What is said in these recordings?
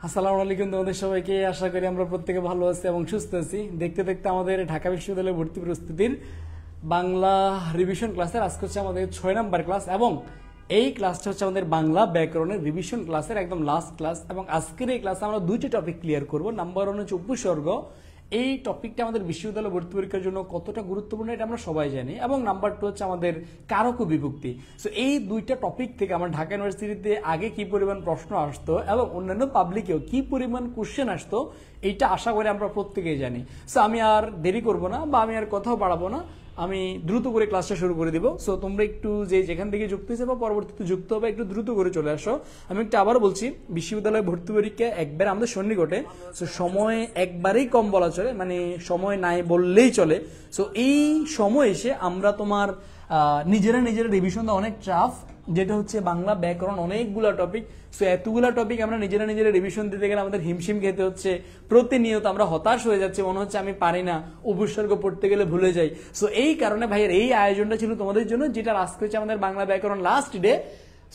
আসসালামু আলাইকুম তোমাদের সবাইকে। আশা করি আমরা প্রত্যেকে ভালো আছি এবং সুস্থ আছি। দেখতে দেখতে আমাদের ঢাকা বিশ্ববিদ্যালয়ে ভর্তি প্রস্তুতির বাংলা রিভিশন ক্লাসের আজকে হচ্ছে আমাদের 6 নাম্বার ক্লাস এবং এই ক্লাসটা হচ্ছে আমাদের বাংলা ব্যাকরণের রিভিশন ক্লাসের একদম লাস্ট ক্লাস। এবং আজকের এই ক্লাসে আমরা দুইটি টপিক ক্লিয়ার করব। নাম্বার 1 হচ্ছে উপসর্গ। এই টপিকটা আমাদের বিশ্ববিদ্যালয় ভর্তি পরীক্ষার জন্য কতটা গুরুত্বপূর্ণ এটা আমরা সবাই জানি। এবং নাম্বার 2 হচ্ছে আমাদের কারক ও বিভক্তি। সো এই দুইটা টপিক থেকে আমার ঢাকা ইউনিভার্সিটিতে আগে কি পরিমাণ প্রশ্ন আসতো এবং অন্যান্য পাবলিকেও কি পরিমাণ কোশ্চেন আসতো এইটা আশা করি আমরা প্রত্যেকেই জানি। সো আমি আর দেরি করব না বা আমি আর কথাও বাড়াবো না, আমি দ্রুত করে ক্লাসটা শুরু করে দিব। সো তোমরা একটু যেখান থেকে যুক্ত হয়েছে বা পরবর্তীতে যুক্ত হবে একটু দ্রুত করে চলে আসো। আমি একটু আবার বলছি, বিশ্ববিদ্যালয় ভর্তি পরীক্ষা একবার আমাদের সন্নিকটে। সো সময় একবারেই কম বলা চলে, মানে সময় নাই বললেই চলে। সো এই সময় এসে আমরা তোমার নিজেরা রিভিশন দেওয়া অনেক টাফ, যেটা হচ্ছে বাংলা ব্যাকরণ অনেকগুলা টপিক। সো এতগুলা টপিক আমরা নিজেরা রিভিশন দিতে গেলে আমাদের হিমশিম খেতে হচ্ছে। প্রতিনিয়ত আমরা হতাশ হয়ে যাচ্ছে, মনে হচ্ছে আমি পারি না, উপসর্গ পড়তে গেলে ভুলে যাই। সো এই কারণে ভাইয়ের এই আয়োজনটা ছিল তোমাদের জন্য, যেটা আজকে হচ্ছে আমাদের বাংলা ব্যাকরণ লাস্ট ডে।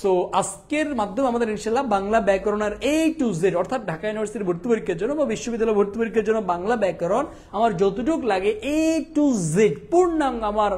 সো আজকের মাধ্যমে আমাদের ইনশাআল্লাহ বাংলা ব্যাকরণের A to Z অর্থাৎ ঢাকা ইউনিভার্সিটির ভর্তি পরীক্ষার জন্য বা বিশ্ববিদ্যালয় ভর্তি পরীক্ষার জন্য বাংলা ব্যাকরণ আমার যতটুকু লাগে A to Z পূর্ণাঙ্গ আমার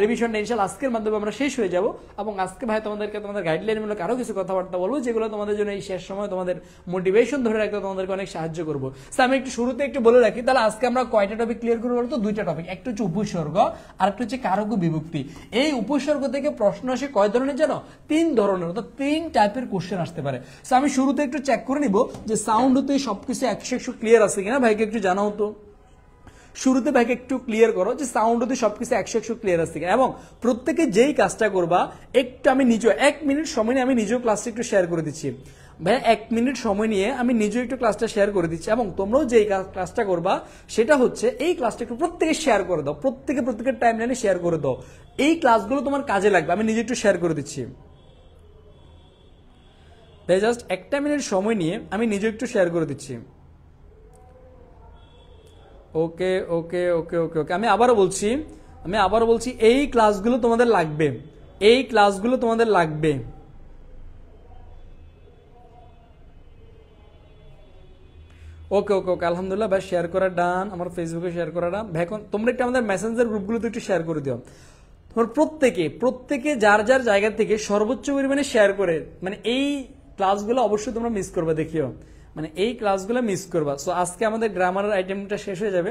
রিভিশনটা ইনশাআল্লাহ আজকের মাধ্যমে আমরা শেষ হয়ে যাব। এবং আজকে ভাই তোমাদের গাইডলাইনমূলক আরো কিছু কথাবার্তা বলবো, যেগুলো তোমাদের জন্য এই শেষ সময় তোমাদের মোটিভেশন ধরে রাখতে তোমাদেরকে অনেক সাহায্য করবো। আমি একটু শুরুতে একটু বলে রাখি, তাহলে আজকে আমরা কয়টা টপিক ক্লিয়ার করবো বলতো? দুইটা টপিক, একটা হচ্ছে উপসর্গ আর একটা হচ্ছে কারক ও বিভক্তি। এই উপসর্গ থেকে প্রশ্ন আসে কয় ধরনের জানো? 3 ধরনের, অর্থাৎ 3 টাইপের কোশ্চেন আসতে পারে। আমি শুরুতে একটু চেক করে নিব যে সাউন্ড হতে সবকিছু 100 ক্লিয়ার আছে কিনা। ভাইকে একটু জানাও তো, শুরুতে ভাইকে একটু ক্লিয়ার করো যে সাউন্ড হতে সবকিছু 100 ক্লিয়ার আছে কিনা। এবং প্রত্যেকে যেই কাজটা করবা একটু আমি নিজে 1 মিনিট সময় নিয়ে আমি নিজেও ক্লাসটা একটু শেয়ার করে দিচ্ছি। ভাই 1 মিনিট সময় নিয়ে আমি নিজেও একটু ক্লাসটা শেয়ার করে দিচ্ছি। এবং তোমরাও যেই ক্লাসটা করবা সেটা হচ্ছে এই ক্লাসটা একটু প্রত্যেকে শেয়ার করে দাও, প্রত্যেকের টাইম লাইনে শেয়ার করে দাও। এই ক্লাসগুলো তোমার কাজে লাগবে। আমি নিজে একটু শেয়ার করে দিচ্ছি ভাই, জাস্ট 1 মিনিট সময় নিয়ে আমি নিজে একটু শেয়ার করে দিচ্ছি। ওকে ওকে ওকে ওকে ওকে আমি আবারও বলছি এই ক্লাসগুলো তোমাদের লাগবে, এই ক্লাসগুলো তোমাদের লাগবে। ওকে ওকে ওকে আলহামদুলিল্লাহ ভাই, শেয়ার করা ডান, আমার ফেসবুকে শেয়ার করা ডান। ভাই এখন তোমরা একটু আমাদের মেসেঞ্জার গ্রুপগুলোতে একটু শেয়ার করে দিও। তোমার প্রত্যেকে যার জায়গা থেকে সর্বোচ্চ পরিমাণে শেয়ার করে, মানে এই ক্লাসগুলো অবশ্যই তোমরা মিস করবে, দেখিও মানে এই ক্লাসগুলো মিস করবা। সো আজকে আমাদের গ্রামারের আইটেমটা শেষ হয়ে যাবে,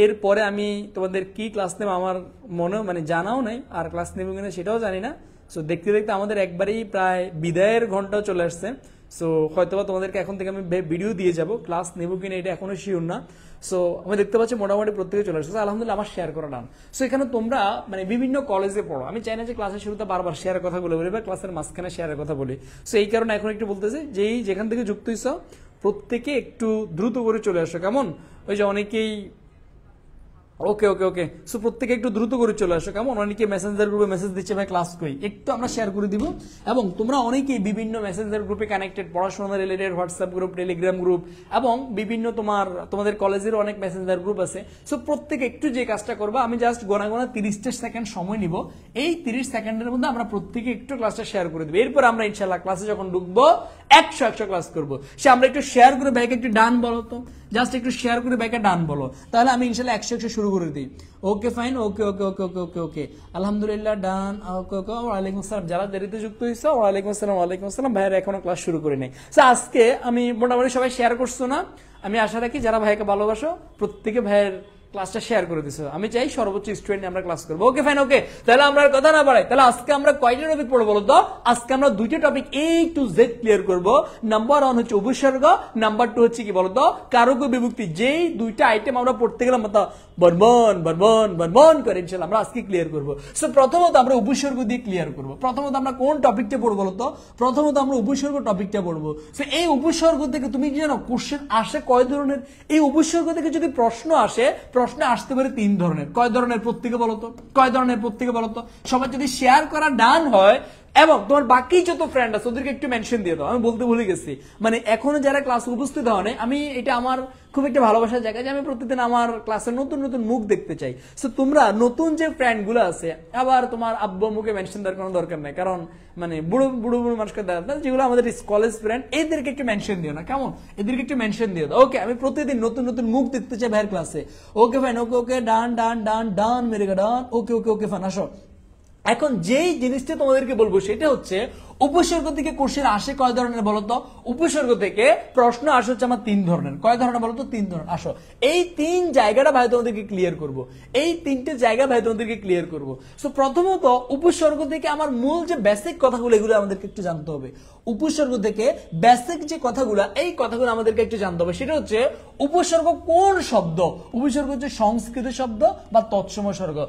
এরপরে আমি তোমাদের কি ক্লাস নেব আমার মনেও মানে জানাও নাই, আর ক্লাস নেব কিনা সেটাও জানি না। সো দেখতে দেখতে আমাদের একবারেই প্রায় বিদায়ের ঘন্টাও চলে আসছে। সো হয়তোবা তোমাদেরকে এখন থেকে আমি ভিডিও দিয়ে যাব, ক্লাস নেব কিনা এটা এখনো শিওর না। সো আমি দেখতে পাচ্ছি মোটামুটি প্রত্যেকে চলে আসছে, আলহামদুলিল্লাহ আমার শেয়ার করা ডান। সো এখানে তোমরা মানে বিভিন্ন কলেজে পড়ো, আমি চাই না যে ক্লাসের শুরুতে বারবার শেয়ারের কথা বলি বা ক্লাসের মাঝখানে শেয়ারের কথা বলি। সো এই কারণে এখন একটু বলতেছি যেখান থেকে যুক্ত হইছ প্রত্যেকে একটু দ্রুত করে চলে আসো, কেমন? ওই যে অনেকেই ওকে ওকে ওকে সো প্রত্যেকে একটু দ্রুত করে চলে আসো, কেমন? অনেকে মেসেঞ্জার গ্রুপে মেসেজ দিচ্ছে ভাই ক্লাস কই, একটু আমরা শেয়ার করে দিব। এবং তোমরা অনেকেই বিভিন্ন মেসেঞ্জার গ্রুপে কানেক্টেড, পড়াশোনা related WhatsApp group, Telegram group এবং বিভিন্ন তোমাদের কলেজের অনেক মেসেঞ্জার গ্রুপ আছে। সো প্রত্যেকে একটু যে কাজটা করবা, আমি জাস্ট গোনা 30 সেকেন্ড সময় নিব। এই 30 সেকেন্ডের মধ্যে আমরা প্রত্যেকে একটু ক্লাসটা শেয়ার করে দেবো। এরপর আমরা ইনশাআল্লাহ ক্লাসে যখন ঢুকবো 100 ক্লাস করবো। সে আমরা একটু শেয়ার করে ভাইকে একটু ডান বলো তো, জাস্ট একটু শেয়ার করে ভাইকে ডান বলো, তাহলে আমি ইনশাআল্লাহ 100 শুরু করে দিই। ওকে ফাইন, ওকে ওকে ওকে ওকে ওকে ওকে আলহামদুলিল্লাহ ডান। ওকে ওকে ওয়ালাইকুম আসসালাম, যারা দেরিতে যুক্ত হয়েছে ওয়ালাইকুম আসসালাম। ভাইয়ের এখনো ক্লাস শুরু করে নেই। আজকে আমি মোটামুটি সবাই শেয়ার করছো না? আমি আশা রাখি যারা ভাইকে ভালোবাসো প্রত্যেকে ভাইয়ের ক্লাসটা শেয়ার করে দিছো। আমি চাই সর্বোচ্চ স্টুডেন্ট আমরা ক্লাস করবো। ওকে ফাইন, ওকে তাহলে আমরা কথা না বাড়াই, তাহলে আজকে আমরা কয়টা টপিক পড়বো বলো তো? আজকে আমরা দুইটা topic A to Z clear করবো। নাম্বার 1 হচ্ছে উপসর্গ, নাম্বার 2 হচ্ছে কি বলতো? কারক ও বিভক্তি। যেই দুইটা আইটেম আমরা পড়তে গেলাম বনবন করে ইনশাআল্লাহ আমরা আজকে ক্লিয়ার করবো। সো প্রথমত আমরা উপসর্গ দিয়ে ক্লিয়ার করবো। প্রথমত আমরা কোন টপিকটা পড়বো বলো তো? প্রথমত আমরা উপসর্গ টপিকটা পড়বো। সো এই উপসর্গ থেকে তুমি কি জানো কোশ্চেন আসে কয় ধরনের? এই উপসর্গ থেকে যদি প্রশ্ন আসতে পারে 3 ধরনের। কয় ধরনের প্রত্যেকে বলতো? সবাই যদি শেয়ার করা ডান হয় এবং তোমার বাকি যত ফ্রেন্ড আছে ওদেরকে একটু মেনশন দিয়ে দাও। আমি বলতে ভুলে গেছি, মানে এখনো যারা ক্লাসে উপস্থিত হওয়া, আমি এটা আমার খুব একটা ভালোবাসার জায়গা যে আমি প্রতিদিন আমার ক্লাসে নতুন নতুন মুখ দেখতে চাই। সো তোমরা নতুন যে ফ্রেন্ড গুলো আছে, আবার তোমার আব্বু মুখে মেনশন দেওয়ার কোনো দরকার নাই, কারণ মানে বুড়ো বুড়ো বুড়ো মানুষকে দেওয়া, যেগুলো আমাদের কলেজ ফ্রেন্ড, এদেরকে একটু মেনশন দিও না, কেমন? এদেরকে একটু মেনশন দিও। ওকে, আমি প্রতিদিন নতুন নতুন মুখ দেখতে চাই ভাইয়ের ক্লাসে। ওকে ফাইন, ওকে ওকে, ডান ডান ডান ডান মেরে ডান, ওকে ওকে ওকে ফাইন। আসো, এখন যেই জিনিসটা তোমাদেরকে বলবো সেটা হচ্ছে উপসর্গ থেকে কোশ্চেন আসে কয় ধরনের বলতো? উপসর্গ থেকে প্রশ্ন আসে হচ্ছে আমার 3 ধরনের। কয় ধরনের বলতো? 3 ধরনের। আসো, এই 3 জায়গাটা ভাই তোমাদেরকে ক্লিয়ার করব, এই 3টে জায়গা ভাই তোমাদেরকে ক্লিয়ার করব। সো প্রথমত উপসর্গ থেকে আমার মূল যে বেসিক কথাগুলো, এগুলো আমাদেরকে একটু জানতে হবে। উপসর্গ থেকে বেসিক যে কথাগুলো, এই কথাগুলো আমাদেরকে একটু জানতে হবে। সেটা হচ্ছে উপসর্গ কোন শব্দ? উপসর্গ হচ্ছে সংস্কৃত শব্দ বা তৎসম শব্দ,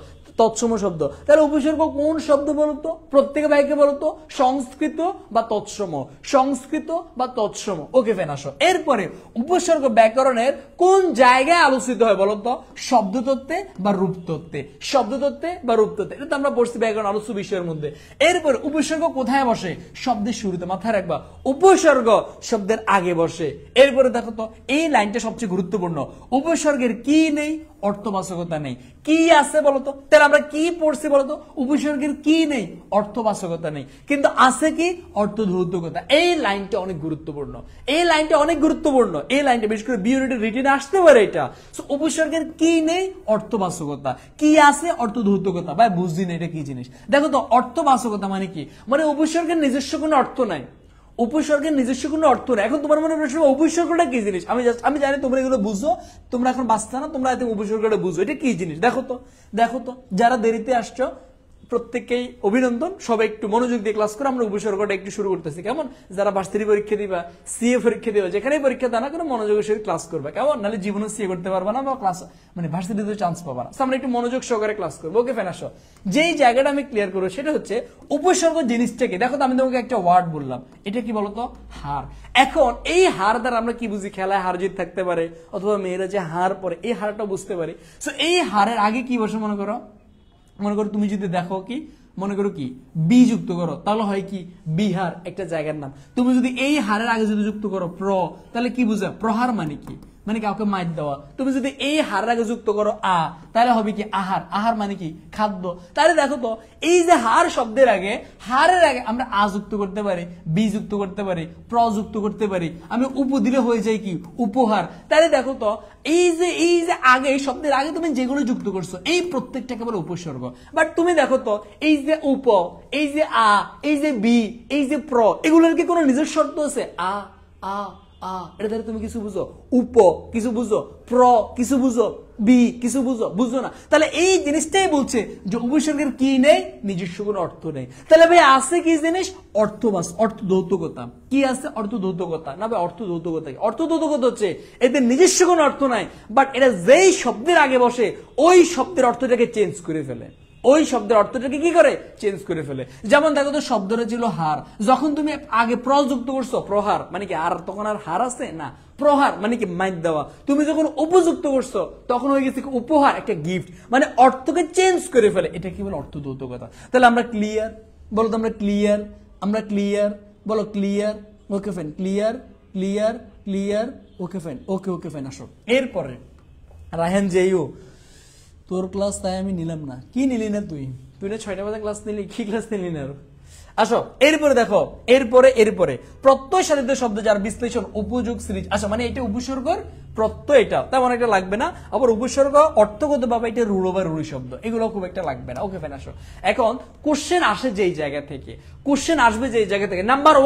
তৎসম শব্দ। তাহলে উপসর্গ কোন শব্দ বলতো? প্রত্যেক ভাইকে বলতো সংস্কৃত বা তৎসম, সংস্কৃত বা তৎসম। ওকে ফেন। আসো, এরপরে উপসর্গ ব্যাকরণের কোন জায়গায় আলোচিত হয় বলতো? শব্দতত্ত্বে বা রূপতত্ত্বে, শব্দতত্ত্বে বা রূপতত্ত্বে। এটা তো আমরা পড়ছি ব্যাকরণ আলোচ্য বিষয়ের মধ্যে। এরপরে উপসর্গ কোথায় বসে? শব্দের শুরুতে, মাথায় রাখবা, উপসর্গ শব্দের আগে বসে। এরপরে দেখো তো, এই লাইনটা সবচেয়ে গুরুত্বপূর্ণ। উপসর্গের কি নেই? অর্থবাচকতা নেই। কি আছে বলতো? তাহলে আমরা কি পড়ছি বলতো? উপসর্গের কি নেই? অর্থবাচকতা নেই, কিন্তু আছে কি? অর্থধৌতকতা। এই লাইনটা অনেক গুরুত্বপূর্ণ, এই লাইনটা অনেক গুরুত্বপূর্ণ। এই লাইনটা বিশেষ করে বি ইউনিটের রিটেনে আসতে পারে এটা। সো উপসর্গের কি নেই? অর্থবাচকতা। কি আছে? অর্থধৌতকতা। ভাই বুঝলি না এটা কি জিনিস? দেখো তো, অর্থবাচকতা মানে কি? মানে উপসর্গের নিজস্ব কোনো অর্থ নাই, উপসর্গের নিজস্ব কোনো অর্থ নেই। এখন তোমার মনে প্রশ্ন, উপসর্গটা কি জিনিস? আমি জানি তোমরা এগুলো বুঝো, তোমরা এখন বাঁচতে না, তোমরা এত উপসর্গটা বুঝো, এটা কি জিনিস? দেখো তো, দেখো তো, যারা দেরিতে আসছো প্রত্যেককেই অভিনন্দন, সবাই একটু মনোযোগ দিয়ে ক্লাস করে আমরা উপসর্গটা একটু শুরু করতেছি, কেমন? যারা ভার্সিটি পরীক্ষা দিবা, সিএ পরীক্ষা দিবা, যেখানেই পরীক্ষা দাও না করে মনোযোগের সাথে ক্লাস করবে, কেমন? নাহলে জীবনে সিএ করতে পারবা না বা ক্লাস মানে ভার্সিটিতে চান্স পাবা না। আমরা একটু মনোযোগ সহকারে ক্লাস করবো। ওকে ফেন। আসো, যেই জায়গাটা আমি ক্লিয়ার করবো সেটা হচ্ছে উপসর্গ জিনিসটাকে। দেখো তো, আমি তোমাকে একটা ওয়ার্ড বললাম, এটা কি বলতো? হার। এখন এই হার দ্বারা আমরা কি বুঝি? খেলায় হার জিত থাকতে পারে, অথবা মেয়েরা যে হার পরে এই হারটা বুঝতে পারি। সো এই হারের আগে কি বসে? মনে করো, মনে করো তুমি যদি দেখো কি, মনে করো কি বি যুক্ত করো, তাহলে হয় কি? বিহার একটা জায়গার নাম। তুমি যদি এই হারের আগে যদি যুক্ত করো প্র, তাহলে কি বুঝা? প্রহার মানে কি? মানে কাউকে মাইর দেওয়া। তুমি যদি এই হারের আগে যুক্ত করো আ, তাহলে হবে কি? আহার। আহার মানে কি? খাদ্য। তাহলে দেখো তো, এই যে হার শব্দের আগে, হারের আগে আমরা আ যুক্ত করতে পারি, বি যুক্ত করতে পারি, প্র যুক্ত করতে পারি, আমি উপ দিলে হয়ে যায় কি? উপহার। তাহলে দেখো তো, এই যে আগে, এই শব্দের আগে তুমি যেগুলো যুক্ত করছো, এই প্রত্যেকটাকে বলে উপসর্গ। বাট তুমি দেখো তো, এই যে উপ, এই যে আ, এই যে বি, এই যে প্র, এগুলোর কি কোনো নিজস্ব শর্ত আছে? আ আ আ, এটা দ্বারা তুমি কিছু বুঝো? উপ কিছু বুঝো? প্র কিছু বুঝো? বি কিছু বুঝো? বুঝো না। তাহলে এই জিনিসটাই বলছে যে উপসর্গের কি নেই? নিজস্ব কোনো অর্থ নেই। তাহলে ভাই আছে কি জিনিস? অর্থবাস, অর্থধৌতকতা। কি আছে? অর্থধৌতকতা। না ভাই, অর্থধৌতকতা কি? অর্থধৌতকতা হচ্ছে এদের নিজস্ব কোনো অর্থ নাই, বাট এটা যেই শব্দের আগে বসে ওই শব্দের অর্থটাকে চেঞ্জ করে ফেলে, ওই শব্দের অর্থটাকে কি করে? চেঞ্জ করে ফেলে। যেমন দেখো তো, শব্দটা ছিল হার, যখন তুমি আগে প্র যুক্ত করছো, প্রহার মানে কি? আর তখন আর হার আছে না, প্রহার মানে কি? মাইর দেওয়া। তুমি যখন উপযুক্ত করছো, তখন হয়ে গেছে উপহার, একটা গিফট, মানে অর্থকে চেঞ্জ করে ফেলে। এটা কি বলে? অর্থধৌতকতা। তাহলে আমরা ক্লিয়ার? বলো তো আমরা ক্লিয়ার, আমরা ক্লিয়ার, বলো clear. Okay fine, clear clear clear. Okay fine, okay okay fine. আসো, এরপরে রায়হান জেইউ, তোর ক্লাস তাই আমি নিলাম না। কি নিলি না তুই? তুই না 6টা বাজে ক্লাস নিলি, কি ক্লাস নিলি না? আসো, এরপরে দেখো, এরপরে প্রত্যয় সাধিত শব্দ যার বিশ্লেষণ উপযোগ সিরিজ। আচ্ছা, মানে এটা উপসর্গর প্রত্যয়, এটা তেমন একটা লাগবে না। আবার উপসর্গ অর্থগত ভাবে এটা রুড়ো বা রুড়ি শব্দ, এগুলো খুব একটা লাগবে না। ওকে ফাইন। আসো, এখন কোশ্চেন আসে যেই জায়গা থেকে, কোশ্চেন আসবে যেই জায়গা থেকে, নাম্বার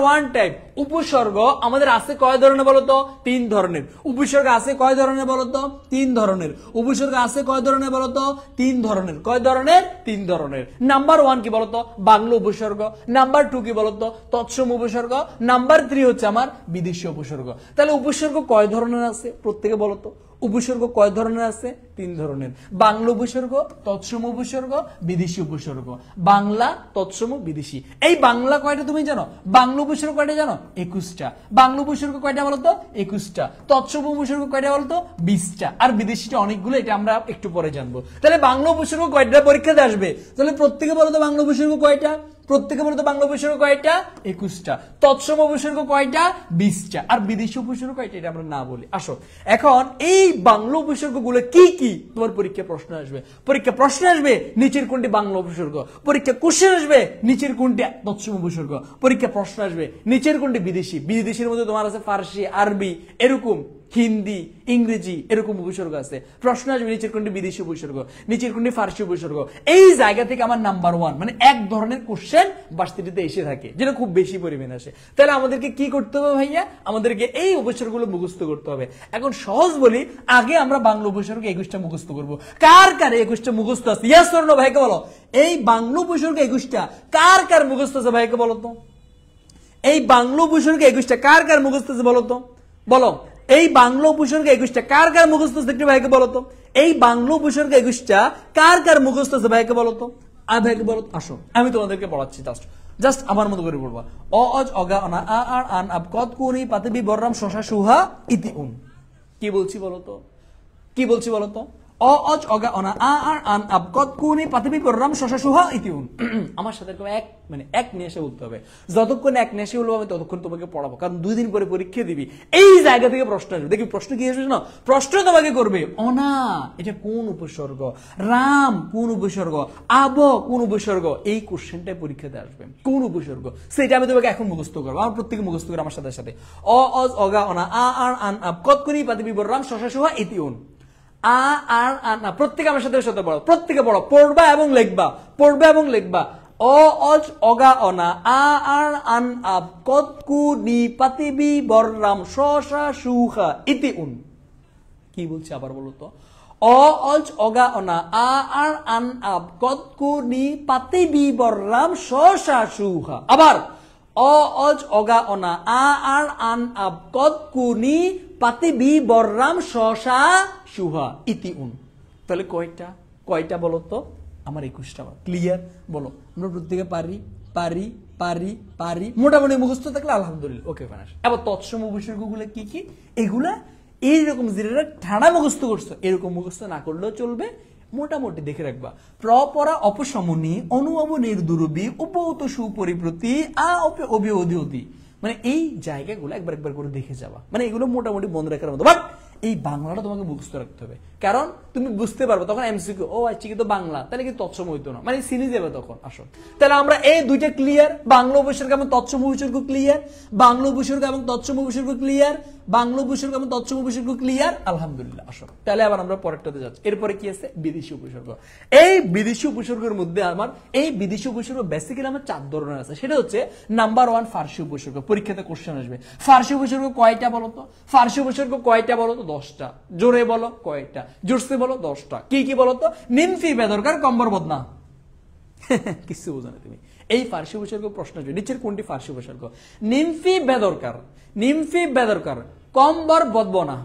ওয়ান টাইপ উপসর্গ আমাদের আছে কয় ধরনের বলতো? 3 ধরনের। উপসর্গ আছে কয় ধরনের বলতো? 3 ধরনের। উপসর্গ আছে কয় ধরনের বলতো? 3 ধরনের। কয় ধরনের? 3 ধরনের। নাম্বার 1 কি বলতো? বাংলা উপসর্গ। নাম্বার 2 কি বলতো? তৎসম উপসর্গ। নাম্বার 3 হচ্ছে আমার বিদেশি উপসর্গ। তাহলে উপসর্গ কয় ধরনের আছে প্রত্যেকে বলতো? উপসর্গ কয় ধরনের আছে? 3 ধরনের। বাংলা উপসর্গ, তৎসম উপসর্গ, বিদেশি উপসর্গ। বাংলা, তৎসম, বিদেশি। এই বাংলা কয়টা তুমি জানো? বাংলা উপসর্গ কয়টা জানো? 21টা। বাংলা উপসর্গ কয়টা বলো তো? 21টা। তৎসম উপসর্গ কয়টা বলো তো? 20টা। আর বিদেশিটা অনেকগুলো, এটা আমরা একটু পরে জানবো। তাহলে বাংলা উপসর্গ কয়টা পরীক্ষাতে আসবে? তাহলে প্রত্যেকে বলো তো বাংলা উপসর্গ কয়টা? প্রত্যেকে বলতো বাংলা উপসর্গ কয়টা? 21টা। তৎসম উপসর্গ কয়টা? 20টা। আর বিদেশি উপসর্গ কয়টা? এটা আমরা না বলি। আসো, এখন এই বাংলা উপসর্গগুলো কি কি তোমার পরীক্ষা প্রশ্ন আসবে? পরীক্ষা প্রশ্ন আসবে নিচের কোনটি বাংলা উপসর্গ, পরীক্ষা কোশ্চেন আসবে নিচের কোনটি তৎসম উপসর্গ, পরীক্ষা প্রশ্ন আসবে নিচের কোনটি বিদেশি। বিদেশির মধ্যে তোমার আছে ফার্সি, আরবি, এরকম হিন্দি, ইংরেজি, এরকম উপসর্গ আছে। প্রশ্ন আসবে নিচের কোনটি বিদেশি উপসর্গ, নিচের কোনটি ফার্সি উপসর্গ। এই জায়গা থেকে আমার নাম্বার 1 মানে এক ধরনের কোশ্চেন ভার্সিটিতে এসে থাকে, যেটা খুব বেশি পরিমাণে আসে। তাহলে আমাদেরকে কি করতে হবে ভাইয়া? আমাদেরকে এই উপসর্গগুলো মুখস্থ করতে হবে। এখন সহজ বলি, আগে আমরা বাংলা উপসর্গ 21টা মুখস্থ করব। কার কার 21টা মুখস্থ আছে? ইয়েস অর নো ভাইকে বলো। এই বাংলা উপসর্গ 21টা কার কার মুখস্থ আছে ভাইকে বলো তো? এই বাংলা উপসর্গ 21টা কার কার মুখস্থ আছে বলো তো? বলো। এই বাংলা উপসর্গ 21টা কার কার মুখস্থ আছে একটু ভাইকে বলো তো? এই বাংলা উপসর্গ 21টা কার কার মুখস্থ আছে ভাইকে বলো তো? আর ভাইকে বলো। আসো আমি তোমাদেরকে পড়াচ্ছি, জাস্ট আমার মতো করে পড়বা। অ অজ অগা অনা আ আর আন আব কত কুনি পাতে বি বররাম শশা সুহা ইতি উন। কি বলছি বলো তো? কি বলছি বলো তো? অ অজ অগা অনা আ আর আন আব কত কুনি পাতে বি বররাম শশা সুহা ইতি উন। আমার সাথে এক নিয়ে এসে বলতে হবে। যতক্ষণ এক নিয়ে এসে বলবো আমি ততক্ষণ তোমাকে পড়াবো, কারণ 2 দিন পরে পরীক্ষা দিবি। এই জায়গা থেকে প্রশ্ন আসবে। দেখি প্রশ্ন কি আসবে না? প্রশ্ন তোমাকে করবে অনা এটা কোন উপসর্গ, রাম কোন উপসর্গ, আব কোন উপসর্গ। এই কোশ্চেনটাই পরীক্ষাতে আসবে। কোন উপসর্গ সেটা আমি তোমাকে এখন মুখস্থ করবো। আমার প্রত্যেকে মুখস্থ করে আমার সাথে সাথে। অ অজ অগা অনা আ আর আন আব কত কুনি পাতে বি বররাম শশা সুহা ইতি উন। আ আর আনা প্রত্যেকে আমার সাথে সাথে পড়ো, প্রত্যেকে পড়ো, পড়বা এবং লিখবা, পড়বা এবং লিখবা। অ অজ অগা অনা আ আর আন আব কত কুনি পাতে বি বররাম শশা সুহা ইতি উন। কি বলছি আবার বলো তো? অ অজ অগা অনা আ আর আন আব কত কুনি পাতে বি বররাম শশা সুহা। আবার অ অজ অগা অনা আ আর আন আব কত কুনি পাতে বি বররাম শশা সুহা ইতি উন। তাহলে কয়টা বলো তো? আমার 21টা। ক্লিয়ার? বলো। আমরা প্রত্যেকে পারি পারি পারি পারি মোটামুটি মুখস্থ থাকলে আলহামদুলিল্লাহ ওকে ফাইনাস। এবার তৎসম উপসর্গগুলো কি কি? এগুলা এইরকম যেটা ঠাড়া মুখস্থ করছো এরকম মুখস্থ না করলেও চলবে, মোটামুটি দেখে রাখবা। প্রপরা অপসমনী অনুভব নির্দুরবি উপৌত সুপরিপ্রতি আ অপে অবি অধি অধি। মানে এই জায়গাগুলো একবার করে দেখে যাবা। মানে এগুলো মোটামুটি মনে রাখার মতো। বাট এই বাংলাটা তোমাকে মুখস্থ রাখতে হবে, কারণ তুমি বুঝতে পারবে তখন এমসিকিউ, ও আচ্ছা কি তো বাংলা, তাহলে কি তৎসম হইতো না, মানে চিনি যাবে তখন। আসো তাহলে আমরা এই দুইটা ক্লিয়ার, বাংলা উপসর্গ এবং তৎসম উপসর্গ ক্লিয়ার, বাংলা উপসর্গ এবং তৎসম উপসর্গ ক্লিয়ার, বাংলা উপসর্গ এবং তৎসম উপসর্গ ক্লিয়ার, আলহামদুলিল্লাহ। আসো তাহলে আবার আমরা পরেরটাতে যাচ্ছি। এরপরে কি আছে? বিদেশি উপসর্গ। এই বিদেশি উপসর্গের মধ্যে আমার এই বিদেশি উপসর্গ বেসিক্যালি আমার 4 ধরনের আছে। সেটা হচ্ছে নাম্বার 1 ফার্সি উপসর্গ। পরীক্ষাতে কোশ্চেন আসবে ফার্সি উপসর্গ কয়টা বলো তো? ফার্সি উপসর্গ কয়টা বলো তো? 10টা। জোরে বলো কয়টা? জোরসে বলো 10টা। কি কি বলো তো? নিমফি বেদরকার কম্বর বদনা। কিছু বোঝো না তুমি। এই ফার্সি উপসর্গ প্রশ্ন আসবে নিচের কোনটি ফার্সি উপসর্গ? নিমফি বেদরকার, নিমফি বেদরকার কম্বর বদবনা।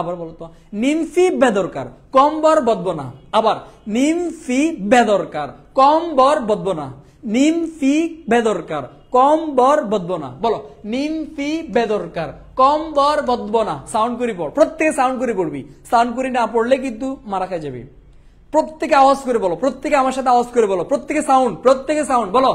আবার বলো তো? নিমফি বেদরকার কম্বর বদবনা। আবার নিমফি বেদরকার কম্বর বদবনা। নিমফি বেদরকার কম্বর বদবনা। বলো নিমফি বেদরকার কম্বর বদবনা। সাউন্ড করে পড়, প্রত্যেকে সাউন্ড করে পড়বি। সাউন্ড করে না পড়লে কিন্তু মারা খাই যাবি। প্রত্যেকে আওয়াজ করে বলো, প্রত্যেকে আমার সাথে আওয়াজ করে বলো, প্রত্যেকে সাউন্ড বলো।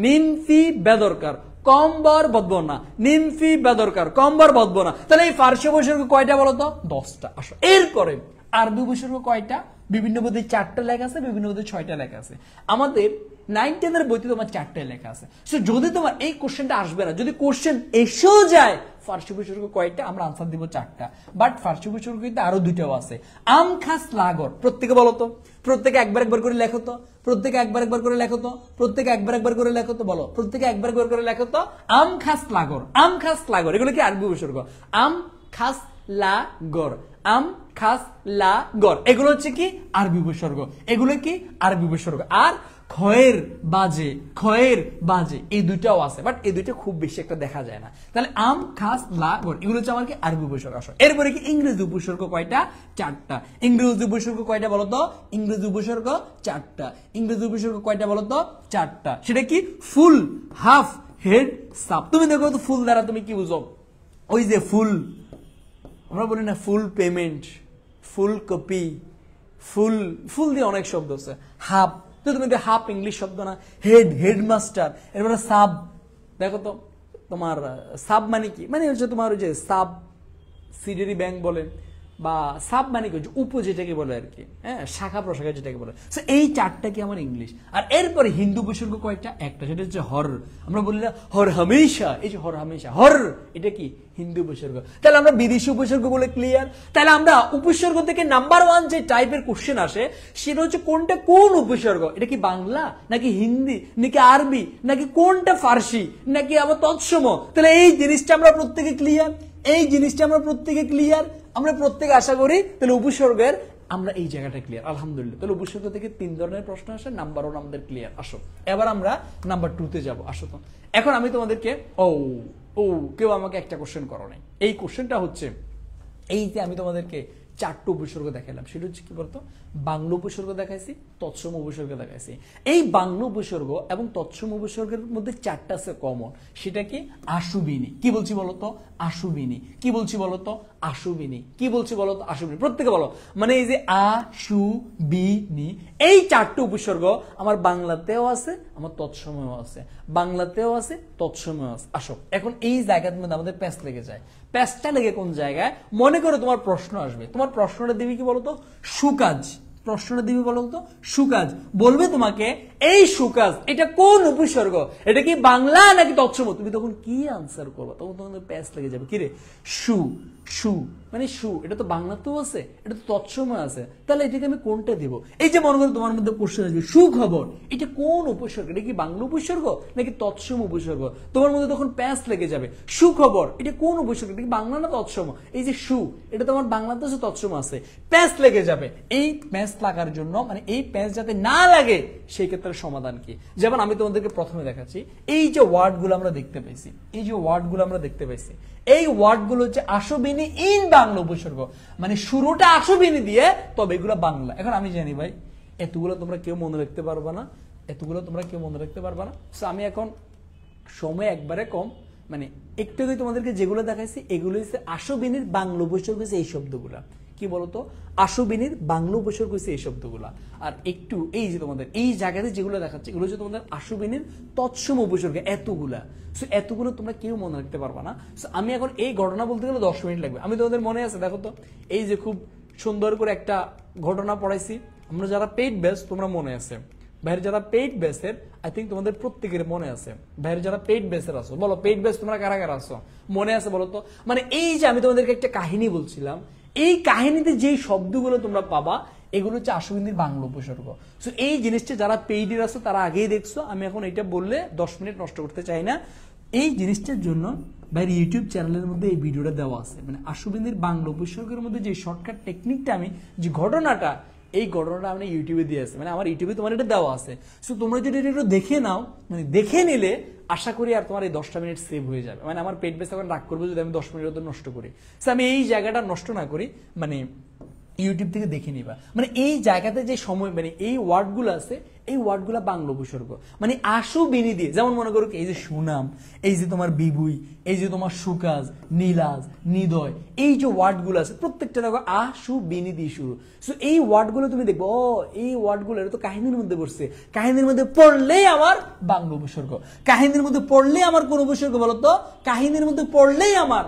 নিমফি বেদরকার কম্বর বদবনা, নিমফি বেদরকার কম্বর বদবনা। তাহলে এই ফার্সি উপসর্গ কয়টা বলো তো? 10টা। আসো এরপরে আরবি উপসর্গ কয়টা? বিভিন্ন বইতে 4টা লেখা আছে, বিভিন্ন বইতে 6টা লেখা আছে। আমাদের 9-10 এর বইতে তোমার 4টাই লেখা আছে। সো যদি তোমার এই কোশ্চেনটা আসবে না, যদি কোশ্চেন এসেও যায় ফার্সি উপসর্গ কয়টা? আমরা আনসার দিব 4টা। বাট ফার্সি উপসর্গ কিন্তু আরো 2টাও আছে। আম খাস লাগর। প্রত্যেকে বলো তো, প্রত্যেকে একবার করে লেখো তো, প্রত্যেকে একবার করে লেখো তো, প্রত্যেকে একবার করে লেখো তো। বলো প্রত্যেকে একবার করে লেখো তো। আম খাস লাগর, আম খাস লাগর এগুলো কি আরবি উপসর্গ? আম খাস লাগর, আম খাস লাগর এগুলো হচ্ছে কি আরবি উপসর্গ। এগুলো কি আরবি উপসর্গ। আর খয়ের বাজে এই দুইটাও আছে, বাট এই দুইটা খুব বেশি একটা দেখা যায় না। তাহলে আম, খাস, লা, গর এগুলো হচ্ছে আমার কি আরবি উপসর্গ আসো। এরপরে কি ইংরেজি উপসর্গ কয়টা? 4টা। ইংরেজি উপসর্গ কয়টা বলতো? ইংরেজি উপসর্গ 4টা। ইংরেজি উপসর্গ কয়টা বলতো? 4টা। সেটা কি? ফুল, হাফ, হেড, সাব। তুমি দেখো তো ফুল দ্বারা তুমি কি বুঝো? ওই যে ফুল, আমরা বলি না ফুল পেমেন্ট, ফুল কপি, ফুল দিয়ে অনেক শব্দ আছে। হাফ, তো তুমি হাফ ইংলিশ শব্দ না? হেডমাস্টার। এরপরে সাব, দেখো তো তোমার সাব মানে কি? মানে হচ্ছে তোমার ওই যে সাব সিডারি ব্যাংক বলে, বা সাব মানে কি উপ যেটাকে বলে আর কি, হ্যাঁ, শাখা প্রশাখা যেটাকে বলে। এই 4টা কি আমার ইংলিশ। আর এরপরে হিন্দু উপসর্গ কয়টা? একটা, সেটা হচ্ছে হর। আমরা বলি না হর হামেশা, এই যে হর হামেশা, হর এটা কি? হিন্দু উপসর্গ। তাহলে আমরা বিদেশি উপসর্গ বলে ক্লিয়ার। তাহলে আমরা উপসর্গ থেকে নাম্বার 1 যে টাইপের কোশ্চেন আসে সেটা হচ্ছে কোনটা কোন উপসর্গ? এটা কি বাংলা নাকি হিন্দি নাকি আরবি নাকি কোনটা ফার্সি নাকি আবার তৎসম? তাহলে এই জিনিসটা আমরা প্রত্যেকে ক্লিয়ার, আমরা প্রত্যেকে আশা করি তাহলে উপসর্গের আমরা এই জায়গাটা ক্লিয়ার, আলহামদুলিল্লাহ। তাহলে উপসর্গ থেকে 3 ধরনের প্রশ্ন আসে, নাম্বার 1 আমাদের ক্লিয়ার। আসো এবার আমরা নাম্বার 2 তে যাব। আসো তো এখন আমি তোমাদেরকে কেউ আমাকে একটা কোশ্চেন করো নাই। এই কোশ্চেনটা হচ্ছে এই যে আমি তোমাদেরকে 4টা উপসর্গ দেখালাম, সেটা হচ্ছে কি বলতো? বাংলা উপসর্গ দেখাইছি, তৎসম উপসর্গ দেখাইছি। এই বাংলা উপসর্গ এবং তৎসম উপসর্গের মধ্যে 4টা আছে কমন, সেটা কি? আশুবিনি। কি বলছি বলতো? আশুবিনি। কি বলছি বলতো? আশুবিনি। কি বলছি বলতো? আশুবিনি। প্রত্যেকে বলো। মানে এই যে আশুবিনি, এই 4টা উপসর্গ আমার বাংলাতেও আছে, আমার তৎসময়েও আছে, বাংলাতেও আছে, তৎসময়েও আছে। আসো এখন এই জায়গার মধ্যে আমাদের প্যাচ লেগে যায়। প্যাচটা লেগে কোন জায়গায়? মনে করো তোমার প্রশ্ন আসবে, তোমার প্রশ্নটা দিবি কি বলতো? সুকাজ। প্রশ্নটা দিবি বলতো? সুকাজ। বলবে তোমাকে এই সুকাজ এটা কোন উপসর্গ? এটা কি বাংলা নাকি তৎসম? তুমি তখন কি আনসার করবে? তখন তোমাদের প্যাচ লেগে যাবে। কি রে? সু মানে সু, এটা তো বাংলাতেও আছে, এটা তো তৎসময় আছে, তাহলে এটাকে আমি কোনটা দিব? এই যে মনে করো তোমার মধ্যে কোশ্চেন আসবে সুখবর, এটা কোন উপসর্গ? এটা কি বাংলা উপসর্গ নাকি তৎসম উপসর্গ? তোমার মধ্যে তখন প্যাচ লেগে যাবে। সুখবর এটা কোন উপসর্গ? এটা কি বাংলা না তৎসম? এই যে সু, এটা তোমার বাংলাতে আছে, তৎসম আছে, প্যাচ লেগে যাবে। এই প্যাচ লাগার জন্য, মানে এই প্যাচ যাতে না লাগে সেই ক্ষেত্রে সমাধান কি? যেমন আমি তোমাদেরকে প্রথমে দেখাচ্ছি, এই যে ওয়ার্ডগুলো আমরা দেখতে পাইছি, এই ওয়ার্ডগুলো হচ্ছে আশুবিনি ইন বাংলা উপসর্গ, মানে শুরুটা আশুবিনি দিয়ে, তবে এগুলো বাংলা। এখন আমি জানি ভাই এতগুলো তোমরা কেউ মনে রাখতে পারবে না, সো আমি এখন সময় একবারে কম, মানে একটু আগে তোমাদেরকে যেগুলো দেখাইছি এগুলো হচ্ছে আশুবিনির বাংলা উপসর্গ হচ্ছে এই শব্দগুলা। কি বলতো? আশুবিনির বাংলা উপসর্গ হচ্ছে এই শব্দগুলা। আর একটু এই যে তোমাদের এই জায়গাতে যেগুলো দেখাচ্ছে এগুলো হচ্ছে তোমাদের আশুবিনির তৎসম উপসর্গ, এতগুলা। সো এতগুলো তোমরা কেউ মনে রাখতে পারবা না। সো আমি এখন এই ঘটনা বলতে গেলে 10 মিনিট লাগবে। আমি তোমাদের মনে আছে, দেখো তো এই যে খুব সুন্দর করে একটা ঘটনা পড়াইছি আমরা যারা পেইড ব্যাচ, তোমরা মনে আছে? ভাইয়ের যারা পেইড ব্যাচের, আই থিঙ্ক তোমাদের প্রত্যেকের মনে আছে। ভাইয়ের যারা পেইড ব্যাচের আছো, বলো পেইড ব্যাচ তোমরা কারা কারা আছো? মনে আছে বলো তো? মানে এই যে আমি তোমাদেরকে একটা কাহিনী বলছিলাম, এই কাহিনীতে যে শব্দগুলো তোমরা পাবা এগুলো হচ্ছে আশুবিনির বাংলা উপসর্গ। সো এই জিনিসটা যারা পেইডের আছো তারা আগেই দেখছো, আমি এখন এটা বললে 10 মিনিট নষ্ট করতে চাই না। এই জিনিসটার জন্য ভাইয়ের ইউটিউব চ্যানেলের মধ্যে এই ভিডিওটা দেওয়া আছে, মানে আশুবিনির বাংলা উপসর্গের মধ্যে যে শর্টকাট টেকনিকটা, আমি যে ঘটনাটা, এই ঘটনাটা আমি ইউটিউবে দিয়ে আছে, মানে আমার ইউটিউবে তোমার এটা দেওয়া আছে। সো তোমরা যদি এটা একটু দেখে নাও, মানে দেখে নিলে আশা করি আর তোমার এই 10টা মিনিট সেভ হয়ে যাবে। মানে আমার পেট বেস এখন রাগ করবে যদি আমি 10 মিনিট নষ্ট করি। সো আমি এই জায়গাটা নষ্ট না করি, মানে ইউটিউব থেকে দেখে নিবা। মানে এই জায়গাতে যে সময়, মানে এই ওয়ার্ডগুলো আছে, এই ওয়ার্ডগুলো বাংলা উপসর্গ, মানে আশুবিনি দিয়ে। যেমন মনে করো এই যে সুনাম, এই যে তোমার বিবুই, এই যে তোমার সুকাজ, নীলাজ, নিদয়, এই যে ওয়ার্ডগুলো আছে প্রত্যেকটা দেখো আশুবিনি দিয়ে শুরু। সো এই ওয়ার্ডগুলো তুমি দেখবো, এই ওয়ার্ডগুলো এটা তো কাহিনীর মধ্যে পড়ছে, কাহিনীর মধ্যে পড়লেই আমার বাংলা উপসর্গ। কাহিনীর মধ্যে পড়লেই আমার কোন উপসর্গ বলতো? কাহিনীর মধ্যে পড়লেই আমার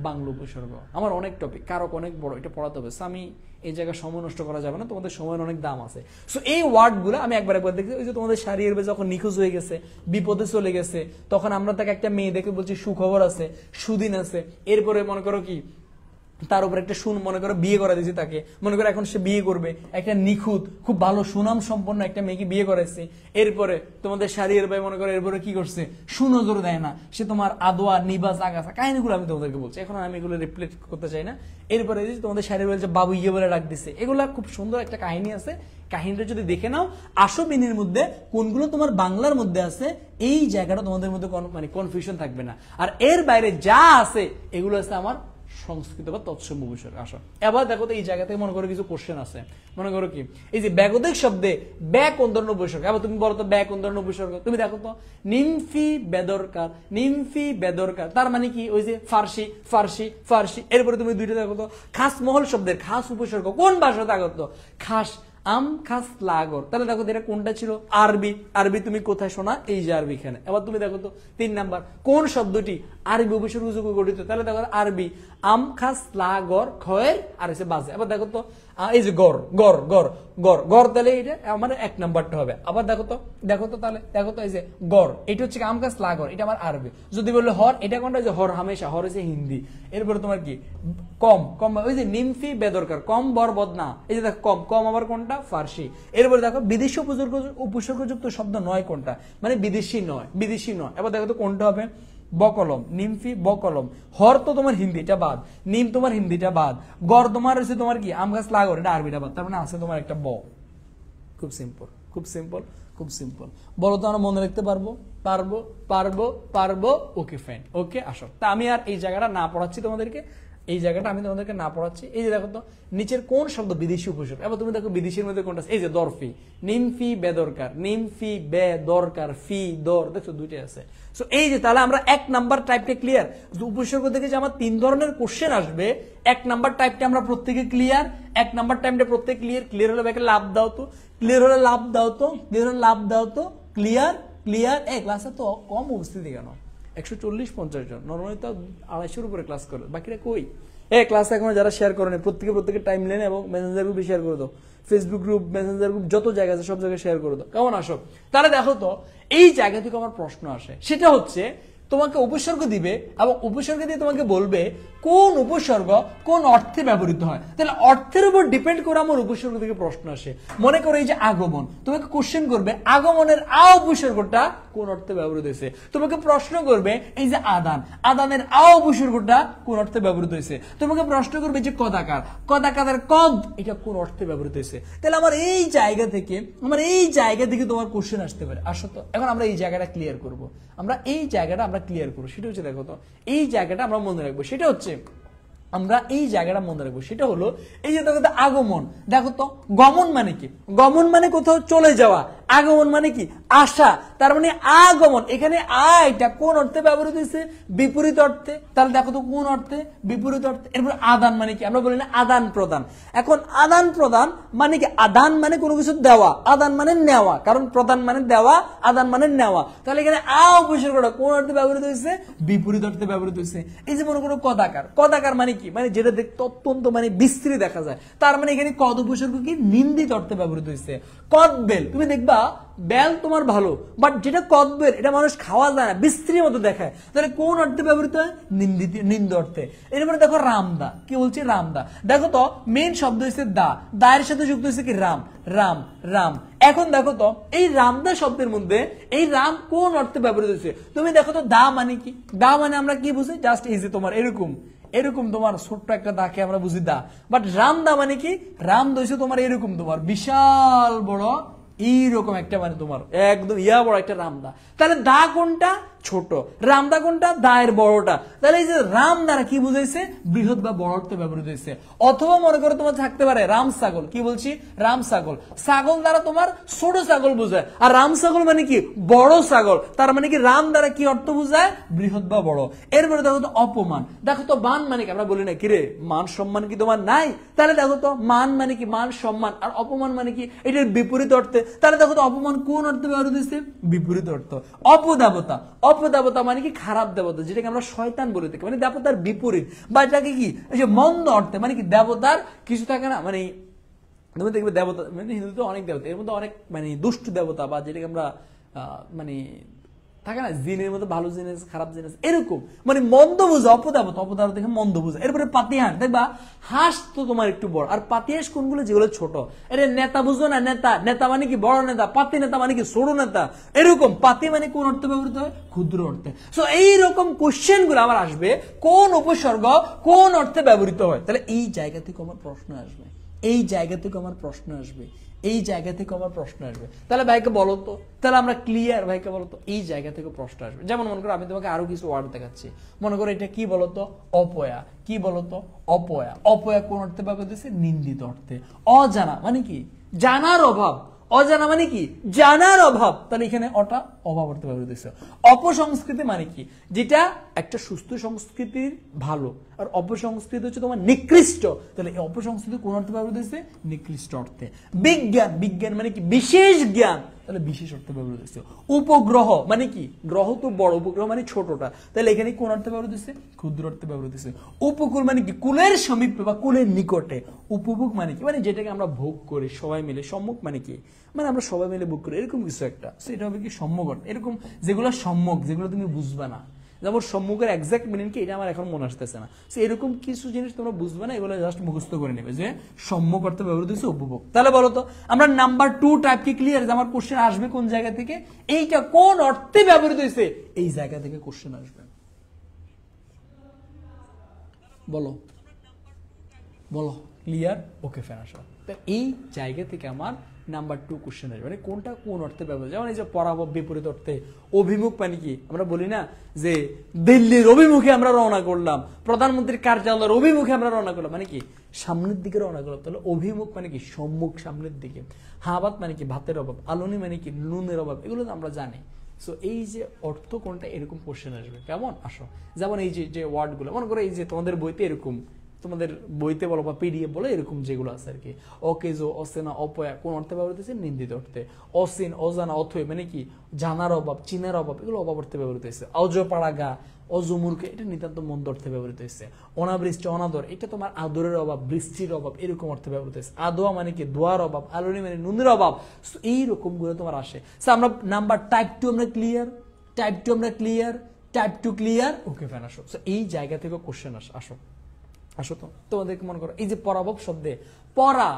বাংলা উপসর্গ। আমার অনেক টপিক, কারক অনেক বড়, এটা পড়াতে হবে। আমি এই জায়গায় সময় নষ্ট করা যাবে না, তোমাদের সময়ের অনেক দাম আছে। সো এই ওয়ার্ডগুলো আমি একবার দেখছি, ওই যে তোমাদের শাড়ির বেজে যখন নিখোঁজ হয়ে গেছে, বিপদে চলে গেছে, তখন আমরা তাকে একটা মেয়ে দেখে বলছি সুখবর আছে, সুদিন আছে। এরপরে মনে করো কি তার উপর একটা মনে করো বিয়ে করা দিয়েছি তাকে, মনে করো এখন সে বিয়ে করবে, একটা নিখুঁত খুব ভালো সুনাম সম্পন্ন একটা মেয়েকে বিয়ে করাইছে। এরপরে তোমাদের শাড়ির ভাই মনে করো এরপরে কি করছে, সুনজর দেয় না, সে তোমার আদোয়া নিবাস আগাছা, কাহিনীগুলো আমি তোমাদেরকে বলছি, এখন আমি এগুলো রিপ্লেট করতে চাই না। এরপরে তোমাদের শাড়ির ভাই বাবু ইয়ে বলে ডাক দিছে, এগুলা খুব সুন্দর একটা কাহিনী আছে। কাহিনীটা যদি দেখে নাও, আসো বিনির মধ্যে কোনগুলো তোমার বাংলার মধ্যে আছে, এই জায়গাটা তোমাদের মধ্যে মানে কনফিউশন থাকবে না। আর এর বাইরে যা আছে এগুলো আছে আমার সংস্কৃত বা তৎসম উপসর্গ। আসো এবার দেখো তো এই জায়গা থেকে মনে করো কিছু কোশ্চেন আছে, মনে করো কি এই যে ব্যাগতিক শব্দে ব্যা কোন ধরনের উপসর্গ, এবার তুমি বলো তো ব্যা কোন ধরনের উপসর্গ, তুমি দেখো তো নিমফি বেদরকার, নিমফি বেদরকার তার মানে কি ওই যে ফার্সি ফার্সি ফার্সি। এরপরে তুমি দুইটা দেখো তো খাস মহল শব্দের খাস উপসর্গ কোন ভাষাতে আগত, খাস আম খাস লাগর, তাহলে দেখো এটা কোনটা ছিল, আরবি। আরবি তুমি কোথায় শোনা, এই যে আরবি এখানে। এবার তুমি দেখো তো 3 নাম্বার কোন শব্দটি আরবি উপসর্গ যোগে গঠিত, তাহলে দেখো আরবি আম খাস লাগর খয়ের আর এসে বাজে। আবার দেখো তো এই যে গর গর গর গর গর, তাহলে এটা আমার 1 নাম্বারটা হবে। আবার দেখো তো তাহলে দেখো তো এই যে গর, এটা হচ্ছে আম খাস লাগর, এটা আমার আরবি। যদি বললে হর, এটা কোনটা, যে হর হামেশা, হর হচ্ছে হিন্দি। এরপরে তোমার কি কম কম, ওই যে নিমফি বেদরকার, কম বর বদনা, এই যে দেখো কম কম আবার কোনটা, ফার্সি। এরপরে দেখো বিদেশি উপসর্গযুক্ত শব্দ নয় কোনটা, মানে বিদেশি নয়, বিদেশি নয়। এবার দেখো তো কোনটা হবে, বকলম, নিমফি বকলম। হর তো তোমার হিন্দিটা বাদ, নিম তোমার হিন্দিটা বাদ, গর তোমার হচ্ছে তোমার কি আম গাছ লাগর, এটা আরবিটা বাদ, তার মানে আছে তোমার একটা ব। খুব সিম্পল, খুব সিম্পল, খুব সিম্পল। বলো তো আমরা মনে রাখতে পারবো, পারবো পারবো পারবো, ওকে ফাইন, ওকে আসো। তা আমি আর এই জায়গাটা না পড়াচ্ছি তোমাদেরকে, এই জায়গাটা আমি তোমাদেরকে না পড়াচ্ছি। এই যে দেখো তো নিচের কোন শব্দ বিদেশি উপসর্গ, এবার তুমি দেখো বিদেশির মধ্যে কোনটা, এই যে দরফি, নিমফি বেদরকার, নিমফি বেদরকার, ফি দর, দেখছো দুইটাই আছে। সো এই যে তাহলে আমরা 1 নাম্বার টাইপটা ক্লিয়ার। উপসর্গ থেকে যে আমার 3 ধরনের কোশ্চেন আসবে, 1 নাম্বার টাইপটা আমরা প্রত্যেকে ক্লিয়ার, 1 নাম্বার টাইপটা প্রত্যেক ক্লিয়ার। ক্লিয়ার হলে ব্যাকে লাভ দাও তো, ক্লিয়ার হলে লাভ দাও তো, ক্লিয়ার হলে লাভ দাও তো, ক্লিয়ার ক্লিয়ার। এই ক্লাসে তো কম উপস্থিতি কেন, 140-50 জন, নর্মালি তো 250-এর উপরে ক্লাস করে, বাকিরা কই? ক্লাস এখনো যারা শেয়ার করেনি প্রত্যেকে টাইম লাইনে এবং মেসেঞ্জার গ্রুপে শেয়ার করে দাও, ফেসবুক গ্রুপ, মেসেঞ্জার গ্রুপ, যত জায়গা আছে সব জায়গায় শেয়ার করে দাও। কেমন আসো? তাহলে দেখো তো এই জায়গা থেকে আমার প্রশ্ন আসে, সেটা হচ্ছে তোমাকে উপসর্গ দিবে এবং উপসর্গ দিয়ে তোমাকে বলবে কোন উপসর্গ কোন অর্থে ব্যবহৃত হয়। তাহলে অর্থের উপর ডিপেন্ড করে আমার উপসর্গ থেকে প্রশ্ন আসে। মনে করো এই যে আগমন, তোমাকে কোশ্চেন করবে আগমনের আ উপসর্গটা কোন অর্থে ব্যবহৃত হয়েছে। তোমাকে প্রশ্ন করবে এই যে আদান, আদানের আ উপসর্গটা কোন অর্থে ব্যবহৃত হয়েছে। তোমাকে প্রশ্ন করবে যে কদাকার, কদাকারের কদ এটা কোন অর্থে ব্যবহৃত হয়েছে। তাহলে আমার এই জায়গা থেকে তোমার কোশ্চেন আসতে পারে। আসো তো এখন আমরা এই জায়গাটা ক্লিয়ার করব, আমরা এই জায়গাটা আমরা ক্লিয়ার করবো। সেটা হচ্ছে দেখো তো এই জায়গাটা আমরা মনে রাখবো, সেটা হচ্ছে আমরা এই জায়গাটা মনে রাখবো, সেটা হলো এই যে দেখো তো আগমন। দেখো তো গমন মানে কি, গমন মানে কোথাও চলে যাওয়া, আগমন মানে কি আসা, তার মানে আগমন। এখানে এটা কোন অর্থে ব্যবহৃত হয়েছে, বিপরীত অর্থে। তাহলে দেখো তো কোন অর্থে, বিপরীত অর্থে। এরপর আদান মানে কি, আমরা বলি না আদান প্রদান। এখন আদান প্রদান মানে কি, আদান মানে কোনো কিছু দেওয়া, আদান মানে নেওয়া, কারণ প্রদান মানে দেওয়া, আদান মানে নেওয়া। তাহলে এখানে উপসর্গটা কোন অর্থে ব্যবহৃত হয়েছে, বিপরীত অর্থে ব্যবহৃত হয়েছে। এই যে মনে করো কদাকার, কদাকার মানে কি, মানে যেটা দেখতে অত্যন্ত মানে বিশ্রী দেখা যায়, তার মানে এখানে কদ উপসর্গ কি নিন্দিত অর্থে ব্যবহৃত হয়েছে। কদবেল, তুমি দেখবা বেল তোমার ভালো, বাট যেটা কদবেল এটা মানুষ খাওয়া যায় না, বিশ্রীর মতো দেখায়, তাহলে কোন অর্থে ব্যবহৃত হয়, নিন্দ অর্থে। এরপরে দেখো রামদা, কি বলছে রামদা। দেখো তো মেইন শব্দ হচ্ছে দা, দায়ের সাথে যুক্ত হচ্ছে কি রাম, রাম রাম। এখন দেখো তো এই রামদা শব্দের মধ্যে এই রাম কোন অর্থে ব্যবহৃত হচ্ছে। তুমি দেখো তো দা মানে কি, দা মানে আমরা কি বুঝি, জাস্ট এই যে তোমার এরকম এরকম তোমার ছোট্ট একটা দাকে আমরা বুঝি দা, বাট রামদা মানে কি, রাম দইছে তোমার এরকম তোমার বিশাল বড় এইরকম একটা মানে তোমার একদম বড় একটা রামদা। তাহলে দা কোনটা, ছোট, রামদা কোনটা, দায়ের বড়টা। তাহলে এই যে রাম দ্বারা কি বুঝাইছে, বৃহৎ বা বড় অর্থে ব্যবহৃত হয়েছে। অথবা মনে করো তোমার থাকতে পারে রাম ছাগল, কি বলছি, রাম ছাগল। ছাগল দ্বারা তোমার ছোট ছাগল বোঝায়, আর রাম ছাগল মানে কি বড় ছাগল, তার মানে কি রাম দ্বারা কি অর্থ বোঝায়, বৃহৎ বা বড়। এরপরে দেখো তো অপমান, দেখো তো মান মানে কি, আমরা বলি না কিরে মান সম্মান কি তোমার নাই, তাহলে দেখো তো মান মানে কি, মান সম্মান, আর অপমান মানে কি এটার বিপরীত অর্থে। তাহলে দেখো তো অপমান কোন অর্থে ব্যবহৃত হয়েছে, বিপরীত অর্থ। অপদেবতা, অপদেবতা মানে কি খারাপ দেবতা, যেটাকে আমরা শয়তান বলে থাকি, মানে দেবতার বিপরীত, বা এটাকে কি এই যে মন্দ অর্থে, মানে কি দেবতার কিছু থাকে না, মানে তুমি দেখবে দেবতা মানে হিন্দুতে অনেক দেবতা, এর মধ্যে অনেক মানে দুষ্ট দেবতা, বা যেটাকে আমরা মানে থাকে না জিনের মধ্যে ভালো জিনিস খারাপ জিনিস এরকম, মানে মন্দ বুঝা অপদেবতা, অপদেবতা দেখে মন্দ বুঝা। এরপরে পাতিহাঁস, দেখবা হাঁস তো তোমার একটু বড়, আর পাতিহাঁস কোনগুলো, যেগুলো ছোট। এটা নেতা বুঝো না, নেতা, নেতা মানে কি বড় নেতা, পাতি নেতা মানে কি ছোট নেতা, এরকম। পাতি মানে কোন অর্থে ব্যবহৃত হয়, ক্ষুদ্র অর্থে। সো এইরকম কোশ্চেন গুলো আমার আসবে কোন উপসর্গ কোন অর্থে ব্যবহৃত হয়। তাহলে এই জায়গা থেকে আমার প্রশ্ন আসবে, এই জায়গা থেকে আমার প্রশ্ন আসবে, এই জায়গা থেকে আমার প্রশ্ন আসবে। তাহলে ভাইকে বলো তো, তাহলে আমরা ক্লিয়ার, ভাইকে বলো তো এই জায়গা থেকে প্রশ্ন আসবে। যেমন মনে করো আমি তোমাকে আরো কিছু ওয়ার্ড দেখাচ্ছি, মনে করো এটা কি বলতো, অপয়া। কি বলতো, অপয়া। অপয়া কোন অর্থে ব্যবহৃত হচ্ছে, নিন্দিত অর্থে। অজানা মানে কি, জানার অভাব। অজানা মানে কি, জানার অভাব। তাহলে এখানে অটা অভাব অর্থে ব্যবহৃত হচ্ছে। অপসংস্কৃতি মানে কি, যেটা একটা সুস্থ সংস্কৃতির ভালো, আর অপসংস্কৃতি হচ্ছে তোমার নিকৃষ্ট। তাহলে এই অপসংস্কৃতি কোন অর্থে ব্যবহৃত হচ্ছে, নিকৃষ্ট অর্থে। বিজ্ঞান, বিজ্ঞান মানে কি, বিশেষ জ্ঞান। তাহলে বিশেষ অর্থে ব্যবহৃত হচ্ছে। উপগ্রহ মানে কি, গ্রহ তো বড়, উপগ্রহ মানে ছোটটা। তাহলে এখানে কোন অর্থে ব্যবহৃত হচ্ছে, ক্ষুদ্র অর্থে ব্যবহৃত হচ্ছে। উপকূল মানে কি, কুলের সমীপে বা কুলের নিকটে। উপভোগ মানে কি, মানে যেটাকে আমরা ভোগ করি সবাই মিলে। সম্মুখ মানে কি, মানে আমরা সবাই মিলে ভোগ করি, এরকম কিছু একটা। সেটা হবে কি, সম্মুখ অর্থ। এরকম যেগুলো সম্মুখ, যেগুলো তুমি বুঝবা না, যেমন সম্মুখের এক্সাক্ট মিনিং কি এটা আমার এখন মনে আসতেছে না। এরকম কিছু জিনিস তোমরা বুঝবে না, এগুলো জাস্ট মুখস্থ করে নেবে যে সম্মুখ অর্থে ব্যবহৃত হচ্ছে উপভোগ। তাহলে বলো তো আমরা নাম্বার 2 টাইপ কি ক্লিয়ার, যে আমার কোশ্চেন আসবে কোন জায়গা থেকে, এইটা কোন অর্থে ব্যবহৃত হয়েছে, এই জায়গা থেকে কোশ্চেন আসবে। বলো বলো, ক্লিয়ার? Okay fine. আসো, এই জায়গা থেকে আমার নাম্বার 2 কোশ্চেন আসবে, মানে কোনটা কোন অর্থে ব্যবহার। যেমন এই যে পরাভব, বিপরীত অর্থে। অভিমুখ মানে কি, আমরা বলি না যে দিল্লির অভিমুখে আমরা রওনা করলাম, প্রধানমন্ত্রীর কার্যালয়ের অভিমুখে আমরা রওনা করলাম, মানে কি সামনের দিকে রওনা করলাম। তাহলে অভিমুখ মানে কি, সম্মুখ, সামনের দিকে। হাবাত মানে কি, ভাতের অভাব। আলনি মানে কি, নুনের অভাব। এগুলো তো আমরা জানি। সো এই যে অর্থ কোনটা, এরকম কোশ্চেন আসবে। কেমন? আসো, যেমন এই যে ওয়ার্ডগুলো মনে করো, এই যে তোমাদের বইতে এরকম, তোমাদের বইতে বলো বা পিডিএফ বলো, এরকম যেগুলো আছে আর কি। অকেজো, অসেনা, অপয়া কোন অর্থে ব্যবহৃত হচ্ছে, নিন্দিত অর্থে। অসিন, অজানা, অথই মানে কি জানার অভাব, চিনার অভাব, এগুলো অভাব অর্থে ব্যবহৃত হয়েছে। অজপাড়াগা, অজমূর্খ, এটা নিতান্ত মন্দ অর্থে ব্যবহৃত হয়েছে। অনাবৃষ্টি, অনাদর, এটা তোমার আদরের অভাব, বৃষ্টির অভাব, এরকম অর্থে ব্যবহৃত হয়েছে। আদোয়া মানে কি, দোয়ার অভাব। আলোনি মানে নুনের অভাব। এইরকম গুলো তোমার আসে। আমরা নাম্বার টাইপ 2 আমরা ক্লিয়ার, টাইপ 2 আমরা clear, type 2 clear. Okay fine. আসো, এই জায়গা থেকে কোশ্চেন আসো। আসো তো, তোমাদেরকে মনে করো এই যে পরাভব শব্দে পরা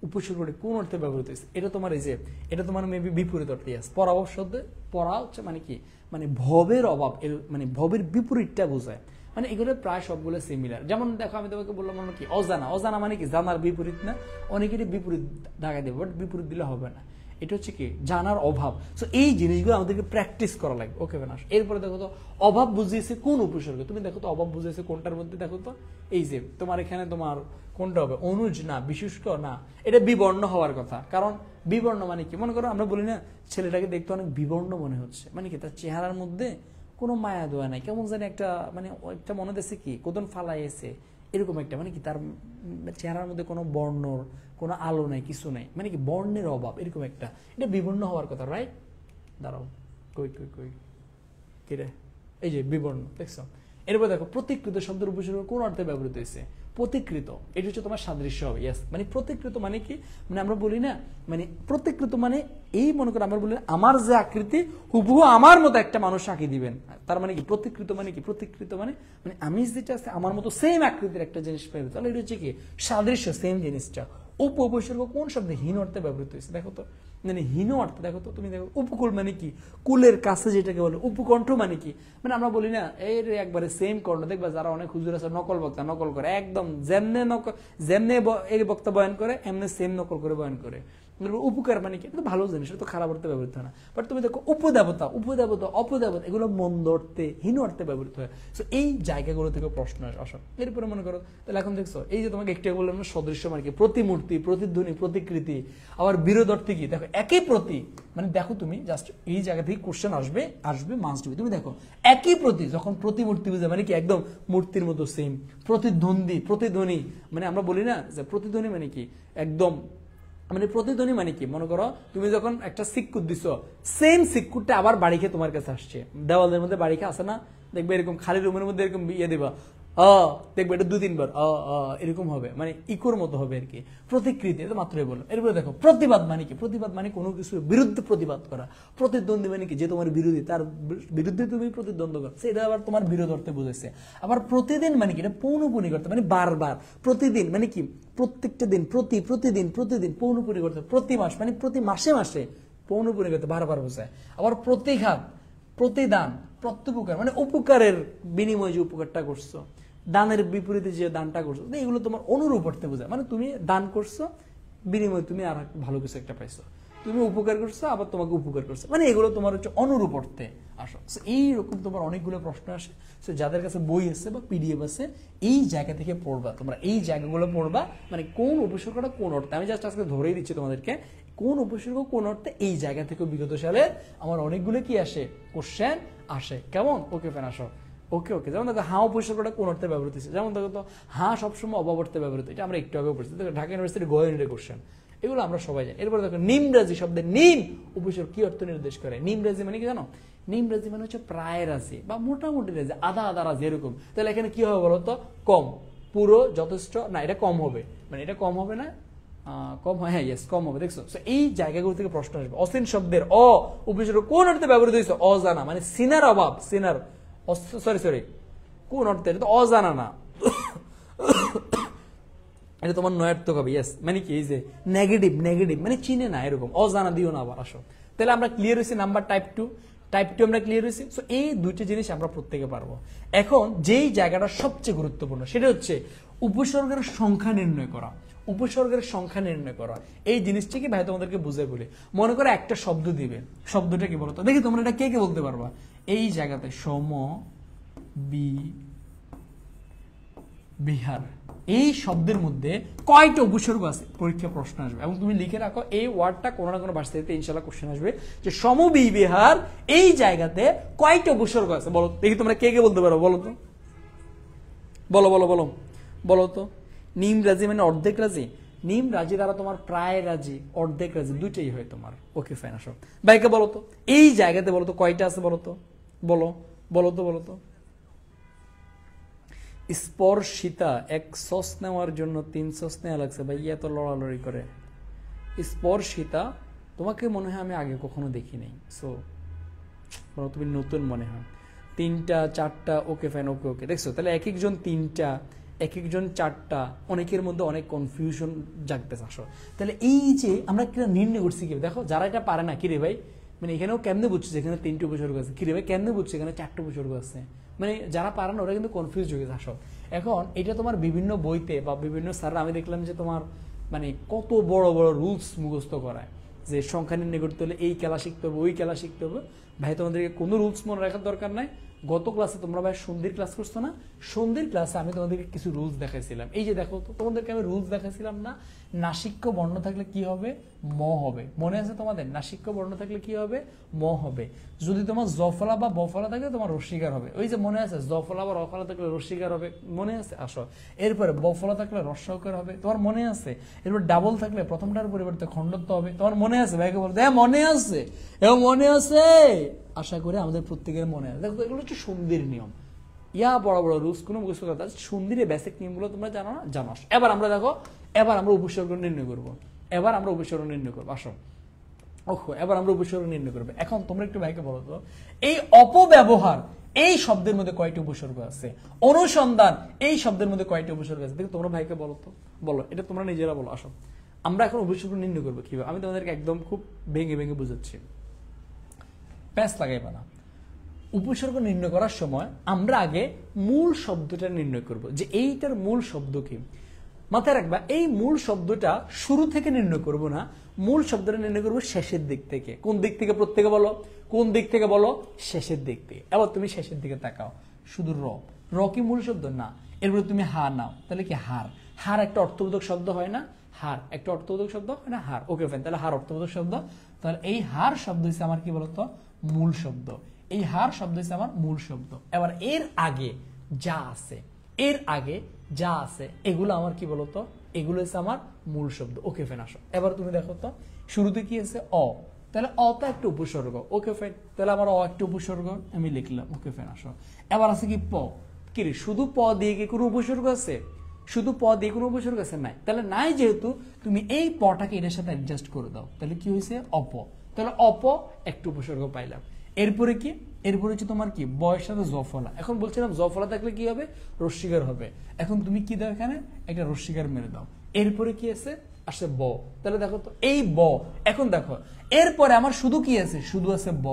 উপসর্গটি কোন অর্থে ব্যবহৃত হয়েছে, এটা তোমার এই যে এটা তোমার মেবি বিপরীত অর্থে। পরাভব শব্দে পরা হচ্ছে মানে কি, মানে ভবের অভাব, মানে ভবের বিপরীতটা বোঝায়। মানে এগুলো প্রায় সবগুলো সিমিলার। যেমন দেখো আমি তোমাকে বললাম মানে কি, অজানা। অজানা মানে কি, জানার বিপরীত না, অনেকেরই বিপরীত ঢাকা দেবে, বাট বিপরীত দিলে হবে না। এটা হচ্ছে কি, জানার অভাব। সো এই জিনিসগুলো আমাদেরকে প্র্যাকটিস করা লাগবে। ওকে না? এরপরে দেখো তো অভাব বুঝিয়েছে কোন উপসর্গ, তুমি দেখো তো অভাব বুঝিয়েছে কোনটার মধ্যে। দেখো তো এই যে তোমার এখানে তোমার কোনটা হবে, অনুজ না, বিশুষ্ক না, এটা বিবর্ণ হওয়ার কথা। কারণ বিবর্ণ মানে কি, মনে করো আমরা বলি না ছেলেটাকে দেখতে অনেক বিবর্ণ মনে হচ্ছে, মানে কি তার চেহারার মধ্যে কোনো মায়া দোয়া নাই, কেমন জানি একটা, মানে একটা মনে দেখছে কি কোদন ফালাইছে, এরকম একটা, মানে কি তার চেহারার মধ্যে কোনো বর্ণর কোনো আলো নাই, কিছু নাই, মানে কি বর্ণের অভাব, এরকম একটা। এটা বিবর্ণ হওয়ার কথা, রাইট? দাঁড়াও, কই কই কই কি রে, এই যে বিবর্ণ, দেখছো? এরপর দেখো প্রতিকৃত শব্দের উপসর্গ কোন অর্থে ব্যবহৃত হয়েছে, প্রতিকৃত। এটা হচ্ছে তোমার সাদৃশ্য হবে। ইয়েস, মানে প্রতিকৃত মানে কি, মানে আমরা বলি না, মানে প্রতিকৃত মানে এই মনে করো আমরা বলি আমার যে আকৃতি হুবহু আমার মতো একটা মানুষ আঁকি দিবেন, তার মানে কি প্রতিকৃত মানে কি, প্রতিকৃত মানে মানে আমি যেটা আছে আমার মতো সেম আকৃতির একটা জিনিস পাইবে, তাহলে এটা হচ্ছে কি সাদৃশ্য, সেম জিনিসটা। উপসর্গ কোন শব্দে হীন অর্থে ব্যবহৃত হয়েছে, দেখো তো, মানে হীন অর্থে দেখো তো, তুমি দেখো উপকূল মানে কি, কুলের কাছে যেটাকে বলে। উপকণ্ঠ মানে কি, মানে আমরা বলি না এর একবারে সেম কর্ণ, দেখবা যারা অনেক হুজুর আছে নকল বক্তা নকল করে, একদম যেমনে যেমনে এই বক্তা বয়ান করে এমনি সেম নকল করে বয়ান করে। উপকার মানে কি, এটা ভালো জিনিস, এটা তো খারাপ অর্থে ব্যবহৃত হয় না। বাট তুমি দেখো উপদেবতা, উপদেবতা, অপদেবতা, এগুলো মন্দ অর্থে, হীন অর্থে ব্যবহৃত হয়। সো এই জায়গাগুলো থেকে প্রশ্ন আসে। এরপরে মনে করো তাহলে এখন দেখছো এই যে তোমাকে একটু বললাম না সদৃশ্য মানে কি, প্রতিমূর্তি, প্রতিধ্বনি, প্রতিকৃতি। আবার বিরোধ অর্থে কি, দেখো একই প্রতি, মানে দেখো তুমি জাস্ট এই জায়গা থেকে কোশ্চেন আসবে, আসবে মাস্ট বি। তুমি দেখো একই প্রতি, যখন প্রতিমূর্তি বুঝে মানে কি একদম মূর্তির মতো সেম। প্রতিদ্বন্দ্বী, প্রতিধ্বনি, মানে আমরা বলি না যে প্রতিধ্বনি মানে কি একদম, মানে প্রতিধ্বনি মানে কি, মনে করো তুমি যখন একটা সিক্কুট দিছো, সেম সিক্কুটটা আবার বাড়ি খেয়ে তোমার কাছে আসছে, দেওয়ালের মধ্যে বাড়ি খেয়ে আসে না, দেখবে এরকম খালি রুমের মধ্যে এরকম ইয়ে দেবা, দেখবে এটা 2-3 বার এরকম হবে, মানে ইকোর মতো হবে আর কি। প্রতিকৃতি, এটা মাত্রই বললাম। এরপরে দেখো প্রতিবাদ মানে কি, প্রতিবাদ মানে কোনো কিছুর বিরুদ্ধে প্রতিবাদ করা। প্রতিদ্বন্দ্বী মানে কি, যে তোমার বিরোধী তার বিরুদ্ধে তুমি প্রতিদ্বন্দ্ব করো, সেটা আবার তোমার বিরোধ অর্থে বুঝেছে। আবার প্রতিদিন মানে কি, এটা পৌনপুনি করতে, মানে বারবার। প্রতিদিন মানে কি প্রত্যেকটা দিন, প্রতিদিন প্রতিদিন পৌনপুনি করতে। প্রতি মাস মানে প্রতি মাসে মাসে পৌনপুনি করতে, বারবার বোঝায়। আবার প্রতিঘাত, প্রতিদান, প্রত্যুপকার মানে উপকারের বিনিময়ে যে উপকারটা করছো, দানের বিপরীতে যে দানটা করছো, এগুলো তোমার অনুরূপ অর্থে বোঝায়। মানে তুমি দান করছো, বিনিময়ে তুমি আর ভালো কিছু একটা পাইছো, তুমি উপকার করছো আবার তোমাকে উপকার করছো, মানে এগুলো তোমার হচ্ছে অনুরূপ অর্থে আসো। এইরকম তোমার অনেকগুলো প্রশ্ন আসে, যাদের কাছে বই আছে বা পিডিএফ আছে এই জায়গা থেকে পড়বা, তোমরা এই জায়গাগুলো পড়বা, মানে কোন উপসর্গটা কোন অর্থে, আমি জাস্ট আজকে ধরেই দিচ্ছি তোমাদেরকে কোন উপসর্গ কোন অর্থে, এই জায়গা থেকে বিগত সালে আমার অনেকগুলো কি আসে কোশ্চেন আসে। কেমন? ওকে ফ্যান আসো। ওকে ওকে, যেমন দেখো হাঁ উপসর্গটা কোন অর্থে ব্যবহৃত হচ্ছে, যেমন দেখো তো হাঁ সবসময় অভাব অর্থে ব্যবহৃত, এটা আমরা একটু আগে পড়ছি, দেখো ঢাকা ইউনিভার্সিটি গোয়েন্ডে কোশ্চেন, এগুলো আমরা সবাই জানি। এরপরে দেখো নিমরাজি শব্দের নিম উপসর্গ কি অর্থ নির্দেশ করে? নিমরাজি মানে কি জানো? নিমরাজি মানে হচ্ছে প্রায় রাজি বা মোটামুটি রাজি, আধা আধা রাজি এরকম। তাহলে এখানে কি হবে বলো তো? কম, পুরো, যথেষ্ট না, এটা কম হবে, মানে এটা কম হবে না, কম হয়, হ্যাঁ ইয়েস কম হবে। দেখছো এই জায়গাগুলো থেকে প্রশ্ন আসবে। অসীন শব্দের অ উপসর্গ কোন অর্থে ব্যবহৃত হয়েছে? অজানা, মানে সিনার অভাব, সিনার, সরি কোন অর্থে? এটা তো অজানা না, এটা তোমার নয়ার্থক হবে। ইয়েস মানে কি? এই যে নেগেটিভ, নেগেটিভ মানে চিনে না, এরকম অজানা দিও না আবার। আসো তাহলে আমরা ক্লিয়ার হয়েছি নাম্বার টাইপ টু আমরা ক্লিয়ার হয়েছি। সো এই দুইটা জিনিস আমরা প্রত্যেকে পারবো। এখন যেই জায়গাটা সবচেয়ে গুরুত্বপূর্ণ সেটা হচ্ছে উপসর্গের সংখ্যা নির্ণয় করা। উপসর্গের সংখ্যা নির্ণয় করা এই জিনিসটাকে ভাই তোমাদেরকে বুঝে বলি। মনে করো একটা শব্দ দিবে, শব্দটা কি বলতো? দেখি তোমরা এটা কে কে বলতে পারবা। এই জায়গাতে বিহার, এই শব্দের মধ্যে কয়টা উপসর্গ আছে? পরীক্ষা প্রশ্ন আসবে এবং তুমি লিখে রাখো এই ওয়ার্ডটা কোনো না কোনো ভার্সিটিতে ইনশাআল্লাহ কোশ্চেন আসবে যে বিহার এই জায়গাতে কয়টা উপসর্গ আছে বলো। দেখি তোমরা কে কে বলতে পারো, বলো তো, বলো বলো বলো বলো তো। নিম রাজি মানে অর্ধেক রাজি, নিম রাজি দ্বারা তোমার প্রায় রাজি, অর্ধেক রাজি দুইটাই হয় তোমার। ওকে ফাইন, আসো ভাইকে বলো তো এই জায়গাতে বলো তো কয়টা আছে বলো তো, বলো বলো তো বলো তো। স্পর্শিতা, এক সস নেওয়ার জন্য 3 সস নেওয়া লাগছে ভাই, এত লড়ালড়ি করে। স্পর্শিতা তোমাকে মনে হয় আমি আগে কখনো দেখি নাই, সো তুমি নতুন মনে হয়। 3টা 4টা, ওকে ফাইন, ওকে ওকে। দেখছো তাহলে এক একজন 3টা, এক একজন 4টা, অনেকের মধ্যে অনেক কনফিউশন জাগতেছে। আসো তাহলে এই যে আমরা কিনা নির্ণয় করছি কি, দেখো যারা এটা পারে না, কিরে ভাই মানে এখানেও কেমনে বুঝছে যেখানে 3টে উপসর্গ আছে, কিরে ভাই কেমনে বুঝছে এখানে 4টে উপসর্গ আছে, মানে যারা পারে না ওরা কিন্তু কনফিউজ হয়ে গেছে। আসো এখন এটা তোমার বিভিন্ন বইতে বা বিভিন্ন স্যার আমি দেখলাম যে তোমার মানে কত বড় বড় রুলস মুখস্থ করায় যে সংখ্যা নির্ণয় করতে হলে এই খেলা শিখতে হবে, ওই খেলা শিখতে হবে। ভাই তোমাদেরকে কোনো রুলস মনে রাখার দরকার নাই। গত ক্লাসে তোমরা ভাই সন্ধির ক্লাস করছো না, সন্ধির ক্লাসে আমি তোমাদেরকে কিছু রুলস দেখাইছিলাম। এই যে দেখো তো তোমাদেরকে আমি রুলস দেখাইছিলাম না, নাসিক্য বর্ণ থাকলে কি হবে? ম হবে। মনে আছে তোমাদের? নাসিক্য বর্ণ থাকলে কি হবে? ম হবে। যদি তোমার জফলা বা বফলা থাকলে তোমার রস্বীকার হবে। ওই যে মনে আছে জফলা বা রফলা থাকলে রস্বীকার হবে, মনে আছে? আসো এরপরে বফলা থাকলে রস্যকার হবে, তোমার মনে আছে? এরপর ডাবল থাকলে প্রথমটার পরিবর্তে খণ্ডত্ব হবে, তোমার মনে আছে? ভাইকে বলতে হ্যাঁ মনে আছে, এবং মনে আছে আশা করি আমাদের প্রত্যেকের মনে আছে। দেখো এগুলো হচ্ছে সন্ধির নিয়ম, ইয়া বড় বড় রুলস কোনো মুখস্থ কথা, সন্ধির বেসিক নিয়মগুলো তোমরা জানো না, জানো। এবার আমরা দেখো, এবার আমরা উপসর্গ নির্ণয় করবো, এবার আমরা উপসর্গ নির্ণয় করবো। আসো ওহো এবার আমরা উপসর্গ নির্ণয় করবো। এখন তোমরা একটু ভাইকে বলো তো এই অপব্যবহার এই শব্দের মধ্যে কয়টি উপসর্গ আছে? অনুসন্ধান এই শব্দের মধ্যে কয়টি উপসর্গ আছে? দেখো তোমরা ভাইকে বলো তো, বলো, এটা তোমরা নিজেরা বলো। আসো আমরা এখন উপসর্গ নির্ণয় করবো কিভাবে, আমি তোমাদেরকে একদম খুব ভেঙে ভেঙে বুঝাচ্ছি, প্যাঁচ লাগাইবা না। উপসর্গ নির্ণয় করার সময় আমরা আগে মূল শব্দটা নির্ণয় করব যে এইটার মূল শব্দ কি। মাথায় রাখবা এই মূল শব্দটা শুরু থেকে নির্ণয় করব না, মূল শব্দটা নির্ণয় করবো শেষের দিক থেকে। কোন দিক থেকে? প্রত্যেকে বলো কোন দিক থেকে বলো? শেষের দিক থেকে। এবার তুমি শেষের দিকে তাকাও, শুধু র কি মূল শব্দ না? এরপরে তুমি হা নাও, তাহলে কি হার? হার একটা অর্থবোধক শব্দ হয় না? হার একটা অর্থবোধক শব্দ হয় না? হার, ওকে ফাইন, তাহলে হার অর্থবোধক শব্দ। তাহলে এই হার শব্দ হচ্ছে আমার কি বলতো? মূল শব্দ। এই হার শব্দ হচ্ছে আমার মূল শব্দ। এবার এর আগে যা আছে, এর আগে যা আছে এগুলো আমার কি বলতো? এগুলো হচ্ছে আমার মূল শব্দ। ওকে ফাইন, আসো এবার তুমি দেখো তো শুরুতে কি আছে? অ, তাহলে অ তো একটা উপসর্গ। ওকে ফাইন, তাহলে আমার অ একটা উপসর্গ আমি লিখলাম। ওকে ফাইন, আসো এবার আছে কি প। কি রে শুধু প দিয়ে কি কোনো উপসর্গ আছে? শুধু প দিয়ে কোনো উপসর্গ আছে? নাই। তাহলে নাই যেহেতু তুমি এই পটাকে এটার সাথে অ্যাডজাস্ট করে দাও, তাহলে কি হয়েছে? অপ। তাহলে অপ একটা উপসর্গ পাইলাম। এরপরে কি? এরপরে হচ্ছে তোমার কি? বয়ের সাথে জফলা। এখন বলছিলাম জফলা থাকলে কি হবে? রস্বীকার হবে। এখন তুমি কি দাও? এখানে একটা রস্বীকার মেরে দাও। এরপরে কি আছে? আসে ব, তাহলে দেখো তো এই ব। এখন দেখো এরপরে আমার শুধু কি আছে, শুধু আছে ব।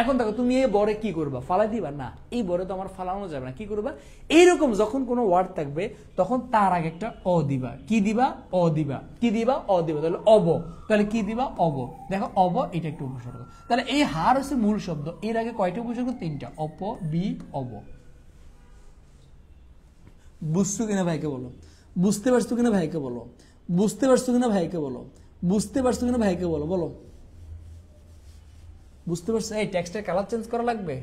এখন দেখো তুমি এই বরে কি করবা, ফালাই দিবা না, এই বরে তো আমার ফালানো যাবে না, কি করবা, এইরকম যখন কোনো ওয়ার্ড থাকবে তখন তার আগে একটা অ দিবা, কি দিবা, অ দিবা, কি দিবা, অ দিবা, তাহলে অব, তাহলে কি দিবা, অব। দেখো অব এটা একটা উপসর্গ, তাহলে এই হার হচ্ছে মূল শব্দ, এর আগে কয়টা উপসর্গ, তিনটা, অপ, বি, অব। বুঝছো কিনা ভাইকে বলো, বুঝতে পারছো কিনা ভাইকে বলো, বুঝতে পারছো কিনা ভাইকে বলো, বুঝতে পারছো কিনা ভাইকে বলো, বলো বুঝতে পারছো। এই টেক্সটের কালার চেঞ্জ করা লাগবে,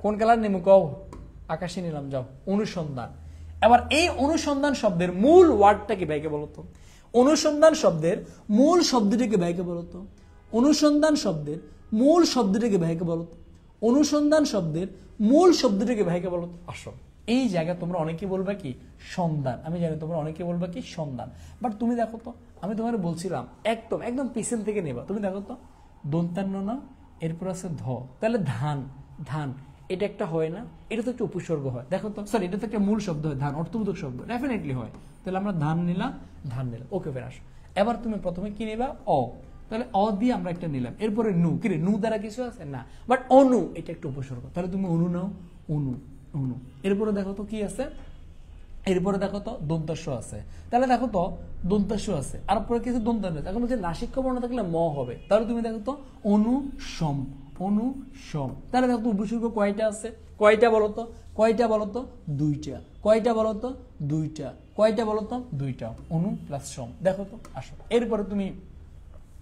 কোন কালার নেব কও, আকাশে নিলাম, যাও। অনুসন্ধান। এবার এই অনুসন্ধান শব্দের মূল ওয়ার্ডটা কি ভাইকে বলো তো, অনুসন্ধান শব্দের মূল শব্দটিকে ভাইকে বলো তো, অনুসন্ধান শব্দের মূল শব্দটিকে ভাইকে বলো তো, অনুসন্ধান শব্দের মূল শব্দটিকে ভাইকে বলো তো। আসো এই জায়গায় তোমরা অনেকে বলবে কি সন্ধান, আমি জানি তোমরা অনেকে বলবে কি সন্ধান, বাট তুমি দেখো তো আমি তোমার বলছিলাম একদম একদম পিছন থেকে নেবা, তুমি দেখো তো দন্তান্ন না, এরপর আছে ধ, তাহলে ধান, ধান এটা একটা হয় না, এটা তো একটা উপসর্গ হয়, দেখো তো, সরি এটা তো একটা মূল শব্দ হয়, ধান অর্থবোধক শব্দ, ডেফিনেটলি হয়, তাহলে আমরা ধান নিলাম, ধান নিলাম, ওকে ফের আসো। এবার তুমি প্রথমে কি নিবা, অ, তাহলে অ দিয়ে আমরা একটা নিলাম, এরপরে নু, কি রে নু দ্বারা কিছু আছে না, বাট অনু এটা একটা উপসর্গ, তাহলে তুমি অনু নাও, অনু, অনু। এরপরে দেখো তো কি আছে, এরপরে দেখো তো দন্তাস্য আছে, তাহলে দেখো তো দন্তাস্য আছে, আর পরে কিছু দন্তান্ন, এখন হচ্ছে নাসিক্য বর্ণ থাকলে ম হবে, তাহলে তুমি দেখো তো অনুসম, অনুসম, তাহলে দেখো তো উপসর্গ কয়টা আছে, কয়টা বলো তো, কয়টা বলো তো, দুইটা, কয়টা বলো তো, দুইটা, কয়টা বলো তো, দুইটা, অনু প্লাস সম, দেখো তো আসো। এরপরে তুমি,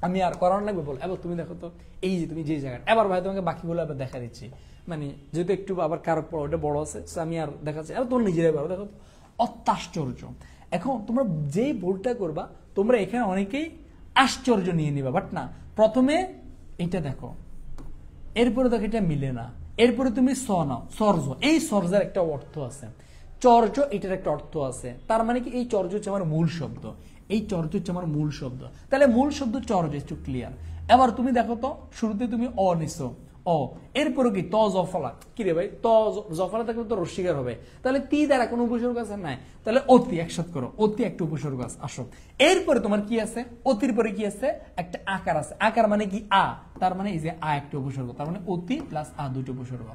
আমি আর করানো লাগবে বল, এবার তুমি দেখো তো এই যে তুমি যে জায়গাটা, এবার ভাই তোমাকে বাকিগুলো আবার দেখা দিচ্ছি, মানে যেহেতু একটু আবার কারক পড়া ওটা বড় আছে, আমি আর দেখাচ্ছি, এবার তোমরা নিজেরাই পারো, দেখো তো অত্যাশ্চর্য। এখন তোমরা যেই ভুলটা করবা, তোমরা এখানে অনেকেই আশ্চর্য নিয়ে নিবা, বাট না, প্রথমে এটা দেখো, এরপরে দেখো এটা মিলে না, এরপরে তুমি স নাও, সর্জ, এই সর্জের একটা অর্থ আছে, চর্য এটার একটা অর্থ আছে, তার মানে কি এই চর্য হচ্ছে আমার মূল শব্দ, এই চর্য হচ্ছে আমার মূল শব্দ, তাহলে মূল শব্দ চর্য, একটু ক্লিয়ার। এবার তুমি দেখো তো শুরুতে তুমি অ নিছো, অ, এরপরে কি ত জফলা, কি রে ভাই ত জফলা থাকলে তো রস্বীকার হবে, তাহলে তি দ্বারা কোনো উপসর্গ আছে নাই, তাহলে অতি একসাথ করো, অতি একটা উপসর্গ আছে, আসো। এরপরে তোমার কি আছে, অতির পরে কি আছে, একটা আকার আছে, আকার মানে কি আ, তার মানে এই যে আ একটা উপসর্গ, তার মানে অতি প্লাস আ দুটো উপসর্গ।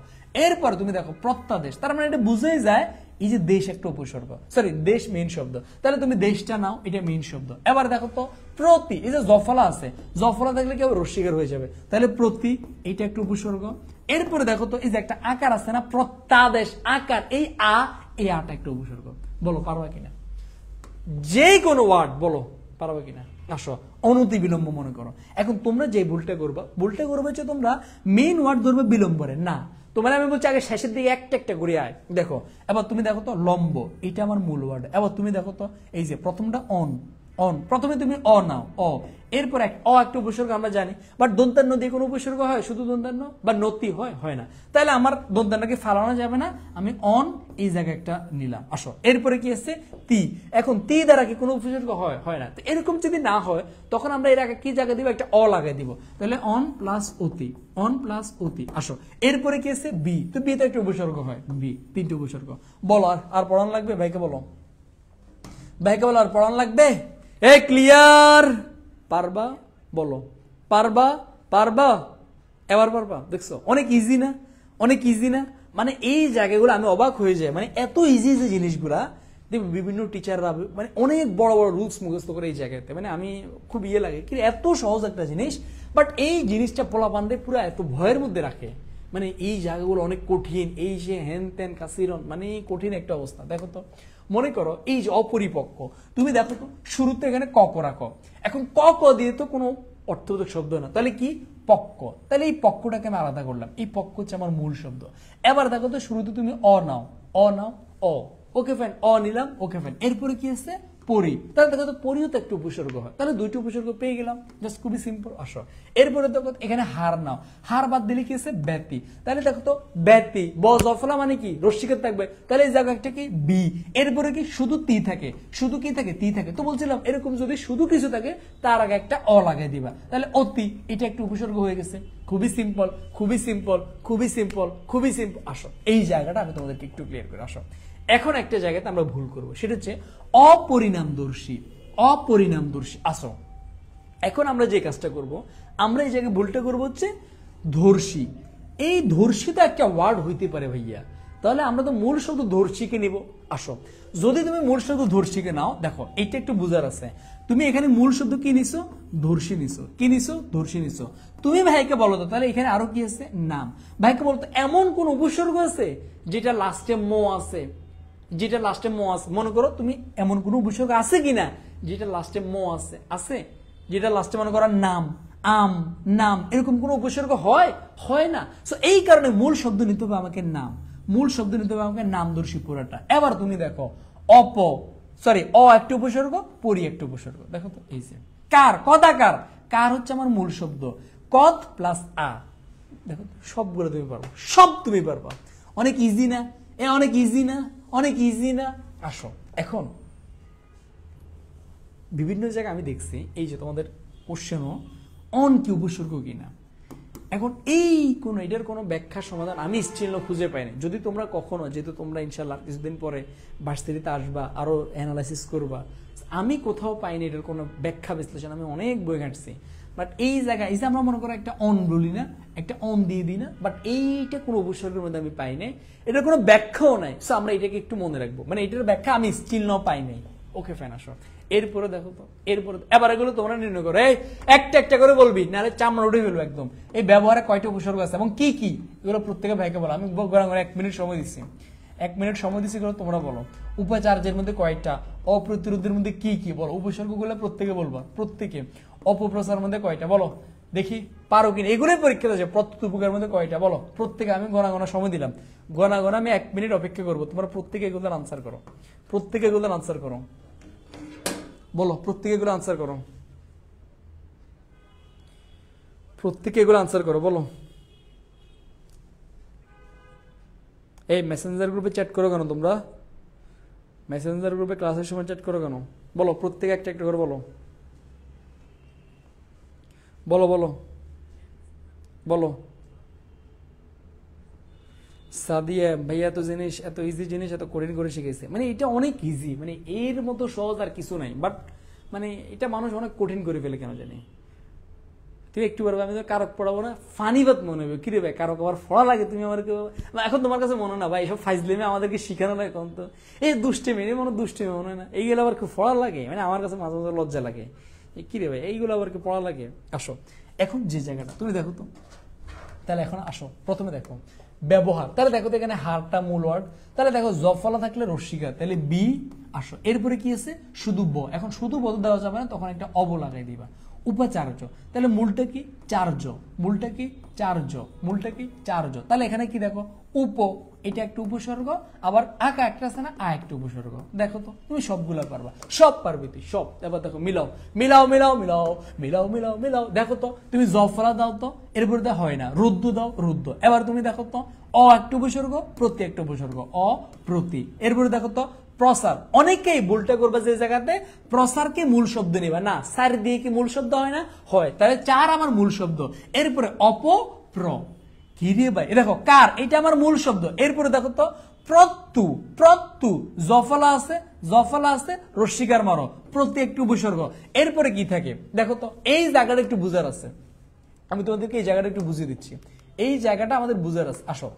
এরপর তুমি দেখো প্রত্যাদেশ, তার মানে এটা বুঝেই যায় এই যে দেশ একটা উপসর্গ, সরি দেশ মেইন শব্দ, তাহলে তুমি দেশটা নাও, এটা মেইন শব্দ। এবার দেখো তো প্রতি, এই যে জফলা আছে, জফলা থাকলে কেউ রস্বীকার হয়ে যাবে, তাহলে প্রতি এটা একটা উপসর্গ। এরপরে দেখো তো এই যে একটা আকার আছে না, প্রত্যাদেশ আকার, এই আ, এই আটা একটা উপসর্গ, বলো পারবা কিনা, যে কোনো ওয়ার্ড বলো পারবা কিনা, আসো। অনতি বিলম্ব মনে করো, এখন তোমরা যে ভুলটা করবা, ভুলটা করবে হচ্ছে তোমরা মেইন ওয়ার্ড ধরবে বিলম্বরে না, তোমার আমি বলছি আগে শেষের দিকে একটা একটা করে আয়, দেখো। এবার তুমি দেখো তো লম্ব, এটা আমার মূল ওয়ার্ড, এবার তুমি দেখো তো এই যে প্রথমটা অন, অন, প্রথমে তুমি অ নাও, অ, এরপর অ একটা উপসর্গ আমরা জানি, বাট দন্তান্ন দিয়ে কোনো উপসর্গ হয়, শুধু দন্তান্ন বা নতি হয়, হয় না, তাহলে আমার দন্তান্নকে ফালানো যাবে না, আমি অন এই জায়গায় একটা নিলাম, আসো। এরপরে কি আছে তি, এখন তি দ্বারা কি কোনো উপসর্গ হয়, হয় না, তো এরকম যদি না হয় তখন আমরা এর আগে কি জায়গা দিব, একটা অ লাগাই দিব, তাহলে অন প্লাস অতি, অন প্লাস অতি, আসো। এরপরে কি আছে বি, তো বি তো একটা উপসর্গ হয়, বি তিনটে উপসর্গ, বলো আর পড়ান লাগবে ভাইকে বলো, ভাইকে বলো আর পড়ান লাগবে, এ ক্লিয়ার, পারবা বলো, পারবা, পারবা, এবার পারবা, দেখছো অনেক ইজি না, অনেক ইজি না, মানে এই জায়গাগুলো আমি অবাক হয়ে যাই, মানে এত ইজি যে জিনিসগুলা দেখবে বিভিন্ন টিচাররা মানে অনেক বড় বড় রুলস মুখস্থ করে এই জায়গাতে, মানে আমি খুব ইয়ে লাগে কি এত সহজ একটা জিনিস, বাট এই জিনিসটা পোলাপানরে পুরো এত ভয়ের মধ্যে রাখে, মানে এই জায়গাগুলো অনেক কঠিন, এই যে হেন তেন কাসিরন, মানে কঠিন একটা অবস্থা। দেখো তো মনে করো এই যে অপরিপক্ক, তুমি দেখো তো শুরুতে এখানে ক রাখো, এখন ক দিয়ে তো কোনো অর্থবোধক শব্দ না, তাহলে কি পক্ক, তাহলে এই পক্কটাকে আমি আলাদা করলাম, এই পক্ক হচ্ছে আমার মূল শব্দ। এবার দেখো তো শুরুতে তুমি অ নাও, অ নাও, অ, ওকে ফাইন, অ নিলাম, ওকে ফাইন, এরপরে কি আছে পরি, তাহলে দেখো তো পরিও তো একটা উপসর্গ হয়, তাহলে দুইটা উপসর্গ পেয়ে গেলাম, জাস্ট খুবই সিম্পল। আসো এরপরে দেখো এখানে হার নাও, হার বাদ দিলে কি আছে ব্যতি, তাহলে দেখো তো ব্যতি ব জফলা মানে কি রস্বীকার থাকবে, তাহলে এই জায়গাটা কি বি, এরপরে কি শুধু তি থাকে, শুধু কি থাকে তি থাকে, তো বলছিলাম এরকম যদি শুধু কিছু থাকে তার আগে একটা অ লাগাই দিবা, তাহলে অতি এটা একটা উপসর্গ হয়ে গেছে, খুবই সিম্পল, খুবই সিম্পল, খুবই সিম্পল, খুবই সিম্পল। আসো এই জায়গাটা আমি তোমাদেরকে একটু ক্লিয়ার করে, আসো। এখন একটা জায়গাতে আমরা ভুল করবো, সেটা হচ্ছে অপরিণামদর্শী, অপরিণামদর্শী। আসো এখন আমরা যে কাজটা করব, আমরা এই জায়গায় ভুলটা করবো হচ্ছে ধর্ষী। এই ধর্ষী তো একটা ওয়ার্ড হইতে পারে ভাইয়া, তাহলে আমরা তো মূল শব্দ ধর্ষীকে নিব। আসো যদি তুমি মূল শব্দ ধর্ষীকে নাও, দেখো এটা একটু বুঝার আছে। তুমি এখানে মূল শব্দ কি নিছো? ধর্ষী নিছো। কি নিছো? ধর্ষী নিছো। তুমি ভাইকে বলো তো তাহলে এখানে আরো কি আছে? নাম। ভাইকে বলো তো এমন কোন উপসর্গ আছে যেটা লাস্টে মো আছে? যেটা লাস্টে মো আছে, মনে করো তুমি এমন কোন উপসর্গ আছে কিনা যেটা লাস্টে মো আছে? আছে? যেটা লাস্টে মনে করো নাম, আম, নাম, এরকম কোন উপসর্গ হয়? হয় না। সো এই কারণে মূল শব্দ নিতে হবে আমাকে নাম, মূল শব্দ নিতে হবে আমাকে নামদর্শী পুরাটা। এবার তুমি দেখো অ একটা উপসর্গ, পরি একটা উপসর্গ। দেখো তো এই যে কার, কদাকার, কার হচ্ছে আমার মূল শব্দ, কদ প্লাস আ। দেখো সবগুলো তুমি পারবা, সব তুমি পারবা। অনেক ইজি না? অনেক ইজি না? অনেক ইজি না? আসো এখন বিভিন্ন জায়গায় আমি দেখছি এই যে তোমাদের কোশ্চেনও অন কি উপসর্গ কিনা। এখন এই এটার কোনো ব্যাখ্যা সমাধান আমি স্টিল খুঁজে পাইনি। যদি তোমরা কখনো, যেহেতু তোমরা ইনশাল্লাহ কিছুদিন পরে ভার্সিটিতে আসবা, আরো অ্যানালাইসিস করবা, আমি কোথাও পাইনি এটার কোনো ব্যাখ্যা বিশ্লেষণ। আমি অনেক বই ঘাঁটছি, বাট এই জায়গায় এই যে আমরা মনে করো একটা অন বলি না, একটা অন দিয়ে দিই না, বাট এইটা কোনো উপসর্গের মধ্যে আমি পাই নাই, এটার কোনো ব্যাখ্যাও নাই। সো আমরা এটাকে একটু মনে রাখবো, মানে এটার ব্যাখ্যা আমি স্টিল পাই নাই। ওকে ফাইন, আসো এরপরে দেখো তো, এরপরে এবার এগুলো তোমরা নির্ণয় করো। এই একটা একটা করে বলবি, নাহলে চামড়া উঠে ফেলবো একদম। এই ব্যবহারে কয়টা উপসর্গ আছে এবং কি কি, এগুলো প্রত্যেকে ভাইকে বলো। আমি 1 মিনিট সময় দিচ্ছি, 1 মিনিট সময় দিচ্ছি, এগুলো তোমরা বলো। উপাচার্যের মধ্যে কয়টা, অপ্রতিরোধের মধ্যে কি কি বলো, উপসর্গগুলো প্রত্যেকে বলবা, প্রত্যেকে। অপপ্রচারের মধ্যে কয়টা বলো দেখি, পারো কিনা, এগুলোই পরীক্ষা আছে। প্রত্যুপকারের মধ্যে কয়টা বলো, প্রত্যেকে। আমি গোনা সময় দিলাম, গোনা আমি 1 মিনিট অপেক্ষা করবো, তোমরা প্রত্যেকে এগুলোর আনসার করো, প্রত্যেকে এগুলোর আনসার করো, বলো প্রত্যেকে এগুলো আনসার করো, প্রত্যেকে এগুলো আনসার করো, বলো। এই মেসেঞ্জার গ্রুপে চ্যাট করো কেন তোমরা? মেসেঞ্জার গ্রুপে ক্লাসের সময় চ্যাট করো কেন? বলো প্রত্যেকে একটা একটা করে বলো, বলো বলো বলো। সাদিয়া ভাইয়া তো জিনিস, এত ইজি জিনিস এত কঠিন করে শিখেছে, মানে এটা অনেক ইজি, মানে এর মতো সহজ আর কিছু নাই, বাট মানে এটা মানুষ অনেক কঠিন করে ফেলে কেন জানি। তুমি একটু পারবে, আমি তো কারক পড়াবো না, ফানি বাত মনে হবে, কিরে ভাই কারক আবার পড়া লাগে, তুমি আমার এখন তোমার কাছে মনে না ভাই এসব ফাইজলেমে আমাদেরকে শিখানো লাগে, কোন তো এই দুষ্টেমি, মনে দুষ্টেমি মনে হয় না, এইগুলো আবার খুব পড়া লাগে, মানে আমার কাছে মাঝে মাঝে লজ্জা লাগে, কিরে ভাই এইগুলো আবার কি পড়া লাগে। আসো এখন যে জায়গাটা তুমি দেখো তো, তাহলে এখন আসো প্রথমে দেখো ব্যবহার, তাহলে দেখো তো এখানে হারটা মূল ওয়ার্ড, তাহলে দেখো জফলা থাকলে রস্যিকা, তাহলে বি। আসো এরপরে কি আছে, শুধু ব। এখন শুধু ব দেওয়া যাবে না, তখন একটা অব লাগাই দিবা। উপাচার্য, তাহলে মূলটা কি চার্য, মূলটা কি চার্য, মূলটা কি চার্য। তাহলে এখানে কি দেখো উপ, এটা একটা উপসর্গ, আবার আকা একটা আছে না, একটা উপসর্গ। দেখো তো তুমি সবগুলা পারবা, সব পারবে তুই সব। এবার দেখো মিলাও মিলাও মিলাও মিলাও মিলাও মিলাও মিলাও। দেখো তো তুমি জফলা দাও তো, এরপরে তো হয় না, রুদ্র দাও রুদ্র। এবার তুমি দেখো তো একটা উপসর্গ, প্রতি একটা উপসর্গ, প্রতি। এরপরে দেখো তো প্রসার, অনেকেই ভুলটা করবে যে জায়গাতে প্রসারকে মূল শব্দ নিবা না, সার দিয়ে কি মূল শব্দ হয় না, হয়, তাহলে চার আমার মূল শব্দ। এরপরে প্র, কি রে ভাই, দেখো কার, এটা আমার মূল শব্দ। এরপরে দেখো তো প্রত্যু, প্রত্যু, জফলা আছে, জফলা আছে, রস্যিকার মারো, প্রতি একটু উপসর্গ। এরপরে কি থাকে দেখো তো, এই জায়গাটা একটু বুঝার আছে, আমি তোমাদেরকে এই জায়গাটা একটু বুঝিয়ে দিচ্ছি, এই জায়গাটা আমাদের বুঝার আছে। আসো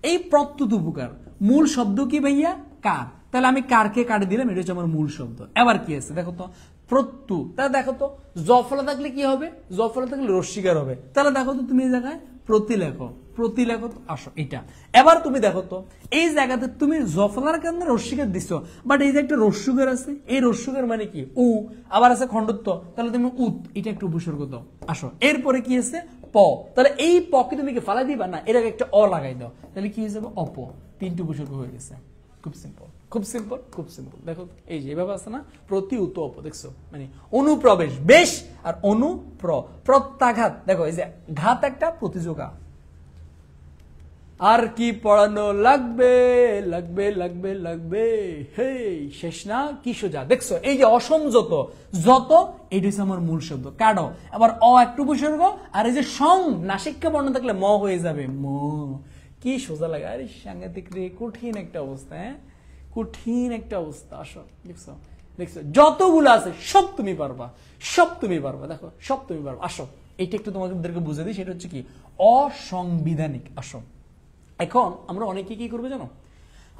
এই প্রত্যুত উপকার মূল শব্দ কি ভাইয়া, কার, তাহলে আমি কারকে কাটে দিলাম, এটা হচ্ছে আমার মূল শব্দ। এবার কি আছে দেখো তো প্রত্যু, তাহলে দেখো তো জফলা থাকলে কি হবে, জফলা থাকলে রস্যিকার হবে, তাহলে দেখো তো তুমি এই জায়গায় প্রতিলেখ, প্রতিলেখ। আসো এটা এবার তুমি দেখো তো এই জায়গাতে তুমি জফলার কেন্দ্রে রস্যিকার দিছো, বাট এই যে একটা রস্যুকার আছে, এই রস্যুকার মানে কি উ, আবার আছে খণ্ডত্ব, তাহলে তুমি উত, এটা একটু উপসর্গ দাও। আসো এরপরে কি আছে প, তাহলে এই প কি তুমি কি ফালাই দিবা না, এটাকে একটা অ লাগাই দাও, তাহলে কি হয়ে যাবে অপ, 3টি উপসর্গ হয়ে গেছে। খুব সিম্পল, খুব সিম্পল, খুব সিম্পল। দেখো এই যে এভাবে আছে না, প্রতি উত অপ, দেখছো মানে অনুপ্রবেশ বেশ, আর প্রত্যাঘাত, দেখো এই যে ঘাত একটা, প্রতিযোগা। আর কি পড়ানো লাগবে, লাগবে লাগবে লাগবে, হে শেষ না কি সোজা। দেখছো এই যে অসমযত, যত, এইটা হচ্ছে আমার মূল শব্দ, কাটো। আবার একটু উপসর্গ, আর এই যে সং নাসিক্য বর্ণ থাকলে ম হয়ে যাবে ম, কি সোজা লাগে। আরে সাংঘাতিক রে, কঠিন একটা অবস্থা, হ্যাঁ কঠিন একটা অবস্থা। আসো দেখছো দেখছো যতগুলো আছে সব তুমি পারবা, সব তুমি পারবা, দেখো সব তুমি পারবা। আসো এইটা একটু তোমাদেরকে বুঝে দিই, সেটা হচ্ছে কি অসাংবিধানিক। আসো এখন আমরা অনেকে কি করবো জানো,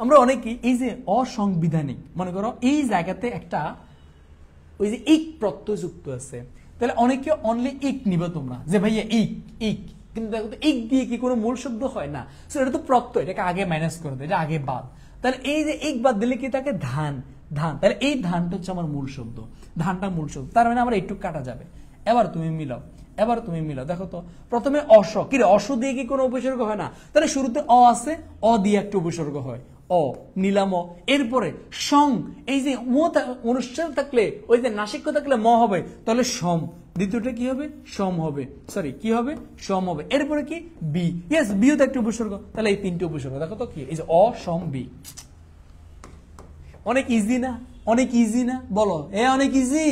আমরা অনেকে এই যে অসাংবিধানিক মনে করো এই জায়গাতে একটা ওই যে ইক প্রত্যয় যুক্ত আছে, তাহলে অনেকে অনলি ইক নিবে তোমরা যে ভাইয়া ইক ইক, কিন্তু দেখো তো ইক দিয়ে কি কোনো মূল শব্দ হয় না, এটা তো প্রত্যয়, এটাকে আগে মাইনাস করে দেয়, এটা আগে বাদ। তাহলে এই যে ইক বাদ দিলে কি থাকে ধান, ধান, তাহলে এই ধানটা হচ্ছে আমার মূল শব্দ, ধানটা মূল শব্দ, তার মানে আমার একটু কাটা যাবে। এবার তুমি মিলাও, এবার তুমি মিলাও, দেখো তো প্রথমে অস, কি রে অস দিয়ে কি কোনো উপসর্গ হয় না, তাহলে শুরুতে অ আছে, অ দিয়ে একটা উপসর্গ হয়, অ নিলাম। এরপরে সং, এই যে অনুষ্ঠান থাকলে ওই যে নাসিক্য থাকলে ম হবে, তাহলে সম, দ্বিতীয়টা কি হবে সম হবে, সরি কি হবে সম হবে। এরপরে কি বি, ইয়েস বিও তো একটা উপসর্গ, তাহলে এই তিনটে উপসর্গ দেখো তো কি, এই যে অ সম বি। অনেক ইজি না, অনেক ইজি না, বলো অনেক ইজি,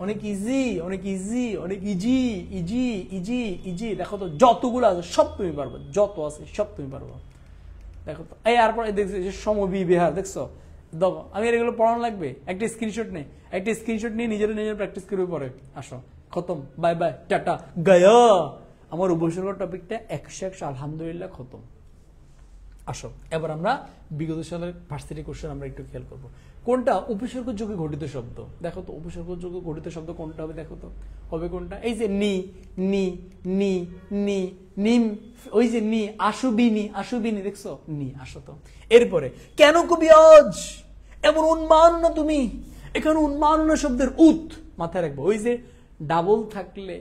অনেক ইজি, অনেক ইজি, অনেক ইজি, ইজি ইজি ইজি। দেখো তো যতগুলো আছে সব তুমি পারবে, যত আছে সব তুমি পারবে। দেখো তো এই আর পরে দেখছো সমবি বিহার, দেখছো দেখো আমি এগুলো পড়ানো লাগবে, একটা স্ক্রিনশট নেই, একটা স্ক্রিনশট নিয়ে নিজের প্র্যাকটিস করবে পরে। আসো খতম, বাই বাই টাটা গায়া। আমার উপসর্গ টপিকটা 100 আলহামদুলিল্লাহ খতম। আসো এবার আমরা বিগত সালের ভার্সিটি কোশ্চেন আমরা একটু খেয়াল করবো, কোনটা উপসর্গ যোগে ঘটিত শব্দ। দেখো তো উপসর্গ যোগে ঘটিত শব্দ কোনটা হবে, দেখো তো হবে কোনটা, এই যে নি নি নি নি নিম, ওই যে নি আশুবিনি, আশুবিনি দেখছো নি। আসো তো এরপরে কেন কবি আজ এমন উন্মান্ন তুমি, এখানে উন্মান্ন শব্দের উত মাথায় রাখবো, ওই যে ডাবল থাকলে,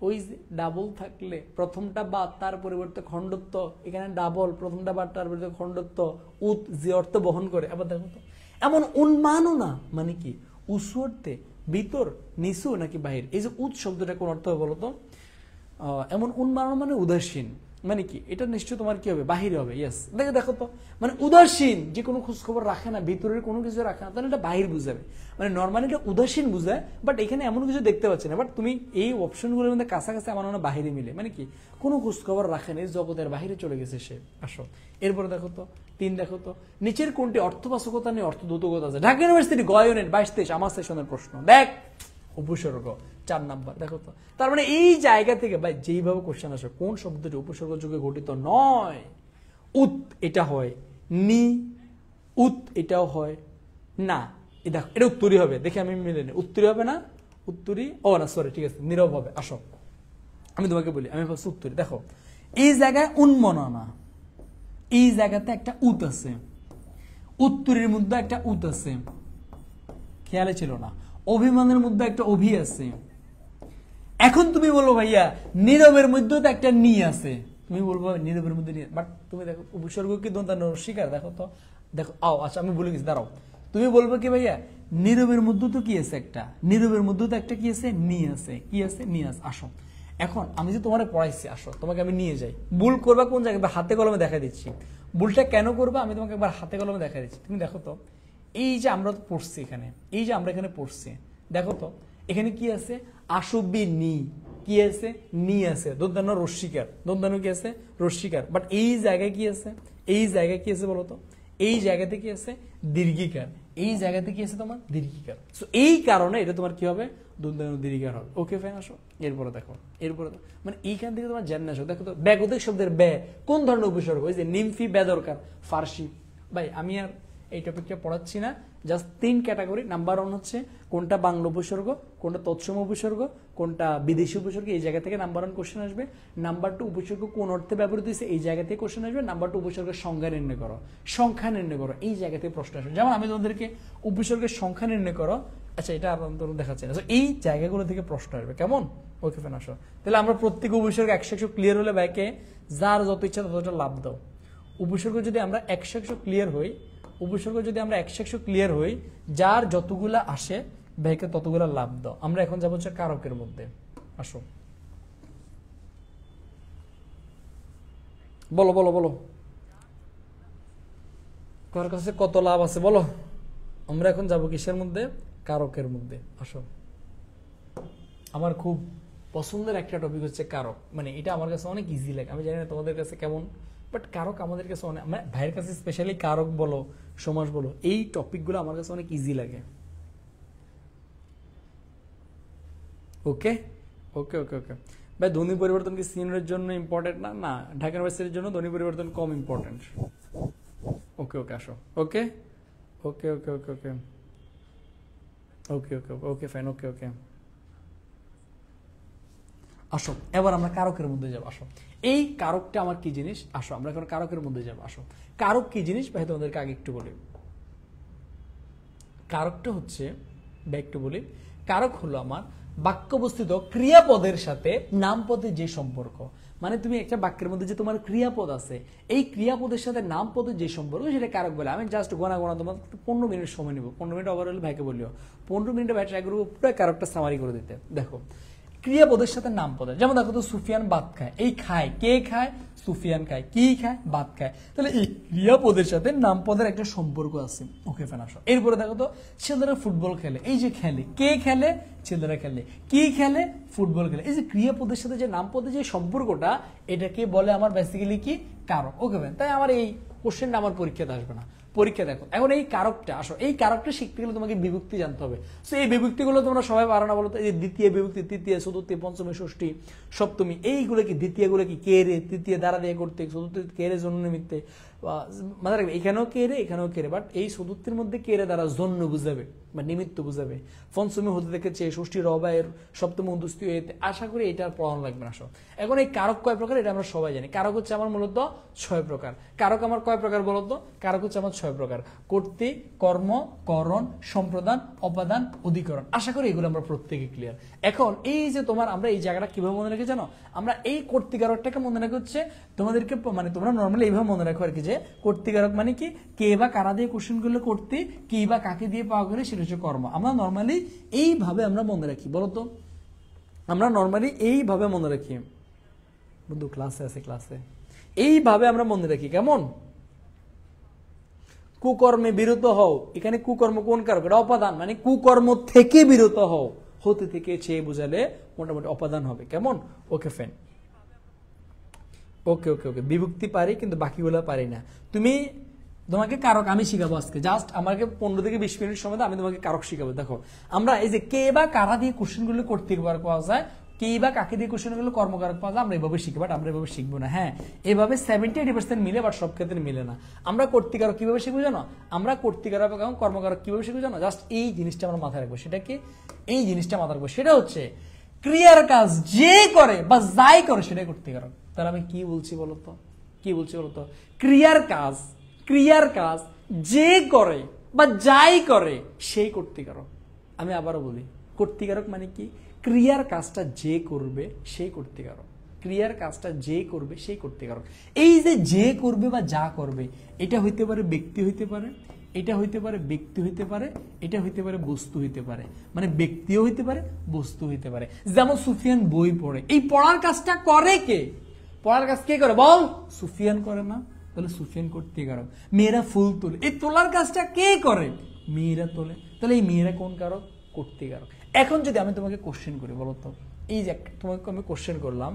ওই যে ডাবল থাকলে প্রথমটা বাদ তার পরিবর্তে খণ্ডত্ব, এখানে ডাবল প্রথমটা বাদ তার পরিবর্তে খণ্ডত্ব, উত যে অর্থ বহন করে। আবার দেখো তো এমন উন্মাননা মানে কি, উসু অর্থে ভিতর নিচু নাকি বাহির, এই যে উত শব্দটা কোন অর্থ হবে বলতো, এমন উন্মাননা মানে উদাসীন, মানে কি এটা নিশ্চয় তোমার কি হবে বাহিরে হবে। ইয়েস দেখো, দেখো তো মানে উদাসীন যে কোনো খোঁজ খবর রাখে না, ভিতরের কোনো কিছু রাখে না, তাহলে এটা বাহির বুঝাবে, মানে নর্মালি এটা উদাসীন বুঝায়, বাট এখানে এমন কিছু দেখতে পাচ্ছি না, বাট তুমি এই অপশনগুলোর মধ্যে কাছাকাছি আমার মনে হয় বাহিরে মিলে, মানে কি কোনো খোঁজ খবর রাখে না, জগতের বাহিরে চলে গেছে সে। আসো এরপরে দেখো তো 3, দেখো তো নিচের কোনটি অর্থবাচকতা নেই অর্থদ্যোতকতা আছে। ঢাকা ইউনিভার্সিটি গয়নের 22-23 আমার সেশনের প্রশ্ন, দেখ উপসর্গ 4 নাম্বার। দেখো তো তার মানে এই জায়গা থেকে ভাই যেইভাবে কোশ্চেন আসে কোন শব্দটি উপসর্গ যোগে গঠিত নয়, উত এটা হয়, নি উত এটাও হয় না, দেখো এটা উত্তরই হবে, দেখে আমি মিলে নেই, উত্তরই হবে না, উত্তরই ও না সরি ঠিক আছে নীরব হবে। আসো আমি তোমাকে বলি, আমি ভাবছি উত্তরই, দেখো এই জায়গায় উন্মননা, এই জায়গাতে একটা উত আছে, উত্তরের মধ্যে একটা উত আছে, খেয়ালে ছিল না, অভিমানের মধ্যে একটা অভি আছে। এখন তুমি বলবো ভাইয়া নীরবের মধ্যে তো একটা নি আছে, তুমি বলবো নীরবের মধ্যে নিয়ে, বাট তুমি দেখো উপসর্গ কি দন্তান্ন শিকার, দেখো তো দেখো আও, আচ্ছা আমি বলে গেছি দাঁড়াও, তুমি বলবো কি ভাইয়া নীরবের মধ্যে তো কি আছে একটা, নীরবের মধ্যে তো একটা কি আছে নি আছে, কি আছে নি আছে। আসো এখন আমি যে তোমার পড়াইছি, আসো তোমাকে আমি নিয়ে যাই, ভুল করবা কোন জায়গায় হাতে কলমে দেখা দিচ্ছি, ভুলটা কেন করবা আমি তোমাকে একবার হাতে কলমে দেখা দিচ্ছি। তুমি দেখো তো এই যে আমরা তো পড়ছি এখানে, এই যে আমরা এখানে পড়ছি, দেখো তো এখানে কি আছে আশুবি নি, কি আছে নি আছে, দন্তান্ন রস্বীকার, দন্তান্ন কি আছে রস্বীকার, বাট এই জায়গায় কি আছে, এই জায়গায় কি আছে বলতো, এই জায়গাতে কি আছে দীর্ঘিকার, এই জায়গাতে কি আছে তোমার দীর্ঘিকার, সো এই কারণে এটা তোমার কি হবে দন্তান্ন দীর্ঘিকার হবে। ওকে ফাইন। আসো এরপরে দেখো, এরপরে মানে এইখান থেকে তোমার জেনে আসো, দেখো তো ব্যাগতিক শব্দের ব্যা কোন ধরনের উপসর্গ, ওই যে নিমফি ব্যা দরকার ফার্সি। ভাই আমি আর এই টপিকটা পড়াচ্ছি না, জাস্ট 3 ক্যাটাগরি। নাম্বার 1 হচ্ছে কোনটা বাংলা উপসর্গ, কোনটা তৎসম উপসর্গ, কোনটা বিদেশি উপসর্গ, এই জায়গা থেকে নাম্বার 1 কোশ্চেন আসবে। নাম্বার 2 উপসর্গ কোন অর্থে ব্যবহৃত হয়েছে, এই জায়গা থেকে কোশ্চেন আসবে। নাম্বার 2 উপসর্গের সংজ্ঞা নির্ণয় করো, সংখ্যা নির্ণয় করো, এই জায়গা থেকে প্রশ্ন আসবে। যেমন আমি তোমাদেরকে উপসর্গের সংখ্যা নির্ণয় করো, আচ্ছা এটা আপনাদের দেখাচ্ছি না, এই জায়গাগুলো থেকে প্রশ্ন আসবে, কেমন? ওকে ফেন। আসো তাহলে আমরা প্রত্যেক উপসর্গ 100 ক্লিয়ার হলে ভাইকে যার যত ইচ্ছা ততটা লাভ দাও। উপসর্গ যদি আমরা 100 ক্লিয়ার হই, উপসর্গ যদি আমরা 100 ক্লিয়ার হই, যার যতগুলা আসে ভাইকে ততগুলা লাভ দাও। আমরা এখন যাবো হচ্ছে কারকের মধ্যে। আসো বলো বলো বলো, কার কাছে কত লাভ আছে বলো। আমরা এখন যাবো কিসের মধ্যে, কারকের মধ্যে। আসো আমার খুব পছন্দের একটা টপিক হচ্ছে কারক, মানে এটা আমার কাছে অনেক ইজি লাগে, আমি জানি না তোমাদের কাছে কেমন, বাট কারক আমাদের কাছে অনেক, মানে ভাইয়ের কাছে স্পেশালি কারক বলো সমাস বলো এই টপিকগুলো আমার কাছে অনেক ইজি লাগে। ওকে ওকে ওকে ওকে ভাই, ধ্বনি পরিবর্তন কি সিনিয়রের জন্য ইম্পর্টেন্ট না? না, ঢাকা ইউনিভার্সিটির জন্য ধ্বনি পরিবর্তন কম ইম্পর্টেন্ট। ওকে ওকে আসো। ওকে ওকে ওকে ওকে ওকে ওকে ওকে ওকে ফাইন। ওকে ওকে আসো, এবার আমরা কারকের মধ্যে যাবো। আসো, এই কারকটা আমার কি জিনিস? আসো আমরা এখন কারকের মধ্যে যাবো। আসো, কারক কি জিনিস ভাই তোমাদেরকে আগে একটু বলি। কারকটা হচ্ছে, একটু বলি, কারক হলো আমার বাক্যবস্তুত ক্রিয়াপদের সাথে নামপদের যে সম্পর্ক। মানে তুমি একটা বাক্যের মধ্যে যে তোমার ক্রিয়াপদ আছে, এই ক্রিয়াপদের সাথে নামপদের যে সম্পর্ক, সেটা কারক বলে। আমি জাস্ট গোনা তোমার 15 মিনিট সময় নিব, 15 মিনিট ওভার হলে ভাইকে বলিও, 15 মিনিটে ভাই ট্রাই করবো পুরো কারকটা সামারি করে দিতে। দেখো, ক্রিয়াপদের সাথে নামপদের, যেমন দেখো তো সুফিয়ান ভাত খায়, এই খায় কে খায়? সুফিয়ান খায়। কি খায়? ভাত খায়। তাহলে এই ক্রিয়াপদের সাথে নামপদের একটা সম্পর্ক আছে। ওকে ফেন আসো, এরপরে দেখো তো ছেলেরা ফুটবল খেলে, এই যে খেলে, কে খেলে? ছেলেরা খেলে। কি খেলে? ফুটবল খেলে। এই যে ক্রিয়াপদের সাথে যে নামপদের যে সম্পর্কটা, এটাকে বলে আমার বেসিক্যালি কি? কারক। ওকে ফেন, তাই আমার এই কোশ্চেনটা আমার পরীক্ষাতে আসবে না। পরীক্ষা দেখো এখন এই কারকটা, আসো এই কারকটা শিখতে গেলে তোমাকে বিভক্তি জানতে হবে। সো এই বিভক্তিগুলো তোমরা সবাই পারো না বলো তো? এই যে দ্বিতীয় বিভক্তি, তৃতীয়, চতুর্থী, পঞ্চমী, ষষ্ঠী, সপ্তমী, এইগুলো কি? দ্বিতীয় গুলো কি? কে রে, তৃতীয় দ্বারা দিয়ে করতে, চতুর্থী কে রে জন্য নিমিত্তে, মানে রাখবে এখানেও কে রে, এখানেও কে রে, বাট এই চতুর্থীর মধ্যে কে রে দ্বারা জন্য বুঝাবে বা নিমিত্ত বুঝাবে। পঞ্চমী হতে দেখেছে, ষষ্ঠী রবায়ের, সপ্তমী অন্তস্থীয় এতে। আশা করি এটা আর পড়ানো লাগবে না। সব এখন এই কারক কয় প্রকার এটা আমরা সবাই জানি। কারক হচ্ছে আমার মূলত 6 প্রকার। কারক আমার কয় প্রকার বলতো? কারক হচ্ছে আমার 6 প্রকার: কর্তৃ, কর্ম, করণ, সম্প্রদান, অপাদান, অধিকরণ। আশা করি এগুলো আমরা প্রত্যেকে ক্লিয়ার। এখন এই যে তোমার, আমরা এই জায়গাটা কিভাবে মনে রেখে জানো? আমরা এই কর্তৃকারকটাকে মনে রাখা হচ্ছে তোমাদেরকে, মানে তোমরা নর্মালি এইভাবে মনে রাখো আর কি, যে কর্তৃকারক মানে কি? কে বা কারা দিয়ে কোশ্চেন করলে কর্তৃ, কি বা কাকে দিয়ে পাওয়া গেলে সেটা হচ্ছে কর্ম। আমরা নর্মালি এইভাবে আমরা মনে রাখি, বলতো? আমরা নর্মালি এইভাবে মনে রাখি। বন্ধু ক্লাসে আছে, ক্লাসে এইভাবে আমরা মনে রাখি। কেমন? কুকর্মে বিরত হও, এখানে কুকর্ম কোন কারক? এটা অপাদান, মানে কুকর্ম থেকে বিরত হও, হতে থেকে চেয়ে বুঝালে মোটামুটি অপাদান হবে। কেমন? ওকে ফেন। ওকে ওকে ওকে বিভক্তি পারি কিন্তু বাকিগুলো পারি না। তুমি, তোমাকে কারক আমি শিখাবো আজকে। জাস্ট আমাকে 15 থেকে 20 মিনিট সময় আমি তোমাকে কারক শিখাবো। দেখো, আমরা এই যে কে বা কারা দিয়ে কোশ্চেন গুলো কর্তৃকারক পাওয়া যায়, কে বা কাকে দিয়ে কোশ্চেন গুলো কর্মকারক পাওয়া যায়, আমরা এভাবে শিখবো। বাট আমরা এভাবে শিখবো না। হ্যাঁ, এভাবে 70-80% মিলে, বাট সব ক্ষেত্রে মিলে না। আমরা কর্তৃকারক কিভাবে শিখবো জানো? আমরা কর্তৃকারক এবং কর্মকারক কিভাবে শিখবো জানো? জাস্ট এই জিনিসটা আমরা মাথায় রাখবো। সেটা কি? এই জিনিসটা মাথায় রাখবো, সেটা হচ্ছে ক্রিয়ার কাজ যে করে বা যাই করে সেটাই কর্তৃকারক। তাহলে আমি কি বলছি বলতো? কি বলছি বলতো? ক্রিয়ার কাজ, ক্রিয়ার কাজ যে করে বা যাই করে সেই কর্তৃকারক। আমি আবারও বলি, কর্তৃকারক মানে কি? ক্রিয়ার কাজটা যে করবে সেই কর্তৃকারক। ক্রিয়ার কাজটা যে করবে সেই কর্তৃকারক। এই যে করবে বা যা করবে, এটা হইতে পারে ব্যক্তি, হইতে পারে এটা হইতে পারে ব্যক্তি, হইতে পারে এটা হইতে পারে বস্তু, হইতে পারে, মানে ব্যক্তিও হইতে পারে বস্তু হইতে পারে। যেমন সুফিয়ান বই পড়ে, এই পড়ার কাজটা করে কে? পড়ার কাজ কে করে বল? সুফিয়ান করে না? তাহলে সুফিয়ান কর্তৃকারক। মেয়েরা ফুল তোলে, এই তোলার কাজটা কে করে? মেয়েরা তোলে। তাহলে এই মেয়েরা কোন কারক? কর্তৃকারক। এখন যদি আমি তোমাকে কোশ্চেন করি, বলো তো, এই যে তোমাকে আমি কোশ্চেন করলাম,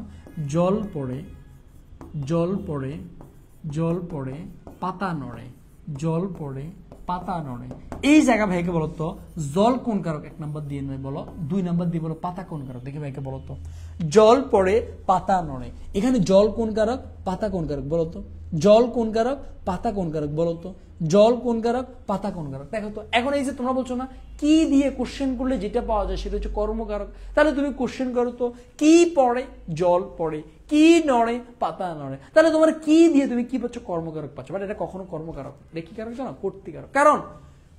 জল পড়ে, জল পড়ে, জল পড়ে, পাতা নড়ে, জল পড়ে, পাতা নড়ে, এই জায়গা ভাইকে বলো তো জল কোন কারক? 1 নাম্বার দিয়ে নয় বলো, 2 নাম্বার দিয়ে বলো পাতা কোন কারক? দেখি ভাইকে বলো তো। জল পড়ে, পাতা নড়ে, এখানে জল কোন কারক? পাতা কোন কারক? বলো তো। জল কোন কারক? পাতা কোন কারক? বলো তো। জল কোন কারক? পাতা কোন কারক? দেখো তো, এখন এই যে তোমরা বলছো না কি দিয়ে কোশ্চেন করলে যেটা পাওয়া যায় সেটা হচ্ছে কর্মকারক। তাহলে তুমি কোশ্চেন করো তো, কি পড়ে? জল পড়ে। কি নড়ে? পাতা নড়ে। তাহলে তোমার কি দিয়ে তুমি কি পাচ্ছ? কর্মকারক পাচ্ছ। বাট এটা কখনো কর্মকারক, এটা কি কারক জানো? কর্তৃকারক। কারণ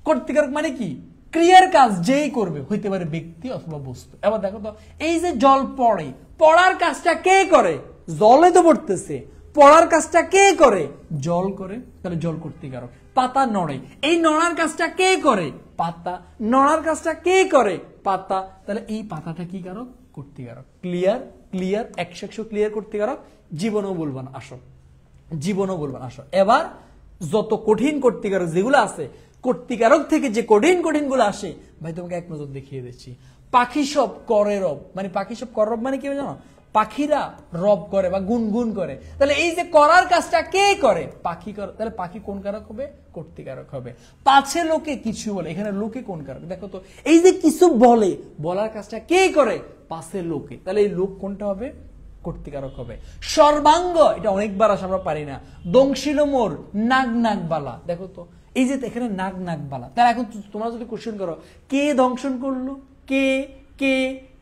কর্তৃকারক মানে কি? ক্রিয়ার কাজ যেই করবে, হইতে পারে ব্যক্তি অথবা বস্তু। এবার দেখো তো, এই যে জল পড়ে, পড়ার কাজটা কে করে? জলে তো পড়তেছে, পড়ার কাজটা কে করে? জল করে, তাহলে জল কর্তৃকারক। পাতা নড়ে, এই নড়ার কাজটা কে করে? পাতা। নড়ার কাজটা কে করে? পাতা। তাহলে এই পাতাটা কি কারক? কর্তৃকারক। ক্লিয়ার? ক্লিয়ার, 100 ক্লিয়ার কর্তৃকারক। জীবনেও বলবা না, আসো, জীবনেও বলবা না, আসো। এবার যত কঠিন কর্তৃকারক যেগুলো আছে, কর্তৃকারক থেকে যে কঠিন কঠিন গুলো আসে, ভাই তোমাকে এক নজর দেখিয়ে দিচ্ছি। পাখি সব করে রব, মানে পাখি সব কর রব মানে কি জানো? পাখিরা রব করে বা গুনগুন করে। তাহলে এই যে করার কাজটা কে করে? পাখি করে। তাহলে পাখি কোন কারক হবে? কর্তৃকারক হবে। পাছে লোকে কিছু বলে, এখানে লোকে কোন কারক? দেখো তো, এই যে কিছু বলে, বলার কাজটা কে করে? পাশে লোকে, তাহলে এই লোক কোনটা হবে? কর্তৃকারক হবে। সর্বাঙ্গ, এটা অনেকবার আসে, আমরা পারি না। দংশিল মোর নাগ নাগ বালা, দেখো তো এই যে এখানে নাগ নাগ বালা, তাহলে এখন তোমরা যদি কোশ্চেন করো কে দংশন করলো, কে কে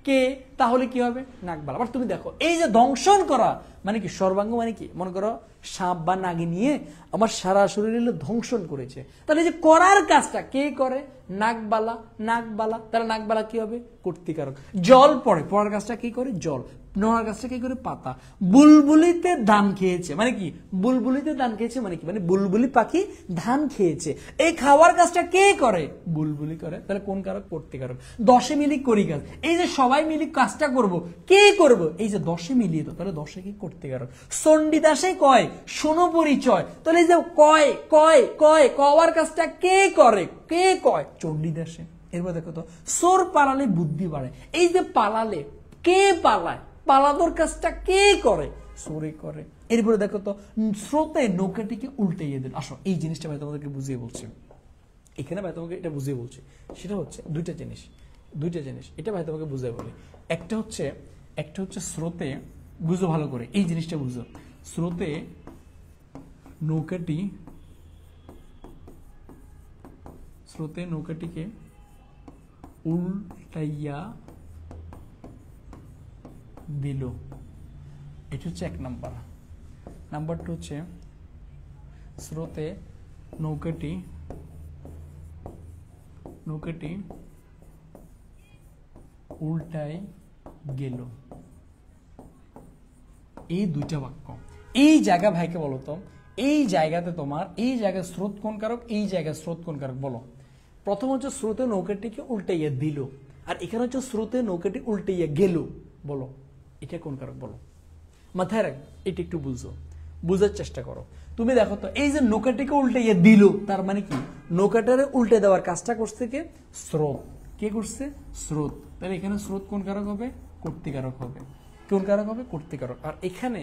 কে, তাহলে কি হবে? নাগ বালা। আবার তুমি দেখো এই যে দংশন করা মানে কি? সর্বাঙ্গ মানে কি? মনে করো সাপ বা নাগি নিয়ে আমার সারা শরীরে ধ্বংসন করেছে, তাহলে যে করার কাজটা কে করে? নাগবালা, নাগবালা, তাহলে নাগবালা কি হবে? কর্তৃকারক। জল পড়ে, পড়ার কাজটা কি করে? জল। নোয়ার কাজটা কি করে? পাতা। বুলবুলিতে ধান খেয়েছে মানে কি? বুলবুলিতে ধান খেয়েছে মানে কি? মানে বুলবুলি পাখি ধান খেয়েছে, এই খাওয়ার কাজটা কে করে? বুলবুলি করে, তাহলে কোন কারক? কর্তৃকারক। 10 মিলি করি কাজ, এই যে সবাই মিলি কাজটা করব, কে করব? এই যে 10 মিলিয়ে তো, তাহলে 10 কি? কর্তৃকারক। চণ্ডীদাসে কয় শোনো পরিচয়, তাহলে এই যে কয় কয় কয় কওয়ার কাজটা কে করে? কে কয়? চণ্ডীদাসে। এরপর দেখো তো সোর পালালে বুদ্ধি বাড়ে, এই যে পালালে, কে পালায়? পালানোর কাজটা কে করে? সোরে করে। এরপরে দেখো তো স্রোতে নৌকাটিকে উল্টাইয়ে দিল। আসো এই জিনিসটা ভাই তোমাদেরকে বুঝিয়ে বলছি, এখানে ভাই তোমাকে এটা বুঝিয়ে বলছি। সেটা হচ্ছে দুইটা জিনিস, এটা ভাই তোমাকে বুঝিয়ে বলি। একটা হচ্ছে স্রোতে, বুঝো ভালো করে এই জিনিসটা বুঝো। স্রোতে নৌকাটিকে উল্টাইয়া দিল, এটা হচ্ছে 1 নাম্বার। নাম্বার 2 হচ্ছে স্রোতে নৌকাটি উল্টায় গেল। এই দুইটা বাক্য, এই জায়গা ভাইকে বলো তো, এই জায়গাতে তোমার এই জায়গায় স্রোত কোন কারক, এই জায়গায় স্রোত কোন কারক বলো? প্রথম হচ্ছে স্রোতে নৌকাটিকে উল্টাইয়া দিল, আর এখানে হচ্ছে স্রোতে নৌকাটি উল্টাইয়া গেল, বলো এটা কোন কারক? বলো, মাথায় রাখ, এটা একটু বুঝার চেষ্টা করো। তুমি দেখো তো এই যে নৌকাটিকে উল্টাইয়া দিল, তার মানে কি? নৌকাটারে উল্টে দেওয়ার কাজটা করছে কে? স্রোত। কে করছে? স্রোত। তাহলে এখানে স্রোত কোন কারক হবে? কর্তৃকারক হবে। কোন কারক হবে? কর্তৃকারক। আর এখানে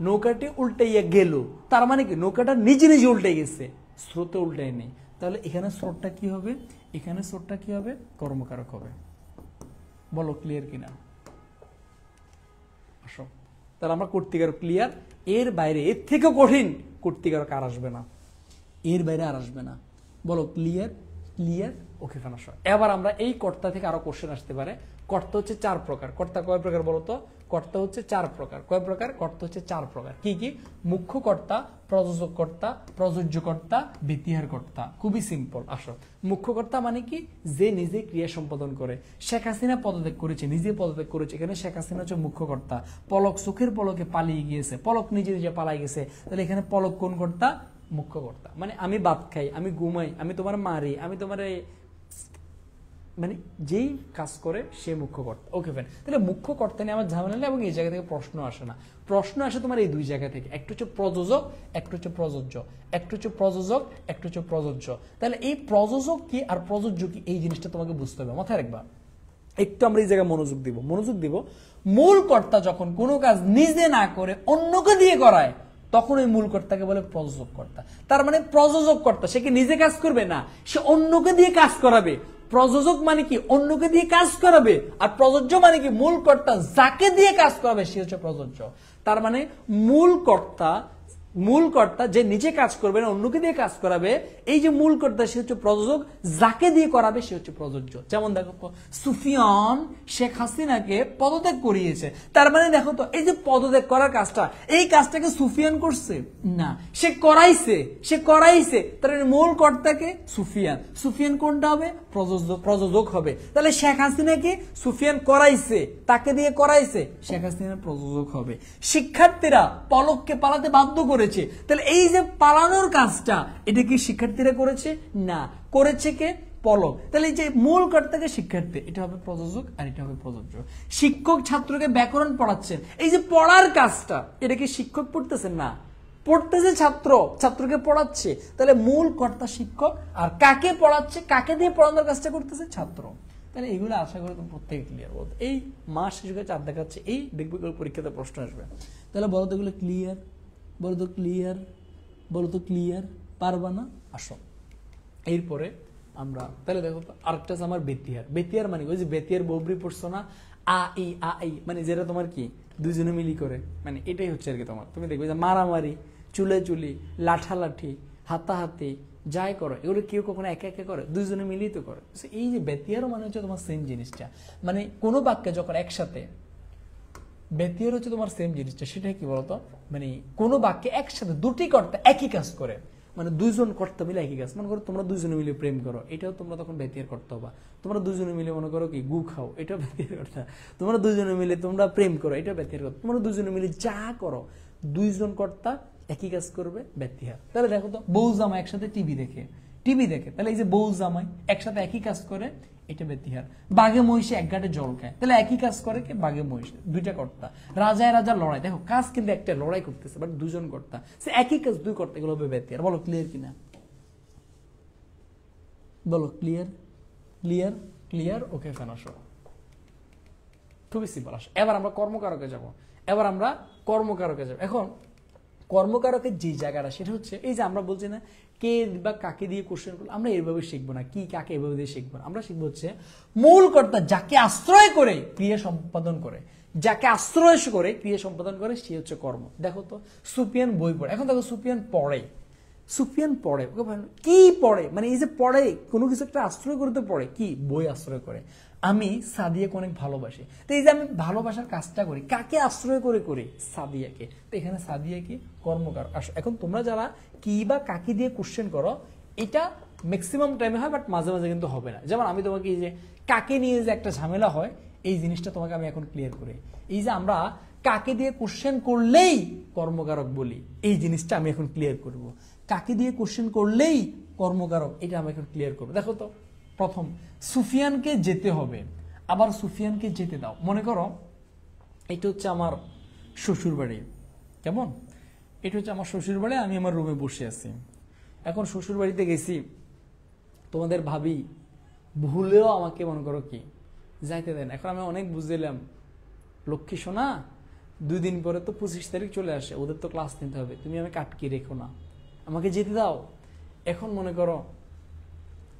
নৌকাটি উল্টাইয়া গেল, তার মানে কি? নৌকাটা নিজে নিজে উল্টে গেছে, স্রোতে উল্টাই নেই। তাহলে এখানে স্রোতটা কি হবে? এখানে স্রোতটা কি হবে? কর্মকারক হবে। বলো ক্লিয়ার কিনা? আসো, তাহলে আমরা কর্তৃকারক ক্লিয়ার। এর বাইরে, এর থেকে কঠিন কর্তৃকারক আর আসবে না, এর বাইরে আর আসবে না। বলো ক্লিয়ার? ওকে ফান। আসো, এবার আমরা এই কর্তা থেকে আরো কোশ্চেন আসতে পারে। কর্তা হচ্ছে 4 প্রকার। কর্তা কয় প্রকার বলো তো? কর্তা হচ্ছে 4 প্রকার। কয় প্রকার? কর্তা হচ্ছে 4 প্রকার। কি কি? মুখ্য কর্তা, প্রযোজক কর্তা, প্রযোজ্য কর্তা, বিতিহার কর্তা। খুবই সিম্পল। আসো, মুখ্য কর্তা মানে কি? যে নিজে ক্রিয়া সম্পাদন করে। শেখ হাসিনা পদত্যাগ করেছে, নিজে পদত্যাগ করেছে, এখানে শেখ হাসিনা হচ্ছে মুখ্য কর্তা। পলক চোখের পলকে পালিয়ে গিয়েছে, পলক নিজে নিজে পালাই গেছে, তাহলে এখানে পলক কোন কর্তা? মুখ্য কর্তা। মানে আমি ভাত খাই, আমি ঘুমাই, আমি তোমার মারি, আমি তোমার মানে যেই কাজ করে সে মুখ্য কর্তা। ওকে ফ্রেন্ড, তাহলে মুখ্য কর্তা নিয়ে আমার ঝামেলা নেই, এবং এই জায়গা থেকে প্রশ্ন আসে না। প্রশ্ন আসে তোমার এই দুই জায়গা থেকে, একটা হচ্ছে প্রযোজক, একটা হচ্ছে প্রযোজ্য। একটা হচ্ছে প্রযোজক, একটা হচ্ছে প্রযোজ্য। তাহলে এই প্রযোজক কি আর প্রযোজ্য কি, এই জিনিসটা তোমাকে বুঝতে হবে, মাথায় রাখবা। একটু আমরা এই জায়গায় মনোযোগ দিব। মূল কর্তা যখন কোনো কাজ নিজে না করে অন্যকে দিয়ে করায়, তখন ওই মূল কর্তাকে বলে প্রযোজক কর্তা। তার মানে প্রযোজক কর্তা সে কি নিজে কাজ করবে না, সে অন্যকে দিয়ে কাজ করাবে। প্রযোজক মানে কি? অন্যকে দিয়ে কাজ করাবে। আর প্রযোজ্য মানে কি? মূল কর্তা যাকে দিয়ে কাজ করাবে সে হচ্ছে প্রযোজ্য। তার মানে মূল কর্তা যে নিজে কাজ করবে না, অন্যকে দিয়ে কাজ করাবে, এই যে মূল কর্তা সে হচ্ছে প্রযোজক, যাকে দিয়ে করাবে সে হচ্ছে প্রযোজ্য। যেমন দেখো তো, সুফিয়ান শেখ হাসিনাকে পদত্যাগ করিয়েছে, তার মানে দেখো তো এই যে পদত্যাগ করার কাজটা, এই কাজটাকে সুফিয়ান করছে না, সে করাইছে। তার মূল কর্তাকে সুফিয়ান কোনটা হবে? প্রযোজক হবে। তাহলে শেখ হাসিনাকে সুফিয়ান করাইছে, তাকে দিয়ে করাইছে, শেখ হাসিনা প্রযোজক হবে। শিক্ষার্থীরা পলককে পালাতে বাধ্য করেছে, তাহলে এই যে পালানোর কাজটা, এটা কি শিক্ষার্থীরা করেছে? না, করেছে কে? পলক। তাহলে এই যে মূল কর্তাকে শিক্ষার্থী, এটা হবে প্রযোজক আর এটা হবে প্রযোজ্য। শিক্ষক ছাত্রকে ব্যাকরণ পড়াচ্ছেন, এই যে পড়ার কাজটা, এটা কি শিক্ষক পড়তেছেন? না, পড়তেছে ছাত্রকে পড়াচ্ছে। তাহলে মূল কর্তা শিক্ষক, আর কাকে পড়াচ্ছে, কাকে দিয়ে পড়ানোর কাজটা করতেছে? ছাত্র। তাহলে এগুলো আশা করি তুমি প্রত্যেকে ক্লিয়ার। বলতো এই মাস শিশুকে 4 দেখাচ্ছে, এই দেখবে পরীক্ষাতে প্রশ্ন আসবে। তাহলে বলো তো এগুলো ক্লিয়ার? বলো তো ক্লিয়ার? পারবা না? আসো, এরপরে আমরা তাহলে দেখো তো আরেকটা আছে আমার বেতিয়ার। বেতিয়ার মানে ওই যে বেতিয়ার বৌবরি পড়ছো না, আ ই মানে যেটা তোমার কি দুইজনে মিলি করে, মানে এটাই হচ্ছে আর কি তোমার। তুমি দেখবে যে মারামারি, চুলি, লাঠালাঠি, হাতাহাতি যাই করো, এগুলো কেউ কখনো একা একা করে, দুইজনে মিলিয়ে তো করে। এই যে ব্যতিয়ারও মানে হচ্ছে তোমার সেম জিনিসটা, মানে কোনো বাক্যে যখন একসাথে ব্যতিয়ার হচ্ছে তোমার সেম জিনিসটা, সেটা কি বলতো, মানে কোনো বাক্যে একসাথে দুটি কর্তা একই কাজ করে, মানে দুইজন কর্তা মিলে একই কাজ। মনে করো তোমরা দুইজনে মিলে প্রেম করো, এটাও তোমরা তখন ব্যতিয়ার কর্তা হবা। তোমরা দুইজনে মিলে মনে করো কি গু খাও, এটাও ব্যতিয়ার কর্তা। তোমরা দুইজনে মিলে তোমরা প্রেম করো, এটাও ব্যতিয়ার কর্তা। তোমরা দুইজনে মিলে যা করো, দুইজন কর্তা একই কাজ করবে, ব্যতিয়ার। তাহলে দেখো তো, বউ জামাই একসাথে টিভি দেখে, তাহলে এই যে বউ জামাই একসাথে একই কাজ করে, এটা ব্যতিহার। বাঘে মহিষে এক ঘাটে জল খায়, তাহলে একই কাজ করে কে, বাঘে মহিষ, দুইটা কর্তা। রাজায় রাজা লড়াই, দেখো কাজ কিন্তু একটা, লড়াই করতেছে বাট দুজন কর্তা, সে একই কাজ দুই কর্তা, এগুলো হবে ব্যতিহার। বলো ক্লিয়ার কিনা, বলো ক্লিয়ার। ওকে ফেন, আসো, খুবই সিম্পল। আসো এবার আমরা কর্মকারকে যাব। এখন কর্মকারকের যে জায়গাটা, সেটা হচ্ছে এই যে আমরা বলছি না কে বা কাকে দিয়ে কোশ্চেন করলো, আমরা এইভাবে শিখবো না, কি কাকে এভাবে দিয়ে শিখবো না। আমরা শিখবো হচ্ছে মূল কর্তা যাকে আশ্রয় করে ক্রিয়া সম্পাদন করে, সে হচ্ছে কর্ম। দেখো তো, সুফিয়ান বই পড়ে। এখন দেখো সুফিয়ান পড়ে, কি পড়ে, মানে এই যে পড়ে, কোনো কিছু একটা আশ্রয় করে তো পড়ে, কি বই আশ্রয় করে। আমি সাদিয়াকে অনেক ভালোবাসি, তো এই যে আমি ভালোবাসার কাজটা করি, কাকে আশ্রয় করে করি, সাদিয়াকে। তো এখানে সাদিয়া কি, কর্মকার। এখন তোমরা যারা কি বা কাকে দিয়ে কোশ্চেন করো, এটা ম্যাক্সিমাম টাইমে হয়, বাট মাঝে মাঝে কিন্তু হবে না। যেমন আমি তোমাকে এই যে কাকে নিয়ে যে একটা ঝামেলা হয়, এই জিনিসটা তোমাকে আমি এখন ক্লিয়ার করি। এই যে আমরা কাকে দিয়ে কোশ্চেন করলেই কর্মকারক বলি, এই জিনিসটা আমি এখন ক্লিয়ার করব। কাকে দিয়ে কোশ্চেন করলেই কর্মকারক, এটা আমি এখন ক্লিয়ার করবো। দেখো তো, প্রথম সুফিয়ানকে যেতে হবে, আবার সুফিয়ানকে যেতে দাও। মনে করো এটা হচ্ছে আমার শ্বশুর বাড়ি, কেমন, এটা হচ্ছে আমার শ্বশুর বাড়ি, আমি আমার রুমে বসে আছি। এখন শ্বশুর বাড়িতে গেছি, তোমাদের ভাবি ভুলেও আমাকে মনে করো কি যাইতে দেন। এখন আমি অনেক বুঝলাম, লক্ষ্মী সোনা 2 দিন পরে তো 25 তারিখ চলে আসে, ওদের তো ক্লাস নিতে হবে, তুমি আমাকে আটকে রেখো না, আমাকে যেতে দাও। এখন মনে করো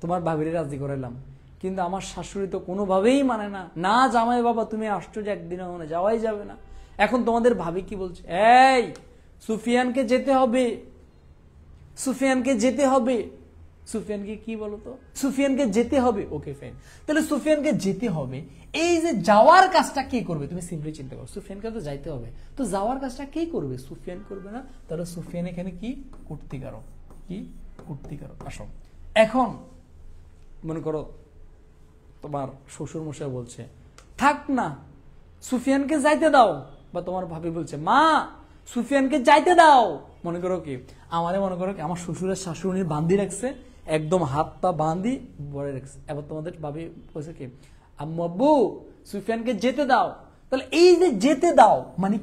তোমার ভাবিরে রাজি করাইলাম, কিন্তু আমার শাশুড়ি তো কোনোভাবেই মানে না, না জামাই বাবা তুমি আসছো যে একদিনও মানে যাওয়াই যাবে না। এখন তোমাদের ভাবি কি বলছে, এই সুফিয়ানকে যেতে হবে, সুফিয়ানকে কি বলো তো, সুফিয়ানকে যেতে হবে। ওকে ফাইন, তাহলে সুফিয়ানকে যেতে হবে, এই যে যাওয়ার কাজটা কে করবে, তুমি সিম্পলি চিন্তা করো, সুফিয়ানকে তো যাইতে হবে, তো যাওয়ার কাজটা কে করবে, সুফিয়ান করবে না, তাহলে সুফিয়ান এখানে কি, কর্তৃকারক। আসো এখন মনে করো তোমার শ্বশুর মশাই বলছে থাক না, সুফিয়ানকে যাইতে দাও, বা তোমার ভাবি বলছে মা সুফিয়ানকে যাইতে দাও। মনে করো কি, মনে করো কি আমার শ্বশুরের শাশুড়ি বান্ধি রাখছে, একদম হাত পা বান্ধি বড়ে রাখছে। এবার তোমাদের ভাবি বলছে কি, আম্মু আব্বু সুফিয়ানকে যেতে দাও। তাহলে এই যে যেতে দাও মানে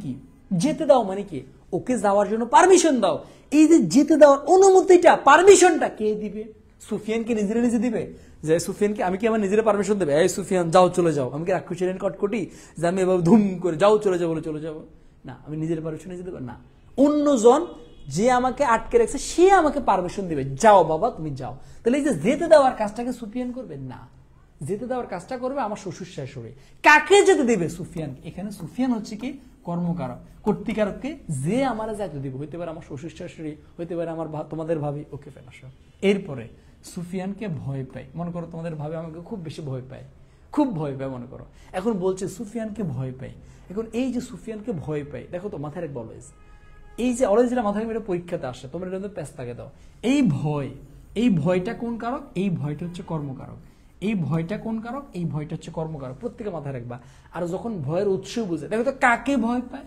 কি, ওকে যাওয়ার জন্য পারমিশন দাও। এই যে যেতে দেওয়ার অনুমতিটা, পারমিশনটা কে দিবে, সুফিয়ানকে নিজে দিবে। যে সুফিয়ানকে আমি কি আমার নিজের পারমিশন দেবে, এই সুফিয়ান যাও চলে যাও, আমি কি রাক্ষসী কটকটি যে আমি এবার ধুম করে যাও চলে যাবো, না, আমি নিজের পারমিশন নিজে দেবো না, অন্যজন যে আমাকে আটকে রাখছে সে আমাকে পারমিশন দিবে, যাও বাবা তুমি যাও। তাহলে এই যে যেতে দেওয়ার কাজটাকে সুফিয়ান করবে না, যেতে দেওয়ার কাজটা করবে আমার শ্বশুর শাশুড়ি। কাকে যেতে দিবে, সুফিয়ান। এখানে সুফিয়ান হচ্ছে কি, কর্মকারক, কর্তৃকারককে যে আমার যাইতে দিব, হইতে পারে আমার শ্বশুর শাশুড়ি, হইতে পারে আমার তোমাদের ভাবি। ওকে ফেন, আসো। এরপরে সুফিয়ানকে ভয় পাই, মনে করো তোমাদের ভাবি আমাকে খুব বেশি ভয় পায়, মনে করো। এখন বলছে সুফিয়ানকে ভয় পাই। এখন এই যে সুফিয়ানকে ভয় পাই, দেখো তো মাথায় রাখবো অলওয়েজ, এই যে অলওয়েজ যেটা মাথায় রাখবে, পরীক্ষাতে আসে, তোমরা এটা পেস্তাকে দাও। এই ভয়টা কোন কারক, এই ভয়টা হচ্ছে কর্মকারক। এই ভয়টা কোন কারক, এই ভয়টা হচ্ছে কর্মকারক, প্রত্যেকে মাথায় রাখবা। আর যখন ভয়ের উৎস বুঝে, দেখো তো কাকে ভয় পায়,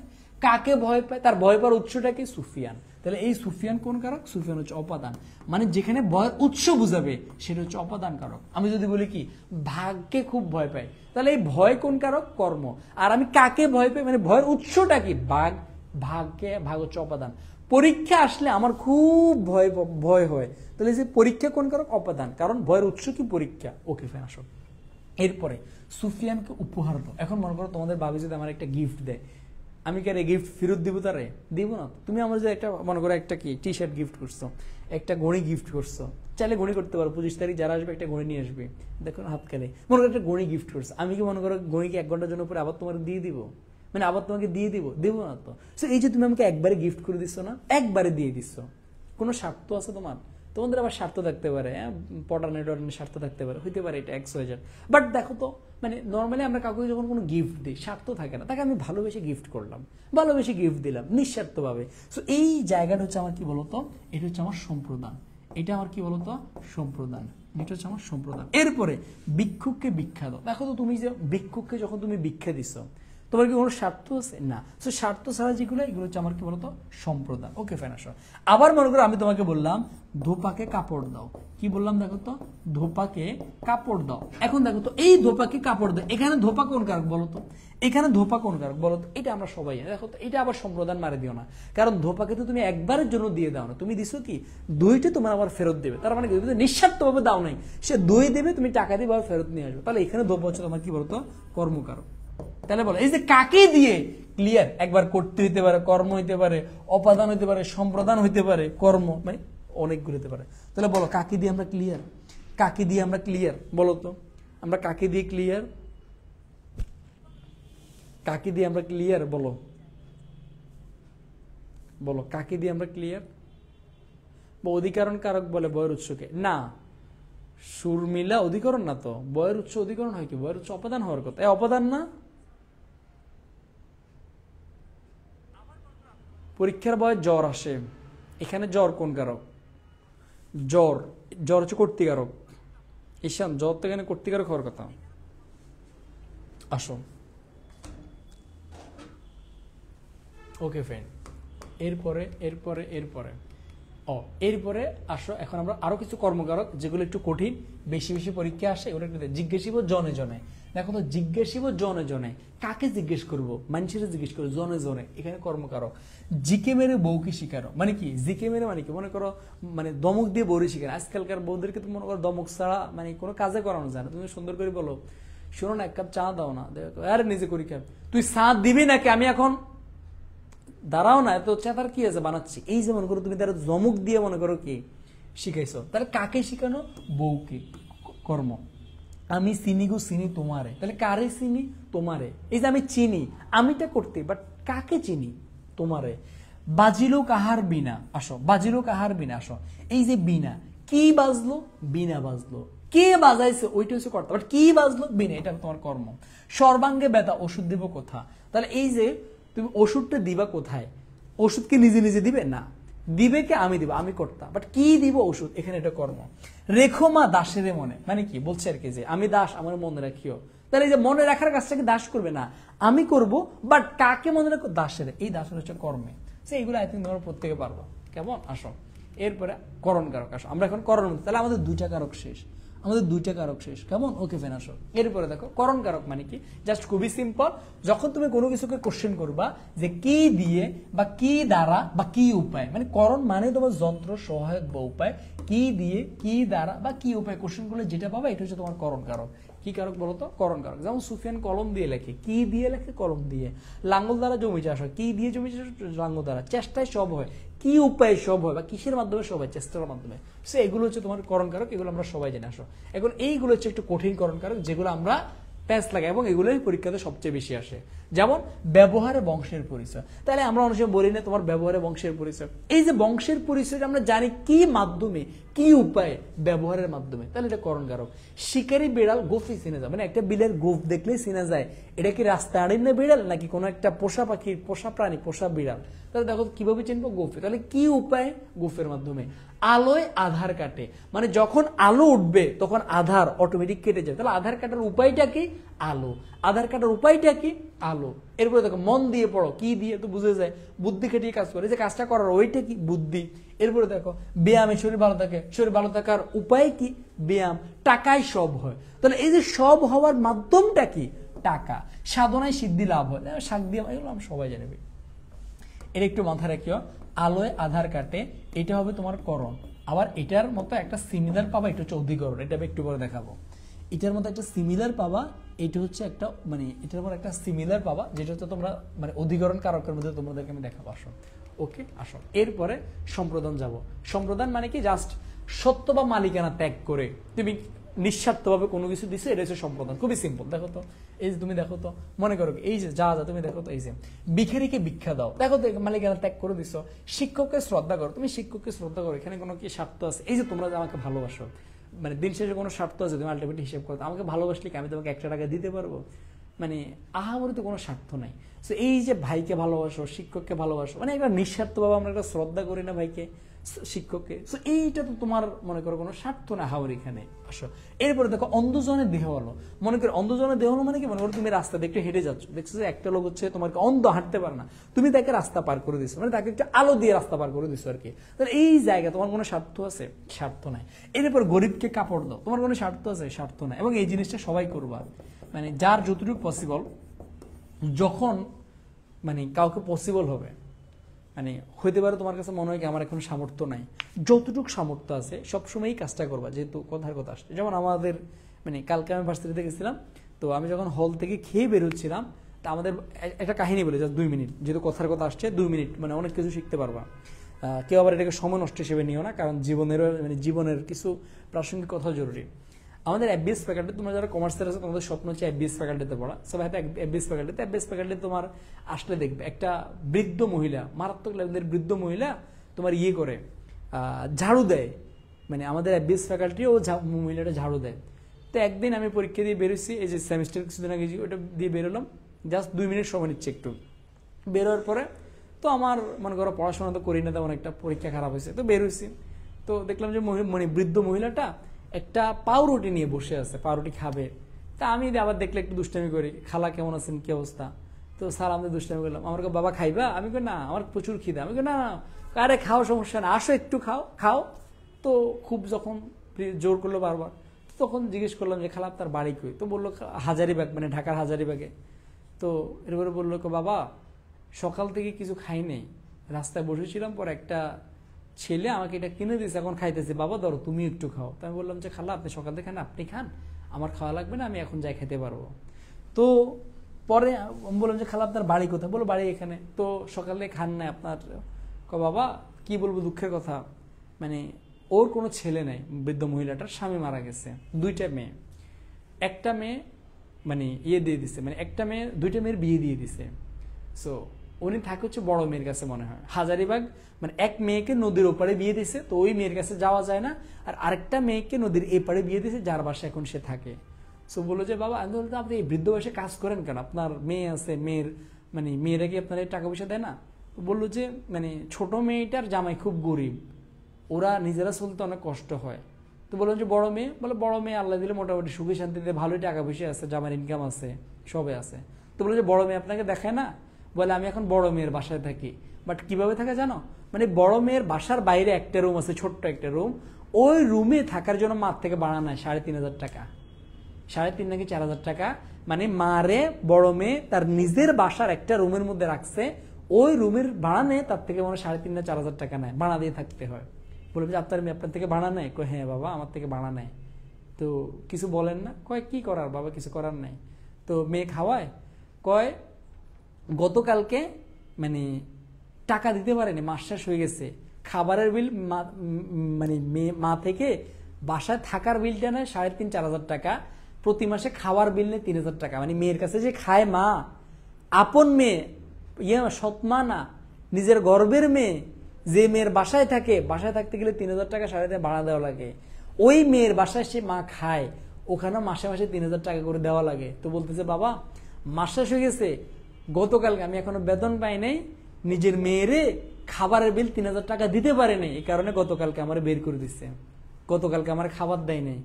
তার ভয় পাওয়ার উৎসটা কি, সুফিয়ান। তাহলে এই সুফিয়ান কোন কারক, সুফিয়ান হচ্ছে অপাদান, মানে যেখানে ভয়ের উৎস বুঝাবে সেটা হচ্ছে অপাদান কারক। আমি যদি বলি কি ভাগকে খুব ভয় পাই, তাহলে এই ভয় কোন কারক, কর্ম। আর আমি কাকে ভয় পাই, মানে ভয়ের উৎসটা কি, ভাগ হচ্ছে অপাদান। পরীক্ষা আসলে আমার খুব ভয় হয়, তাহলে যে পরীক্ষা কোন কারক, অপাদান, কারণ ভয়ের উৎস কি, পরীক্ষা। ওকে ফাইন, আসো। এরপরে সুফিয়ানকে উপহার দাও। এখন মনে করো তোমাদের ভাবি যদি আমার একটা গিফট দেয়, আমি কি গিফট ফেরত দিব তারে? দিব না। তুমি আমার যে একটা মনে করো একটা কি টি শার্ট গিফট করছো, একটা ঘড়ি গিফট করছো, চাইলে ঘড়ি করতে পারো, 25 তারিখ যারা আসবে একটা ঘড়ি নিয়ে আসবে, দেখো হাত কালে মনে করো একটা ঘড়ি গিফট করছো, আমি কি মনে করো ঘড়িকে 1 ঘন্টার জন্য পরে আবার তোমার দিয়ে দিব? মানে আবার তোমাকে দিয়ে দিব? দেব না তো। সো এই যে তুমি আমাকে একবারে গিফট করে দিচ্ছ না, একবারে দিয়ে দিচ্ছ, কোনো স্বার্থ আছে তোমার? তোমাদের আবার স্বার্থ থাকতে পারে, হ্যাঁ, পটানে টটানে স্বার্থ থাকতে পারে, হইতে পারে এটা XYZ। বাট দেখো তো, মানে নর্মালি আমরা কাউকে যখন কোনো গিফট দিই স্বার্থ থাকে না, তাকে আমি ভালোবেসে গিফট করলাম, ভালোবেসে গিফট দিলাম নিঃস্বার্থভাবে। সো এই জায়গাটা হচ্ছে আমার কি বলতো, এটা হচ্ছে আমার সম্প্রদান, এটা আমার কি বলতো সম্প্রদান, এটা হচ্ছে আমার সম্প্রদান। এরপরে ভিক্ষুককে ভিক্ষা দাও। দেখো তো তুমি যে ভিক্ষুককে যখন তুমি ভিক্ষা দিচ্ছ, তোমার কি কোনো স্বার্থ আছে? না। সো স্বার্থ ছাড়া যেগুলো, এগুলো হচ্ছে আমার কি বলতো সম্প্রদান। ওকে ফাইন। আসো আবার মনে করো আমি তোমাকে বললাম ধোপাকে কাপড় দাও। কি বললাম দেখো তো, ধোপাকে কাপড় দাও। এখন দেখো তো এই ধোপাকে কাপড় দাও, এখানে ধোপা কোন কারক বলো তো, এখানে ধোপা কোন কারক বলো তো? এটা আমরা সবাই জানি। দেখো তো এটা আবার সম্প্রদান মারে দিও না, কারণ ধোপাকে তো তুমি একবারের জন্য দিয়ে দাও না, তুমি দিছো কি দইটা তোমার আবার ফেরত দেবে। তার মানে কি নিঃস্বার্থভাবে দাও নাই, সে দই দেবে, তুমি টাকা দিয়ে আবার ফেরত নিয়ে আসবে। তাহলে এখানে ধোপা হচ্ছে তোমার কি বলতো কর্মকারক। তাহলে বলো এই যে কাকে দিয়ে, ক্লিয়ার, একবার করতে হইতে পারে, কর্ম হইতে পারে, অপাদান হইতে পারে, সম্প্রদান হইতে পারে, কর্ম মানে অনেকগুলো হতে পারে। তাহলে বলো কাকে দিয়ে আমরা ক্লিয়ার, কাকে দিয়ে আমরা ক্লিয়ার বলো তো, আমরা কাকে দিয়ে ক্লিয়ার, কাকে দিয়ে আমরা ক্লিয়ার বলো, বলো কাকে দিয়ে আমরা ক্লিয়ার? অধিকরণ কারক বলে বয়ের উৎসকে না, সুর মিলা অধিকরণ না তো, বয়ের উৎস অধিকরণ হয় কি, বয়ের উৎস অপাদান হওয়ার কথা, অপাদান না। পরীক্ষার বয়ে জ্বর আসে, এখানে জ্বর কোন কারক? জ্বর, জ্বর হচ্ছে কর্তৃকারক। ঈশান জ্বর তো এখানে কর্তৃকারক হওয়ার কথা। আসো ওকে ফ্রেন্ড, এরপরে এরপরে এরপরে এরপরে আসো এখন আমরা আরো কিছু কর্মকারক যেগুলো একটু কঠিন, বেশি বেশি পরীক্ষা আসে, এগুলো একটু জিজ্ঞাসিব জনে জনে। দেখো তো জিজ্ঞাসিব জনে জনে, কাকে জিজ্ঞেস করবো? মানুষের জিজ্ঞেস করবো জনে জনে, এখানে কর্মকারক। জিকে মেরে বউকে শিখারো মানে কি, জিকে মেরে মানে কি, মনে করো মানে দমক দিয়ে বউরে শিখানো। আজকালকার বউদেরকে তো মনে করো দমক ছাড়া মানে কোনো কাজে করানো যায় না। তুমি সুন্দর করে বলো শোনো না 1 কাপ চা দাও না, আরে নিজে করি কেন, তুই চা দিবি নাকি, আমি এখন দাঁড়াও না, এত চেতার কি আছে বানাচ্ছি। এই যে মনে করো তুমি তারা জমুক দিয়ে মনে করো কি শিখাইছো, তাহলে কাকে শিখানো? বউকে। কর্ম আমি চিনি গো চিনি তোমারে, তাহলে কারে চিনি? তোমারে। এই যে আমি চিনি, আমিটা করতে, বাট কাকে চিনি? তোমারে। বাজিলো কাহার বিনা, আসো বাজিলো কাহার বিনা, আসো এই যে বিনা, কি বাজলো? বিনা বাজলো। কে বাজাইছে ওইটা হচ্ছে কর্তা, বাট কি বাজলো? বিনা, এটা তোমার কর্ম। সর্বাঙ্গে ব্যথা, ওষুধ দেব কোথা? তাহলে এই যে তুমি ওষুধটা দিবা কোথায়? ওষুধকে নিজে নিজে দিবে না, দিবে কে? আমি দিব, আমি কর্তা, বাট কি দিব? ওষুধ, এখানে এটা কর্ম। রেখো মা দাসের মনে, মানে কি বলছে আর কি যে আমি দাস, আমার মনে রাখিও। তাহলে এই যে মনে রাখার কাজটাকে দাস করবে না, আমি করব, বাট কাকে মনে রাখো? দাসের। এই দাসের হচ্ছে কর্মে। এইগুলো আই থিঙ্ক তোমরা প্রত্যেকে পারবো। কেমন? আসো এরপরে করণ কারক। আসো আমরা এখন করণ, তাহলে আমাদের 2টা কারক শেষ, আমাদের 2টা কারক শেষ। কেমন? ওকে ফেন। আসো এরপরে দেখো করণ কারক মানে কি, জাস্ট খুবই সিম্পল। যখন তুমি কোনো কিছুকে কোশ্চেন করবা যে কি দিয়ে বা কি দ্বারা বা কি উপায়, মানে করণ মানে তোমার যন্ত্র, সহায়ক বা উপায়, কি দিয়ে, কি দ্বারা বা কি উপায় কোশ্চেন করলে যেটা পাবা এটা হচ্ছে তোমার করণ কারক। কি কারক বলতো? করণ কারক। যেমন সুফিয়ান কলম দিয়ে লেখে, কি দিয়ে লেখে? কলম দিয়ে। লাঙ্গল দ্বারা জমি চাষ হয়, কি দিয়ে জমি চাষ? লাঙ্গল দ্বারা। চেষ্টায় সব হয়, কি উপায়ে সব হয় বা কিসের মাধ্যমে সব হয়? চেষ্টার মাধ্যমে। সো এগুলো হচ্ছে তোমার করণ কারক, এগুলো আমরা সবাই জেনে। আসো এখন এইগুলো হচ্ছে একটু কঠিন করণ কারক, যেগুলো আমরা প্যাচ লাগে এবং এগুলোই পরীক্ষাতে সবচেয়ে বেশি আসে। যেমন ব্যবহারে বংশের পরিচয়। তাহলে আমরা অনেক সময় বলি না তোমার ব্যবহারে বংশের পরিচয়। এই যে বংশের পরিচয়টা আমরা জানি কি মাধ্যমে, কি উপায়ে? ব্যবহারের মাধ্যমে। তাহলে এটা করণ কারক। শিকারী বিড়াল গোফই চিনে যায়, মানে একটা বিলের গোফ দেখলেই চিনা যায় এটা কি রাস্তার না বিড়াল নাকি কোনো একটা পোষা পাখির, পোষা প্রাণী, পোষা বিড়াল। তাহলে দেখো কিভাবে চিনবো? গোফে। তাহলে কি উপায়ে? গোফের মাধ্যমে। আলোয় আধার কাটে, মানে যখন আলো উঠবে তখন আধার অটোমেটিক কেটে যায়। তাহলে আধার কাটার উপায়টা কি? আলো। আধার কাটার উপায়টা কি? আলো। এরপরে দেখো মন দিয়ে পড়ো, কি দিয়ে? তো বুঝে যায় বুদ্ধি খাটিয়ে কাজ করে, যে কাজটা করার ওইটা কি? বুদ্ধি। এরপরে দেখো ব্যায়ামে শরীর ভালো থাকে, শরীর ভালো থাকার উপায় কি? ব্যায়াম। টাকায় সব হয়, তাহলে এই যে সব হওয়ার মাধ্যমটা কি? টাকা। সাধনায় সিদ্ধি লাভ হয়, শাক দিয়ে, এগুলো আমরা সবাই জানবে। এটা একটু মাথায় রাখিও, আলোয় আধার কাটে, এটা হবে তোমার করণ। আবার এটার মতো একটা সিমিলার পাবা, এটা হচ্ছে অধিকরণ, এটা আমি একটু পরে দেখাবো। এটার মধ্যে একটা সিমিলার পাবা, এটা হচ্ছে একটা মানে এটার মধ্যে একটা সিমিলার পাবা, যেটা হচ্ছে তোমরা মানে অধিকরণ কারকের মধ্যে তোমাদেরকে আমি দেখাবো। আসো ওকে, আসো এরপরে সম্প্রদান যাব। সম্প্রদান মানে কি, জাস্ট সত্য বা মালিকানা ত্যাগ করে তুমি নিঃস্বার্থভাবে কোনো কিছু দিছো, এটা হচ্ছে সম্প্রদান। খুবই সিম্পল। দেখো তো, এই যে তুমি দেখো তো, মনে করো এই যে যা যা তুমি দেখো তো, এই যে ভিখারিকে ভিক্ষা দাও, দেখো তো মালিকানা ত্যাগ করে দিছো। শিক্ষককে শ্রদ্ধা করো, তুমি শিক্ষককে শ্রদ্ধা করো, এখানে কোনো কি স্বার্থ আছে? এই যে তোমরা যে আমাকে ভালোবাসো, মানে দিন শেষে কোনো স্বার্থ আছে? তুমি আলটিমেটলি হিসেব করো, আমাকে ভালোবাসলে কি আমি তোমাকে 1 টাকা দিতে পারবো? মানে আহামরি তো কোনো স্বার্থ নাই। তো এই যে ভাইকে ভালোবাসো, শিক্ষককে ভালোবাসো, মানে একটা নিঃস্বার্থভাবে আমরা একটা শ্রদ্ধা করি না ভাইকে, শিক্ষককে। তো এইটা তো তোমার মনে করো কোনো স্বার্থ না হাওয়ার এখানে। আসো এরপরে দেখো অন্ধজনের দেহ হলো। মনে করো অন্ধজনের দেহ হলো মানে কি, মনে করো তুমি রাস্তা দেখতে হেঁটে যাচ্ছ, দেখছো যে একটা লোক হচ্ছে তোমার অন্ধ, হাঁটতে পারে না, তুমি তাকে রাস্তা পার করে দিচ্ছ, মানে তাকে একটা আলো দিয়ে রাস্তা পার করে দিচ্ছ আর কি। তাহলে এই জায়গা তোমার কোনো স্বার্থ আছে? স্বার্থ নাই। এরপর গরিবকে কাপড় দাও, তোমার কোনো স্বার্থ আছে? স্বার্থ নাই। এবং এই জিনিসটা সবাই করবা, মানে যার যতটুকু পসিবল, যখন মানে কাউকে পসিবল হবে, মানে হইতে পারে তোমার কাছে মনে হয় কি আমার এখন সামর্থ্য নাই, যতটুকু সামর্থ্য আছে সবসময়ই কাজটা করবা। যেহেতু কথার কথা আসছে, যেমন আমাদের মানে কালকে আমি ভার্সিটিতে গেছিলাম, তো আমি যখন হল থেকে খেয়ে বেরোচ্ছিলাম, তা আমাদের একটা কাহিনী বলে, জাস্ট 2 মিনিট, যেহেতু কথার কথা আসছে 2 মিনিট মানে অনেক কিছু শিখতে পারবা। কেউ আবার এটাকে সময় নষ্ট হিসেবে নিও না, কারণ জীবনেরও মানে জীবনের কিছু প্রাসঙ্গিক কথা জরুরি। আমাদের এফবিএস ফ্যাকাল্টি, তোমরা যারা কমার্সের আছে তোমাদের স্বপ্ন হচ্ছে এফবিএস ফ্যাকাল্টিতে পড়া, সবাই হয়তো এফবিএস ফ্যাকাল্টি তোমার আসলে দেখবে একটা বৃদ্ধ মহিলা, মারাত্মক লেভেলের বৃদ্ধ মহিলা তোমার ইয়ে করে ঝাড়ু দেয়, মানে আমাদের এফবিএস ফ্যাকাল্টিও মহিলাটা ঝাড়ু দেয়। তো একদিন আমি পরীক্ষা দিয়ে বেরোচ্ছি, এই যে সেমিস্টার কিছুদিন আগে ওটা দিয়ে বেরোলাম, জাস্ট 2 মিনিট সময় নিচ্ছে একটু। বেরোর পরে তো আমার মনে করো পড়াশোনা তো করি না তেমন একটা, পরীক্ষা খারাপ হয়েছে, তো বেরোইছি। তো দেখলাম যে মানে বৃদ্ধ মহিলাটা একটা পাউরুটি নিয়ে বসে আছে, পাউরুটি খাবে। তা আমি আবার দেখলে একটু দুষ্টামি করি, খালা কেমন আছেন, কি অবস্থা? তো স্যার আমাদের দুষ্টামি করলাম, আমার বাবা খাইবা? আমি কই না, আমার প্রচুর খিদে। আমি কই না, আরে খাও, সমস্যা না, আসো একটু খাও খাও। তো খুব যখন জোর করলো বারবার, তখন জিজ্ঞেস করলাম যে খালা আপনার বাড়ি কই? তো বললো হাজারিবাগ, মানে ঢাকার হাজারিবাগে। তো এরপরে বললো বাবা সকাল থেকে কিছু খাই নেই, রাস্তায় বসেছিলাম, পর একটা ছেলে আমাকে এটা কিনে দিয়েছে, এখন খাইতেছে, বাবা ধরো তুমি একটু খাও। তো আমি বললাম যে খালা আপনি সকাল থেকে খান, আপনি খান, আমার খাওয়া লাগবে না, আমি এখন যাই খেতে পারবো। তো পরে বললাম যে খালা আপনার বাড়ি কোথায়? বলো বাড়ি এখানে। তো সকালে খান না আপনার? বাবা কি বলবো, দুঃখের কথা, মানে ওর কোনো ছেলে নেই, বৃদ্ধ মহিলাটার স্বামী মারা গেছে, 2টা মেয়ে। একটা মেয়ে মানে ইয়ে দিয়ে দিছে, মানে একটা মেয়ে 2টা মেয়ের বিয়ে দিয়ে দিছে। সো উনি থাকে হচ্ছে বড় মেয়ের কাছে, মনে হয় হাজারিবাগ, মানে এক মেয়েকে নদীর ওপারে বিয়ে দিছে, তো ওই মেয়ের কাছে যাওয়া যায় না, আর আরেকটা মেয়েকে নদীর এপারে বিয়ে দিছে, যার বাসায় এখন সে থাকে। সো বললো যে বাবা, আমি বলতো আপনি এই বৃদ্ধ বয়সে কাজ করেন কেন? আপনার মেয়ে আছে, মেয়ের মানে মেয়েরা কি আপনার টাকা পয়সা দেয় না? তো বললো যে মানে ছোট মেয়েটার জামাই খুব গরিব, ওরা নিজেরা চলতে অনেক কষ্ট হয়। তো বললাম যে বড় মেয়ে? বলে বড় মেয়ে আল্লাহ দিলে মোটামুটি সুখী শান্তিতে ভালোই টাকা পয়সা আছে, জামার ইনকাম আছে, সবে আছে। তো বললো যে বড় মেয়ে আপনাকে দেখায় না? বলে আমি এখন বড় মেয়ের বাসায় থাকি। বাট কিভাবে থাকে জানো? মানে বড় মেয়ের বাসার বাইরে একটা রুম আছে, ছোট্ট একটা রুম, ওই রুমে থাকার জন্য মার থেকে ভাড়া নেয় 3,500 টাকা, 3,500 নাকি 4,000 টাকা। মানে মারে বড় মেয়ে তার নিজের বাসার একটা রুমের মধ্যে রাখছে, ওই রুমের ভাড়া নেয় তার থেকে মানে 3,500 না 4,000 টাকা নেয়, ভাড়া দিয়ে থাকতে হয়। বলবে যে আপনার মেয়ে আপনার থেকে ভাড়া নেয়? কয় হ্যাঁ বাবা আমার থেকে ভাড়া নেয়। তো কিছু বলেন না? কয় কি করার বাবা, কিছু করার নাই। তো মেয়ে খাওয়ায়, কয় গতকালকে মানে টাকা দিতে পারেনি, মাস শেষ হয়ে গেছে, খাবারের বিল মানে মা থেকে বাসায় থাকার বিলটা নেয় 3,500-4,000 টাকা, প্রতি মাসে খাওয়ার বিল নেয় 3,000 টাকা। মানে মেয়ের কাছে যে খায় মা, আপন মেয়ে, সৎ মা না, নিজের গর্বের মেয়ে, যে মেয়ের বাসায় থাকে, বাসায় থাকতে গেলে 3,000 টাকা 3,500 ভাড়া দেওয়া লাগে। ওই মেয়ের বাসায় সে মা খায়, ওখানে মাসে মাসে 3,000 টাকা করে দেওয়া লাগে। তো বলতেছে বাবা মাস শেষ হয়ে গেছে, গতকালকে আমি এখনো বেতন পাই নাই, নিজের মেয়েরে খাবারের বিল 3,000 টাকা দিতে পারে নাই, এই কারণে গতকালকে আমার বের করে দিচ্ছে, গতকালকে আমার খাবার দেয় নাই,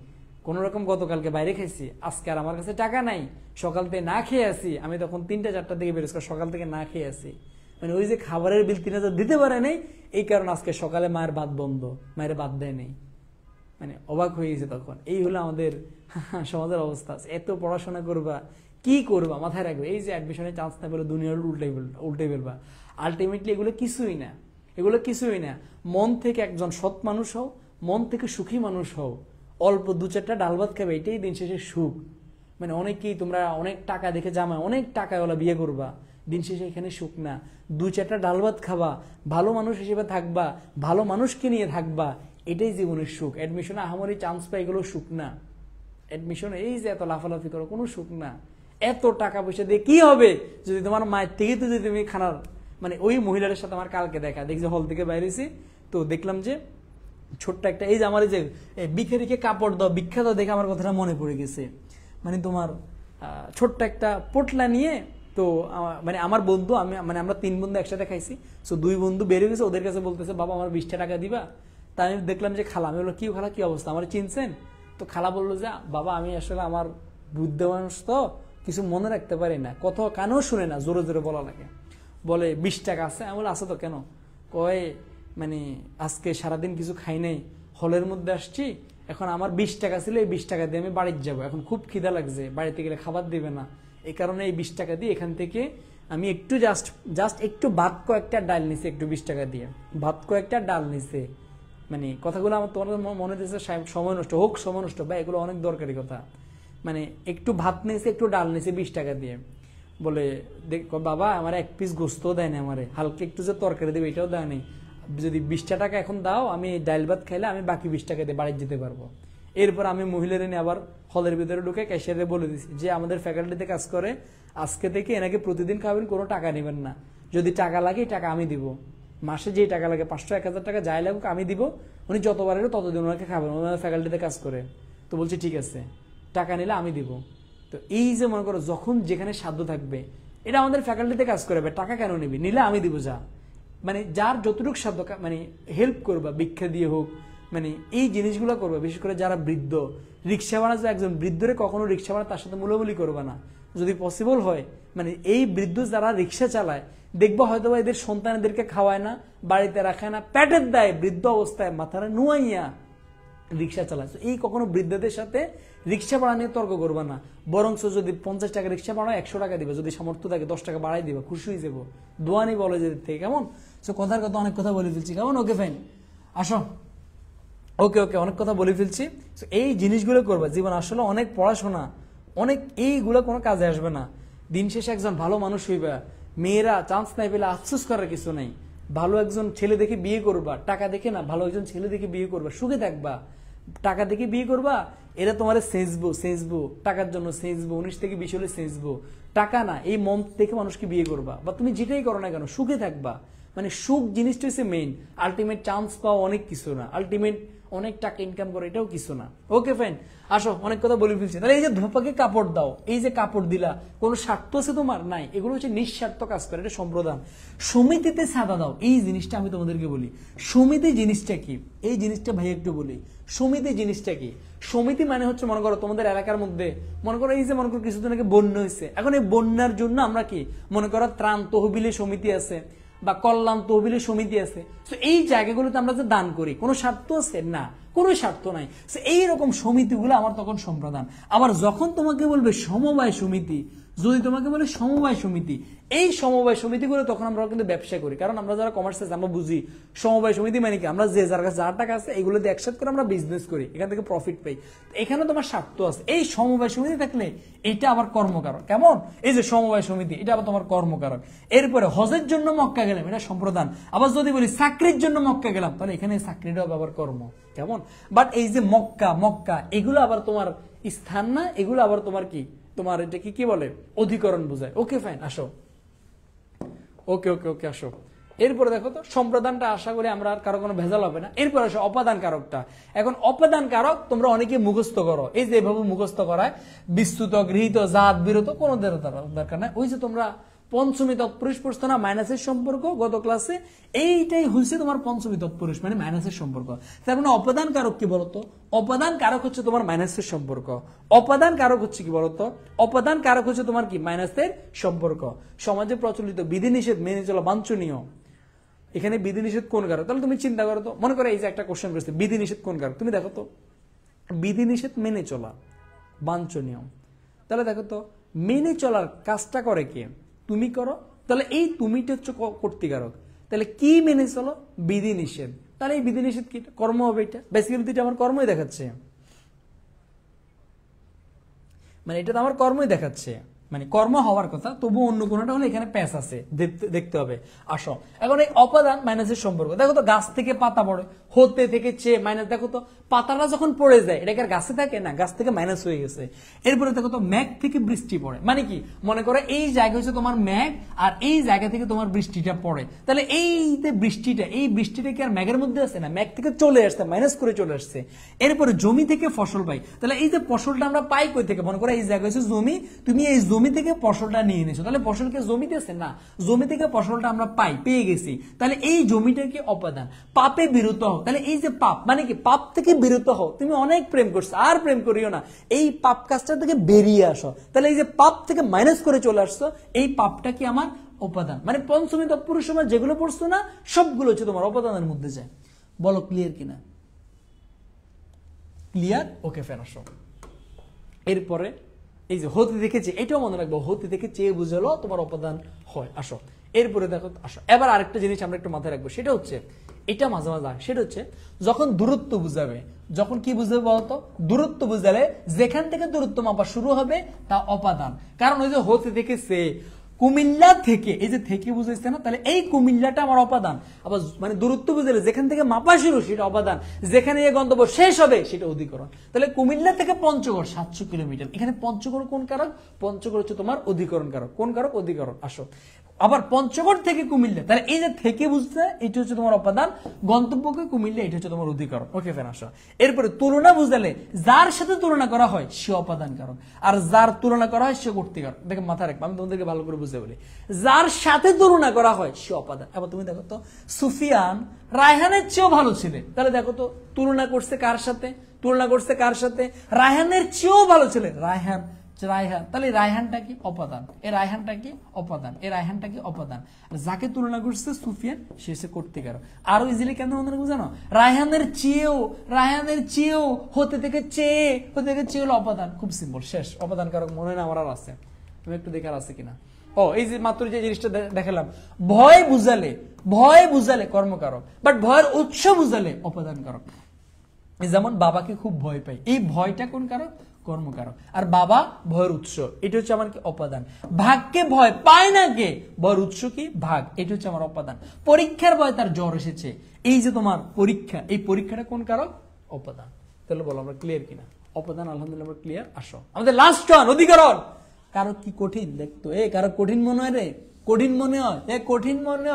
কোন রকম গতকালকে বাইরে খাইছি, আজকে আর আমার কাছে টাকা নাই, সকাল থেকে না খেয়ে আসি, আমি তখন 3টা-4টার দিকে বেরোচ্ছি, সকাল থেকে না খেয়ে আসি। মানে ওই যে খাবারের বিল 3,000 দিতে পারে নাই, এই কারণে আজকে সকালে মায়ের ভাত বন্ধ, মায়ের ভাত দেয় নেই। মানে অবাক হয়ে গেছে তখন। এই হলো আমাদের সমাজের অবস্থা। এত পড়াশোনা করবা, কি করবা, মাথায় রাখবে, এই যে অ্যাডমিশনের চান্স না পেলে দুনিয়ার উল্টে ফেলবা। আলটিমেটলি এগুলো কিছুই না, এগুলো কিছুই না। মন থেকে একজন সৎ মানুষ হও, মন থেকে সুখী মানুষ হও, অল্প 2-4টা ডাল ভাত খাবে, এটাই দিন শেষে সুখ। মানে অনেকেই তোমরা অনেক টাকা দেখে জামাই, অনেক টাকাওয়ালা বিয়ে করবা, দিন শেষে এখানে সুখ না। 2-4টা ডাল ভাত খাবা, ভালো মানুষ হিসেবে থাকবা, ভালো মানুষকে নিয়ে থাকবা, এটাই জীবনের সুখ। অ্যাডমিশনে আহামরি চান্স পাই, এগুলো সুখ না। অ্যাডমিশনে এই যে এত লাফালাফি করো, কোনো সুখ না। এত টাকা পয়সা দিয়ে কি হবে যদি তোমার মায়ের থেকে তো যদি তুমি খানার, মানে ওই মহিলার সাথে আমার কালকে দেখা দেখছি, হল থেকে বাইরেছি তো দেখলাম যে ছোট্ট একটা, এই যে আমার এই যে ভিখারিকে কাপড় দাও, ভিক্ষা দাও দেখে আমার কথাটা মনে পড়ে গেছে। মানে তোমার ছোট্ট একটা পোটলা নিয়ে, তো মানে আমার বন্ধু, মানে আমরা 3 বন্ধু একসাথে খাইছি, সো 2 বন্ধু বেরিয়ে গেছে, ওদের কাছে বলতেছে বাবা আমার 20টা টাকা দিবা। তা আমি দেখলাম যে খালা, আমি বললাম কি খালা কি অবস্থা, আমার চিনছেন? তো খালা বললো যে বাবা আমি আসলে আমার বুদ্ধ মানুষ তো কিছু মনে রাখতে পারি না, কত কানেও শুনে না, জোরে জোরে বলা লাগে। বলে 20 টাকা আছে? আমি বলে আছে তো, কেন? কয় মানে আজকে সারাদিন কিছু খাই নাই, হলের মধ্যে আসছি, এখন আমার 20 টাকা ছিল, এই 20 টাকা দিয়ে আমি বাড়িতে যাবো, এখন খুব খিদা লাগছে, বাড়িতে গেলে খাবার দিবে না, এই কারণে এই 20 টাকা দিয়ে এখান থেকে আমি একটু জাস্ট একটু ভাত কয়েকটা ডাল নিছে, একটু 20 টাকা দিয়ে ভাত কয়েকটা ডাল নিছে। মানে কথাগুলো আমার তোমার মনে দিচ্ছে সময় নষ্ট হোক, সময় নষ্ট বা এগুলো অনেক দরকারি কথা। মানে একটু ভাত নিয়েছে, একটু ডাল নিয়েছে 20 টাকা দিয়ে। বলে বাবা আমার 1 পিস গোস্তও দেয় না, আমারে হালকা একটু যে তরকারি দেবে এটাও দেয় নেই, যদি 20টা টাকা এখন দাও আমি ডাল ভাত খাইলে আমি বাকি 20 টাকা দিয়ে বাড়ি যেতে পারবো। এরপর আমি মহিলারা নিয়ে আবার হলের ভিতরে ঢুকে ক্যাশিয়ারে বলে দিছি যে আমাদের ফ্যাকাল্টিতে কাজ করে, আজকে থেকে এনাকে প্রতিদিন খাবেন, কোনো টাকা নেবেন না, যদি টাকা লাগে টাকা আমি দিব, মাসে যেই টাকা লাগে 500-1000 টাকা যাই লাগুক আমি দিব, উনি যতবার এলো ততদিন ওনাকে খাবেন, ওনার ফ্যাকাল্টিতে কাজ করে। তো বলছি ঠিক আছে, টাকা নিলে আমি দিব। তো এই যে মনে করো যখন যেখানে সাধ্য থাকবে, এটা আমাদের ফ্যাকাল্টিতে কাজ করবে, টাকা কেন নিবি, নিলে আমি দিব যা। মানে যার যতটুকু সাধ্য মানে হেল্প করবা, ভিক্ষা দিয়ে হোক, মানে এই জিনিসগুলো করবা। বিশেষ করে যারা বৃদ্ধ, রিক্সা ভাড়া, একজন বৃদ্ধরে কখনো রিক্সা ভাড়া তার সাথে মূলামূলি করবা না, যদি পসিবল হয়। মানে এই বৃদ্ধ যারা রিক্সা চালায় দেখবা হয়তো এদের সন্তানদেরকে খাওয়ায় না, বাড়িতে রাখায় না, প্যাটের দেয়, বৃদ্ধ অবস্থায় মাথাটা নুয়াইয়া রিক্সা চালায়। এই কখনো বৃদ্ধদের সাথে রিক্সা ভাড়া নিয়ে তর্ক করবা না, বরঞ্চ যদি 50 টাকা রিক্সা ভাড়া 100 টাকা দিবে, যদি সামর্থ্য থাকে 10 টাকা বাড়াই দিবা, খুশি হয়ে যাবো, দোয়ানি বলে যে থেকে। কেমন? কথার কথা অনেক কথা বলে ফেলছি, কেমন? ওকে ফাইন, আসো। ওকে ওকে, অনেক কথা বলে ফেলছি। এই জিনিসগুলো করবা, জীবন আসলে অনেক পড়াশোনা, অনেক এইগুলো কোনো কাজে আসবে না। দিন শেষে একজন ভালো মানুষ হইবা। মেয়েরা চান্স নাই পেলে আফসোস করার কিছু নাই, ভালো একজন ছেলে দেখে বিয়ে করবা, টাকা দেখে না, ভালো একজন ছেলে দেখে বিয়ে করবা, সুখে থাকবা। টাকা দেখে বিয়ে করবা, এরা তোমার সেজবো টাকার জন্য, সেজবো 19 থেকে 20 হলে সেজবো, টাকা না, এই মন দেখে মানুষকে বিয়ে করবা। বা তুমি যেটাই করো না কেন সুখে থাকবা। মানে সুখ জিনিসটা হচ্ছে মেইন, আলটিমেট চান্স পাওয়া অনেক কিছু না, আলটিমেট অনেক টাকা ইনকাম করে এটাও কিছু না। ওকে ফাইন, আসো, অনেক কথা বলে ফেলছি। তাহলে এই যে ধোপাকে কাপড় দাও, এই যে কাপড় দিলা, কোনো স্বার্থ আছে তোমার? নাই, এগুলো হচ্ছে নিঃস্বার্থ কাজ করে, এটা সম্প্রদান। সমিতিতে সাদা দাও, এই জিনিসটা আমি তোমাদেরকে বলি। সমিতি জিনিসটা কি, এই জিনিসটা ভাই একটু বলি। সমিতি জিনিসটা কি? সমিতি মানে হচ্ছে মনে করো তোমাদের এলাকার মধ্যে মনে করো এই যে মনে করো কিছুদিন আগে বন্যা হয়েছে, এখন এই বন্যার জন্য আমরা কি মনে করো ত্রাণ তহবিলের সমিতি আছে বা কল্যাণ তহবিলের সমিতি আছে, তো এই জায়গাগুলোতে আমরা যে দান করি কোনো স্বার্থ আছে? না, কোনো স্বার্থ নাই। এইরকম সমিতিগুলো আমার তখন সম্প্রদান। আবার যখন তোমাকে বলবে সমবায় সমিতি, যদি তোমাকে বলে সমবায় সমিতি, এই সমবায় সমিতিগুলো তখন আমরা কিন্তু ব্যবসা করি। কারণ আমরা যারা কমার্স আছে আমরা বুঝি সমবায় সমিতি মানে কি, আমরা যে যার কাছে যার টাকা আছে এগুলো দিয়ে একসাথে করে আমরা বিজনেস করি, এখান থেকে প্রফিট পাই। এখানে তোমার স্বার্থ আছে। এই সমবায় সমিতি থাকলে এটা আবার কর্মকারক। কেমন? এই যে সমবায় সমিতি, এটা আবার তোমার কর্মকারক। এরপরে হজের জন্য মক্কা গেলাম, এটা সম্প্রদান। আবার যদি বলি চাকরির জন্য মক্কা গেলাম, তাহলে এখানে চাকরিটাও আবার কর্ম। কেমন? বাট এই যে মক্কা এগুলো আবার তোমার স্থান না, এগুলো আবার তোমার কি, তোমার এটা কি বলে, অধিকরণ বোঝায়। ওকে ফাইন, আসো। ওকে ওকে ওকে, আসো। এরপরে দেখো তো সম্প্রদানটা, আশা করি আমরা আর কারো কোনো ভেজাল হবে না। এরপর আসো অপাদান কারকটা। এখন অপাদান কারক তোমরা অনেকে মুখস্থ করো, এই যে এভাবে মুখস্থ করায় বিস্তুত, গৃহীত, জাত, বিরত, কোনো দরকার নাই। ওই যে তোমরা পঞ্চমী তৎপুরুষ পড়ছো না, মাইনাসের সম্পর্ক গত ক্লাসে, এইটাই হচ্ছে তোমার পঞ্চমী তৎপুরুষ মানে মাইনাসের সম্পর্ক। তার মানে অপাদান কারক কি বলতো? অপাদান কারক হচ্ছে তোমার মাইনাসের সম্পর্ক। অপাদান কারক হচ্ছে কি বলতো? অপাদান কারক হচ্ছে তোমার কি, মাইনাসের সম্পর্ক। সমাজে প্রচলিত বিধিনিষেধ মেনে চলা বাঞ্ছনীয়। এখানে বিধিনিষেধ কোন কারক? তাহলে তুমি চিন্তা করো তো, মনে করো এই যে একটা কোশ্চেন করছে, বিধিনিষেধ কোন কারক? তুমি দেখো তো, বিধিনিষেধ মেনে চলা বাঞ্ছনীয়, তাহলে দেখো তো মেনে চলার কাজটা করে কে? তুমি করো। তাহলে এই তুমিটা হচ্ছে কর্তৃকারক। তাহলে কি মেনে চলো? বিধি নিষেধ। তাহলে এই বিধি নিষেধ কি? কর্ম হবে। এটা বেসিক্যালি এটা আমার কর্মই দেখাচ্ছে। মানে এটা তো আমার কর্মই দেখাচ্ছে, মানে কর্ম হওয়ার কথা, তবু অন্য কোনটা হলে এখানে প্যাচ আছে, দেখতে হবে। আসো এখন এই অপাদান মাইনাসের সম্পর্ক দেখো তো, গাছ থেকে পাতা পড়ে, হতে থেকে চেয়ে মাইনাস, দেখো তো পাতাটা যখন পড়ে যায় এটা কি আর গাছে থাকে না, গাছ থেকে মাইনাস হয়ে গেছে। এরপরে দেখো তো মেঘ থেকে বৃষ্টি পড়ে, মানে কি মনে করো এই জায়গা হচ্ছে তোমার মেঘ আর এই জায়গা থেকে তোমার বৃষ্টিটা পড়ে, তাহলে এই যে বৃষ্টিটা কি আর মেঘের মধ্যে আছে না, মেঘ থেকে চলে আসছে, মাইনাস করে চলে আসছে। এরপরে জমি থেকে ফসল পাই, তাহলে এই যে ফসলটা আমরা পাই কই থেকে, মনে করো এই জায়গা হচ্ছে জমি, তুমি এই জমি থেকে ফসলটা নিয়ে নিয়েছো, তাহলে ফসলকে জমিতে আছে না, জমি থেকে ফসলটা আমরা পেয়ে গেছি, তাহলে এই জমিটা কি অপাদান। পাপে বিরত হও, তাহলে এই যে পাপ মানে কি, পাপ থেকে বিরত হও, তুমি অনেক প্রেম করছো আর প্রেম করিও না, এই পাপ কাজটা থেকে বেরিয়ে আসো, তাহলে এই যে পাপ থেকে মাইনাস করে চলে আসছো, এই পাপটা কি আমার অপাদান। মানে পঞ্চমী তৎপুরুষ সমাস যেগুলো পড়ছো না সবগুলো হচ্ছে তোমার অপাদানের মধ্যে যায়। বলো ক্লিয়ার কিনা? ক্লিয়ার? ওকে ফের আসো। এরপরে এই যে হতে দেখেছে, এটাও মনে রাখবো, হতে থেকে চেয়ে বুঝালো তোমার অপাদান হয়। আসো এরপরে দেখো, আসো এবার আরেকটা জিনিস আমরা একটু মাথায় রাখবো, সেটা হচ্ছে এটা মাঝে মাঝে, সেটা হচ্ছে যখন দূরত্ব বুঝাবে, যখন কি বুঝাবে বলতো, দূরত্ব বুঝালে যেখান থেকে দূরত্ব মাপা শুরু হবে তা অপাদান। কারণ ওই যে হতে দেখেছে, কুমিল্লা থেকে, এই যে থেকে বুঝাইছে না, তাহলে এই কুমিল্লাটা আমার অপাদান। আবার মানে দূরত্ব বুঝালে যেখান থেকে মাপা শুরু সেটা অপাদান, যেখানে এই গন্তব্য শেষ হবে সেটা অধিকরণ। তাহলে কুমিল্লা থেকে পঞ্চগড় 700 কিলোমিটার, এখানে পঞ্চগড় কোন কারক, পঞ্চগড় হচ্ছে তোমার অধিকরণ কারক। কোন কারক? অধিকরণ। আসো আবার পঞ্চগড় থেকে কুমিল্লা, তাহলে এই যে থেকে বুঝতে এটা হচ্ছে তোমার অপাদান, গন্তব্যকে কুমিল্লা এটা হচ্ছে তোমার অধিকরণ। ওকে ফেন আসো। এরপরে তুলনা বুঝালে যার সাথে তুলনা করা হয় সে অপাদান কারক, আর যার তুলনা করা হয় সে কর্তৃকারক। দেখে মাথায় রাখবো, আমি তোমাদেরকে ভালো করে বুঝতে বলি, যার সাথে তুলনা করা হয় সে অপাদান। এবার তুমি দেখো তো, সুফিয়ান রায়হানের চেয়েও ভালো ছিল, তাহলে দেখো তো তুলনা করছে কার সাথে, তুলনা করছে কার সাথে, রায়হানের চেয়েও ভালো ছিল রায়হান, তাহলে রায়হানটা কি অপাদান, এই রায়হানটা কি অপাদান, এই রায়হানটা কি অপাদান। আর যাকে তুলনা করছে সুফিয়ান সে হচ্ছে কর্তৃকারক। আরো ইজিলি কেন মনে রাখবো জানো, রায়হানের চেয়েও হতে থেকে চেয়ে হলো অপাদান। খুব সিম্পল, শেষ। অপাদান কারক মনে হয় না আমার আর আছে, তুমি একটু দেখার আছে কিনা। ও এই যে মাত্র যে জিনিসটা দেখালাম, ভয় বুঝালে কর্মকারক, বাট ভয়ের উৎস বুঝালে অপাদান কারক। যেমন বাবাকে খুব ভয় পাই, এই ভয়টা কোন কারক? কর্মকারক। আর বাবা ভয়ের উৎস, এটা হচ্ছে আমার কি অপাদান। ভাগকে ভয় পায় না কে? ভয়ের উৎস কি? ভাগ, এটা হচ্ছে আমার অপাদান। পরীক্ষার ভয় তার জ্বর এসেছে, এই যে তোমার পরীক্ষা, এই পরীক্ষাটা কোন কারক? অপাদান। তাহলে বলো আমরা ক্লিয়ার কিনা? অপাদান আলহামদুলিল্লাহ আমরা ক্লিয়ার। আসো আমাদের লাস্ট ওয়ান, অধিকরণ। কারো কি কঠিন দেখতো, কারো কঠিন মনে হয় রে, কঠিন মনে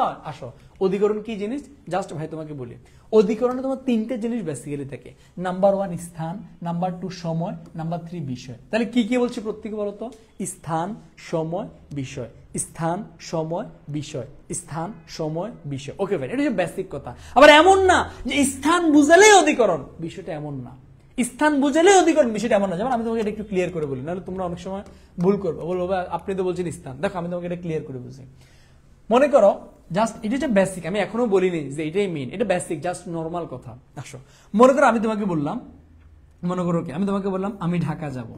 হয়। আসো অধিকরণ কি জিনিস জাস্ট ভাই তোমাকে বলি, অধিকরণে তোমার তিনটে জিনিস বেসিক্যালি থাকে। নাম্বার 1 স্থান, নাম্বার 2 সময়, নাম্বার 3 বিষয়। তাহলে কি কি বলছি প্রত্যেকে বলতো? স্থান, সময়, বিষয়, স্থান, সময়, বিষয়, স্থান, সময়, বিষয়। ওকে ভাই, এটা হচ্ছে বেসিক কথা। আবার এমন না যে স্থান বুঝালেই অধিকরণ, বিষয়টা এমন না। স্থান বুঝালেই অধিকরণ, বিষয়টা এমন না। যেমন আমি তোমাকে এটা একটু ক্লিয়ার করে বলি, নাহলে তোমরা অনেক সময় ভুল করবে, বলবো আপনি তো বলছেন স্থান। দেখো আমি তোমাকে এটা ক্লিয়ার করে বুঝি। মনে করো জাস্ট এটা হচ্ছে বেসিক, আমি এখনো বলিনি যে এটাই মেইন, এটা বেসিক, জাস্ট নর্মাল কথা। আসো মনে করো আমি তোমাকে বললাম, মনে করো কি আমি তোমাকে বললাম আমি ঢাকা যাব,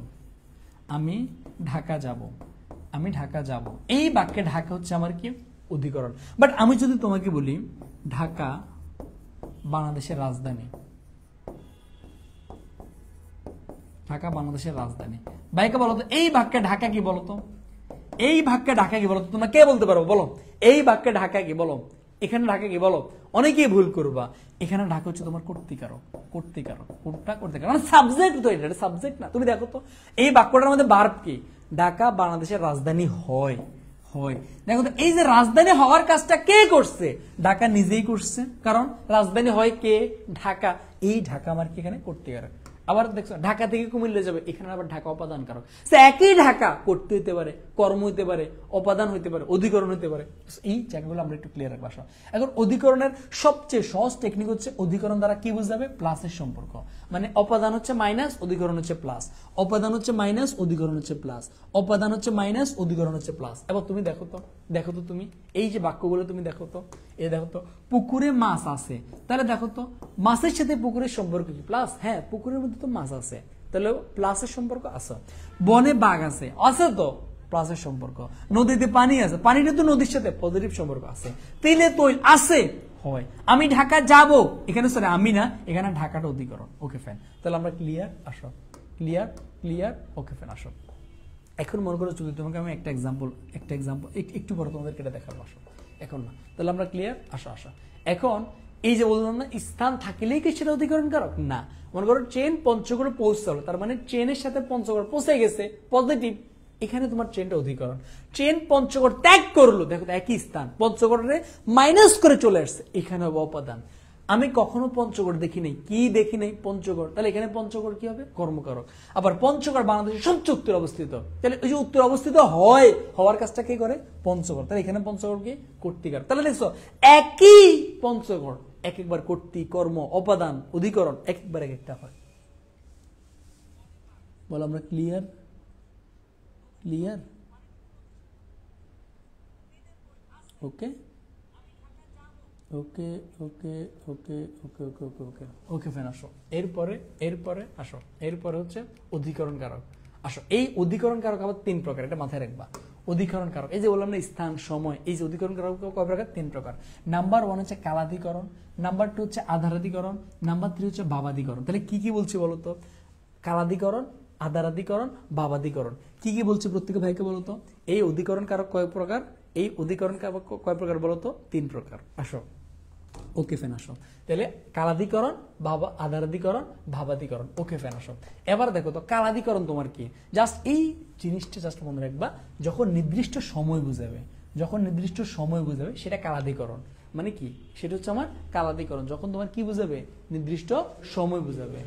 এই বাক্যে ঢাকা হচ্ছে আমার কি? অধিকরণ। বাট আমি যদি তোমাকে বলি ঢাকা বাংলাদেশের রাজধানী, ঢাকা বাংলাদেশের রাজধানী, ভাইকে বলো তো এই বাক্যে ঢাকা কি বলতো? এই বাক্যে ঢাকা কি বলো? তোমরা কে বলতে পারো বলো? এই বাক্যে ঢাকা কি বলো? এখানে ঢাকা কি বলো? অনেকেই ভুল করবা। এখানে ঢাকা হচ্ছে তোমার কর্তৃকারক। কোনটা? কর্তৃকারক, মানে সাবজেক্ট তো, এটা সাবজেক্ট না। তুমি দেখো তো এই বাক্যটার মধ্যে ভার্ব কি? ঢাকা বাংলাদেশের রাজধানী হয়। দেখো তো এই যে রাজধানী হওয়ার কাজটা কে করছে? ঢাকা নিজেই করছে, কারণ রাজধানী হয় কে? ঢাকা। এই ঢাকা আমার কি এখানে কর্তৃকারক। আবার দেখছো ঢাকা থেকে কুমিল্লা যাবে, এখানে আবার ঢাকা অপাদান কারক। একই ঢাকা করতে হইতে পারে, কর্ম হইতে পারে, অপাদান হইতে পারে, অধিকরণ হইতে পারে। এই জায়গাগুলো আমরা একটু ক্লিয়ার রাখবো। এখন অধিকরণের সবচেয়ে সহজ টেকনিক হচ্ছে অধিকরণ দ্বারা কি বুঝাবে? প্লাসের সম্পর্ক। মানে অপাদান হচ্ছে মাইনাস, অধিকরণ হচ্ছে প্লাস, অপাদান হচ্ছে মাইনাস, অধিকরণ হচ্ছে প্লাস, অপাদান হচ্ছে মাইনাস, অধিকরণ হচ্ছে প্লাস। এবার তুমি দেখো তো তুমি এই যে বাক্যগুলো তুমি দেখো তো, দেখো তো পুকুরে মাছ আছে, তাহলে দেখো তো মাছের সাথে পুকুরের সম্পর্ক কি? প্লাস। হ্যাঁ, পুকুরের মধ্যে তো মাছ আছে, তাহলে প্লাসের সম্পর্ক আছে। বনে বাঘ আছে তো প্লাসের সম্পর্ক। নদীতে পানি আছে, পানিটা তো নদীর সাথে পজিটিভ সম্পর্ক আছে। তেলে তৈল আছে হয়। আমি ঢাকা যাব, এখানে সরি আমি না, এখানে ঢাকাটা অধিকরণ। ওকে ফ্যান, তাহলে আমরা ক্লিয়ার। আসো ক্লিয়ার। ওকে ফ্যান আসো এখন মনে করো যদি তোমাকে আমি একটা এক্সাম্পল একটু পরে তোমাদেরকে এটা দেখাবো, আসো এখন না, তাহলে আমরা ক্লিয়ার? আসো আসো এখন এই যে বললাম না স্থান থাকিলেই কি সেটা অধিকরণ কারক না, মনে করো ট্রেন পঞ্চগড়ে পৌঁছালো, তার মানে ট্রেনের সাথে পঞ্চগড় পৌঁছে গেছে, পজিটিভ, এখানে তোমার ট্রেনটা অধিকরণ। ট্রেন পঞ্চগড় ত্যাগ করলো, দেখো একই স্থান, পঞ্চগড়ে মাইনাস করে চলে আসছে, এখানে হবে অপাদান। আমি কখনো পঞ্চগড় দেখি নাই, কি দেখি নাই? পঞ্চগড়, তাহলে এখানে পঞ্চগড় কি হবে? কর্মকারক। আবার পঞ্চগড় বাংলাদেশের সবচেয়ে উত্তরে অবস্থিত, তাহলে ওই যে উত্তরে অবস্থিত হয়, হওয়ার কাজটা কি করে? পঞ্চগড়, তাহলে এখানে পঞ্চগড় কি? কর্তৃকার। তাহলে দেখছো একই পঞ্চগড় এক একবার কর্তৃ, কর্ম, অপাদান, অধিকরণ এক একবার এক একটা হয়। বলো আমরা ক্লিয়ার? ক্লিয়ার? ওকে ওকে ওকে ওকে ওকে ওকে ওকে ওকে ওকে ফ্যান আসো। এরপরে আসো, এরপরে হচ্ছে অধিকরণ কারক। আসো, এই অধিকরণ কারক আবার 3 প্রকার, এটা মাথায় রাখবা। অধিকরণ কারক, এই যে বললাম না স্থান, সময়, এই যে অধিকরণ কারক কয় প্রকার? 3 প্রকার। নাম্বার 1 হচ্ছে কালাধিকরণ, নাম্বার 2 হচ্ছে আধারাধিকরণ, নাম্বার 3 হচ্ছে ভাবাধিকরণ। তাহলে কি কি বলছি বলতো? কালাধিকরণ, আধারাধিকরণ, ভাবাধিকরণ। কি কি বলছে প্রত্যেক ভাইকে বলতো? এই অধিকরণ কারক কয় প্রকার? এই অধিকরণ কারক কয় প্রকার বলতো? 3 প্রকার। আসো, ওকে ফ্যান আসো, তাহলে কালাধিকরণ, আধারাধিকরণ, ভাবাধিকরণ। ওকে ফ্যান আসো। এবার দেখো তো কালাধিকরণ তোমার কি? জাস্ট এই জিনিসটা জাস্ট মনে রাখবা, যখন নির্দিষ্ট সময় বুঝাবে, যখন নির্দিষ্ট সময় বুঝাবে সেটা কালাধিকরণ। মানে কি? সেটা হচ্ছে আমার কালাধিকরণ, যখন তোমার কি বুঝাবে? নির্দিষ্ট সময় বুঝাবে।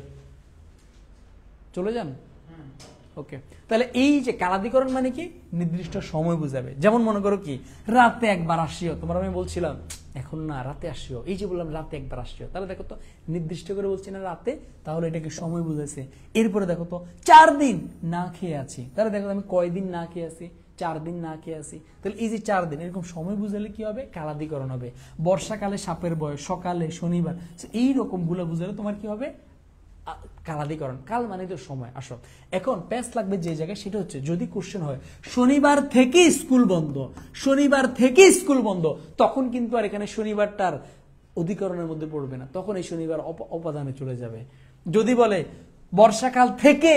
চলে যান? ওকে, তাহলে এই যে কালাধিকরণ মানে কি? নির্দিষ্ট সময় বুঝাবে। যেমন মনে করো কি, রাতে একবার আসিও, তোমার আমি বলছিলাম এখন না রাতে আসিও, এই যে বললাম রাতে একবার আসিও, তাহলে দেখো তো নির্দিষ্ট করে বলছি না রাতে, তাহলে এটাকে সময় বুঝাইছে। এরপরে দেখো তো 4 দিন না খেয়ে আছি, তাহলে দেখো আমি কয়দিন না খেয়ে আছি? 4 দিন না খেয়ে আছি। তাহলে এই যে 4 দিন, এরকম সময় বুঝালে কি হবে? কালাধিকরণ হবে। বর্ষাকালে সাপের বয়স, সকালে, শনিবার, এইরকম গুলো বুঝালে তোমার কি হবে? কালাধিকরণ। কাল মানে তো সময়। আসো, এখন প্যাস লাগবে যে জায়গায়, সেটা হচ্ছে যদি কোশ্চেন হয় শনিবার থেকে স্কুল বন্ধ, শনিবার থেকে স্কুল বন্ধ, তখন কিন্তু আর এখানে শনিবারটার অধিকরণের মধ্যে পড়বে না, তখন এই শনিবার অপাদানে চলে যাবে। যদি বলে বর্ষাকাল থেকে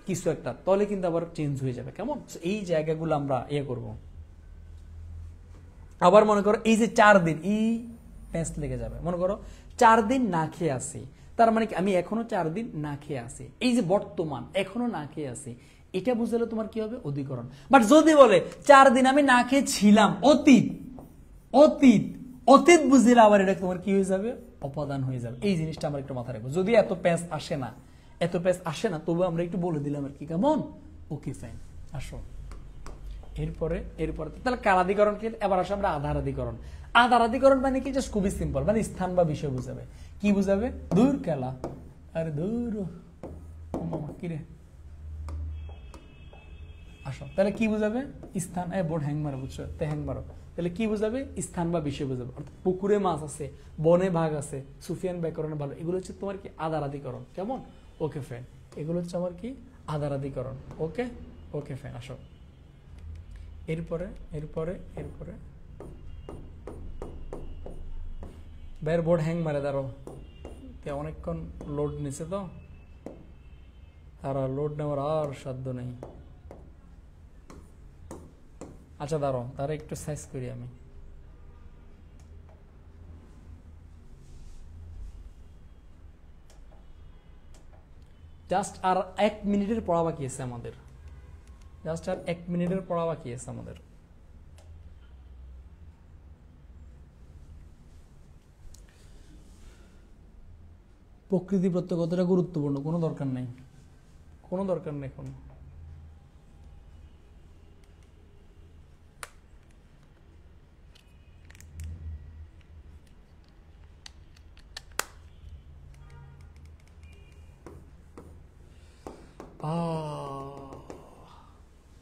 কিছু একটা, তাহলে কিন্তু আবার চেঞ্জ হয়ে যাবে। কেমন? এই জায়গাগুলো আমরা করব। আবার মনে করো এই যে 4 দিন, এই প্যাস লেগে যাবে। মনে করো 4 দিন না খেয়ে আসি, তার মানে কি আমি এখনো 4 দিন না খেয়ে আছি, এই যে বর্তমান এখনো না খেয়ে আছি, এটা বুঝলে তোমার কি হবে? অধিকরণ। বাট যদি বলে 4 দিন আমি না খেয়ে ছিলাম, অতীত, অতীত, অতীত বুঝলে আবার এটা তোমার কি হয়ে যাবে? অপাদান হয়ে যাবে। এই জিনিসটা আমরা একটু মাথায় রাখবো। যদি এত প্যাস আসে না, এত প্যাস আসে না, তবু আমরা একটু বলে দিলাম আর কি। কেমন? ওকে ফাইন। আসো, এরপরে তাহলে কালাধিকরণ কি? এবার আসো আমরা আধারাধিকরণ। আধারাধিকরণ মানে কি? জাস্ট খুবই সিম্পল, মানে স্থান বা বিষয় বুঝাবে। কি বুঝাবে? দূর খেলা, আরে দূর কি রে, আসো, তাহলে কি বুঝাবে? স্থান। বোর্ড হ্যাং মারো, বুঝছো? হ্যাং মারো। তাহলে কি বুঝাবে? স্থান বা বিষয় বুঝাবে। অর্থাৎ পুকুরে মাছ আছে, বনে বাঘ আছে, সুফিয়ান ব্যাকরণে ভালো, এগুলো হচ্ছে তোমার কি? আধারাধিকরণ। কেমন? ওকে ফ্যান, এগুলো হচ্ছে আমার কি? আধারাধিকরণ। ওকে ওকে ফ্যান। আসো, এরপরে বাইরের বোর্ড হ্যাং মারে, দাঁড়ো, অনেকক্ষণ লোড নিছে তো, আর লোড নেওয়ার আর সাধ্য নেই। আচ্ছা দাঁড়ো, তারা একটু সাইজ করি আমি। জাস্ট আর 1 মিনিটের পড়া বাকি আছে আমাদের, জাস্ট আর 1 মিনিটের পড়া বাকি আছে আমাদের। প্রকৃতি প্রত্যয় কতটা গুরুত্বপূর্ণ? কোনো দরকার নেই, কোনো দরকার নেই কোনো।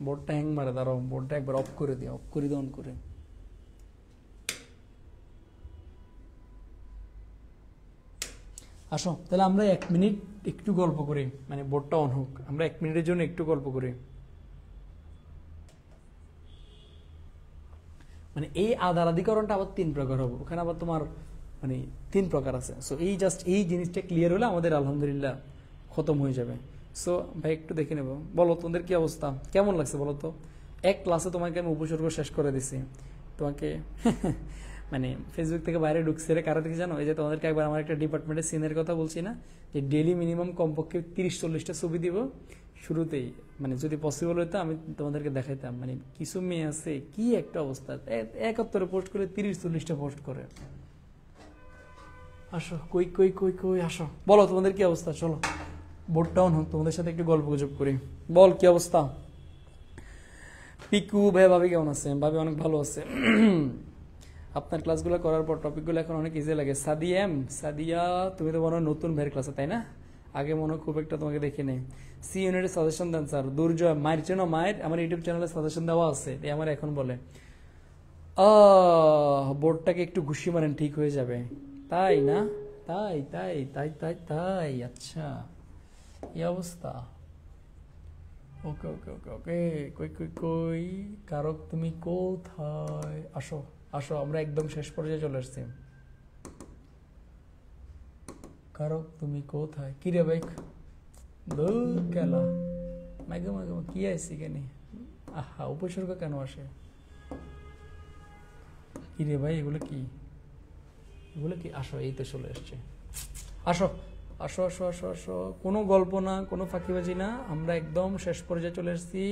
বোর্ডটা হ্যাং মারে, দাঁড়াও, বোর্ডটা একবার অফ করে দিও, অফ করে দিও, অন করে। আসো, তাহলে আমরা 1 মিনিট একটু গল্প করি, মানে বোর্ডটা অন হোক, আমরা 1 মিনিটের জন্য একটু গল্প করি। মানে এই আধারাধিকরণটা আবার 3 প্রকার হবে, ওখানে আবার তোমার মানে 3 প্রকার আছে। সো এই জাস্ট এই জিনিসটা ক্লিয়ার হলে আমাদের আলহামদুলিল্লাহ খতম হয়ে যাবে। সো ভাই একটু দেখে নেবো, বলো তোমাদের কি অবস্থা, কেমন লাগছে বলো তো। এক ক্লাসে তোমাকে আমি উপসর্গ শেষ করে দিছি, তোমাকে মানে ফেসবুক থেকে বাইরে ঢুকছে রে কারো থেকে জানো, এই যে তোমাদেরকে একবার আমার একটা ডিপার্টমেন্টের সিনের কথা বলছি না, যে ডেইলি মিনিমাম কমপক্ষে 30-40টা ছবি দিব শুরুতেই, মানে যদি পসিবল হতো আমি তোমাদেরকে দেখাইতাম। মানে কিছু মেয়ে আছে কি একটা অবস্থা, 71 পোস্ট করে 30-40টা পোস্ট করে। আসো কই কই কই কই আসো, বলো তোমাদের কি অবস্থা, চলো বোর্ড ডাউন হোক, তোমাদের সাথে একটু গল্প গুজব করি। বল কি অবস্থা। পিকু ভাই ভাবি কেমন আছে? ভাবি অনেক ভালো আছে। আপনার ক্লাসগুলো করার পর টপিকগুলো এখন অনেক ইজি লাগে। সাদিয়া তুমি তো মনে হয় নতুন ভাইয়ের ক্লাসে, তাই না? আগে মনে হয় খুব একটা তোমাকে দেখে নেই। সি ইউনিটের সাজেশন দেন স্যার। দুর্জয় মায়ের চেনো? মায়ের আমার ইউটিউব চ্যানেলে সাজেশন দেওয়া আছে, তাই আমার এখন বলে বোর্ডটাকে একটু ঘুষি মারেন ঠিক হয়ে যাবে, তাই না? তাই তাই তাই তাই তাই, আচ্ছা এই অবস্থা। ওকে ওকে ওকে ওকে, কই কই কই কারক তুমি কোথায়? আসো আসো, আমরা একদম শেষ পর্যায়ে চলে আসছি। কারক তুমি কোথায়? কি রে ভাই খেলা মাইকে মাইকে কি আইসি কেন? আহা উপসর্গ কেন আসে? কি রে ভাই এগুলো কি, এগুলো কি? আসো এই তো চলে আসছে, আসো আসো আসো আসো আসো, কোনো গল্প না, কোনো ফাঁকিবাজি না, আমরা একদম শেষ পর্যায়ে চলে এসেছি।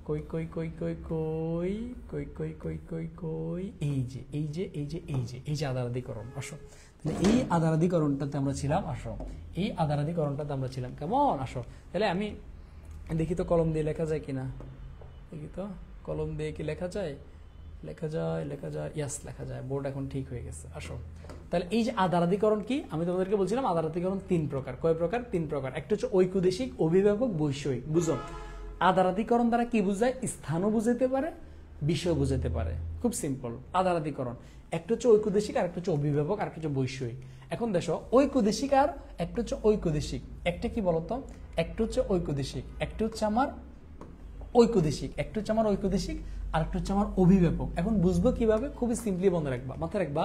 কই কই কই কই কই কই কই কই কই কই, এই যে এই যে এই যে এই যে এই যে আদারাদিকরণ। আসো তাহলে এই আদারাদিকরণটাতে আমরা ছিলাম, আসো এই আদারাদিকরণটাতে আমরা ছিলাম, কেমন? আসো তাহলে আমি দেখি তো কলম দিয়ে লেখা যায় কিনা, দেখি তো কলম দিয়ে কি লেখা যায়, লেখা যায় লেখা যায়, ইয়াস লেখা যায়, বোর্ড এখন ঠিক হয়ে গেছে। আসো তাহলে এই যে আদারাদিকরণ কি, আমি তোমাদেরকে বলছিলাম আদারাদিকরণ 3 প্রকার। কয় প্রকার? 3 প্রকার। একটা হচ্ছে ঐকদেশিক, অভিভাবক, বৈষয়িক। বুঝো আদারাদিকরণ দ্বারা কি বুঝায়? স্থানও বুঝাতে পারে, বিষয় বুঝাতে পারে, খুব সিম্পল আদারাদিকরণ। একটা হচ্ছে ঐকদেশিক, আর একটা হচ্ছে অভিভাবক, আর একটা হচ্ছে বৈষয়িক। এখন দেখো ঐকদেশিক আর একটা হচ্ছে ঐকদেশিক, একটা কি বলতো, একটা হচ্ছে ঐকদেশিক, একটা হচ্ছে আমার ঐকদেশিক, একটা হচ্ছে আমার ঐকদেশিক, আর একটা হচ্ছে আমার অভিভাবক। এখন বুঝবো কিভাবে? খুবই সিম্পলি মনে রাখবা, মাথায় রাখবা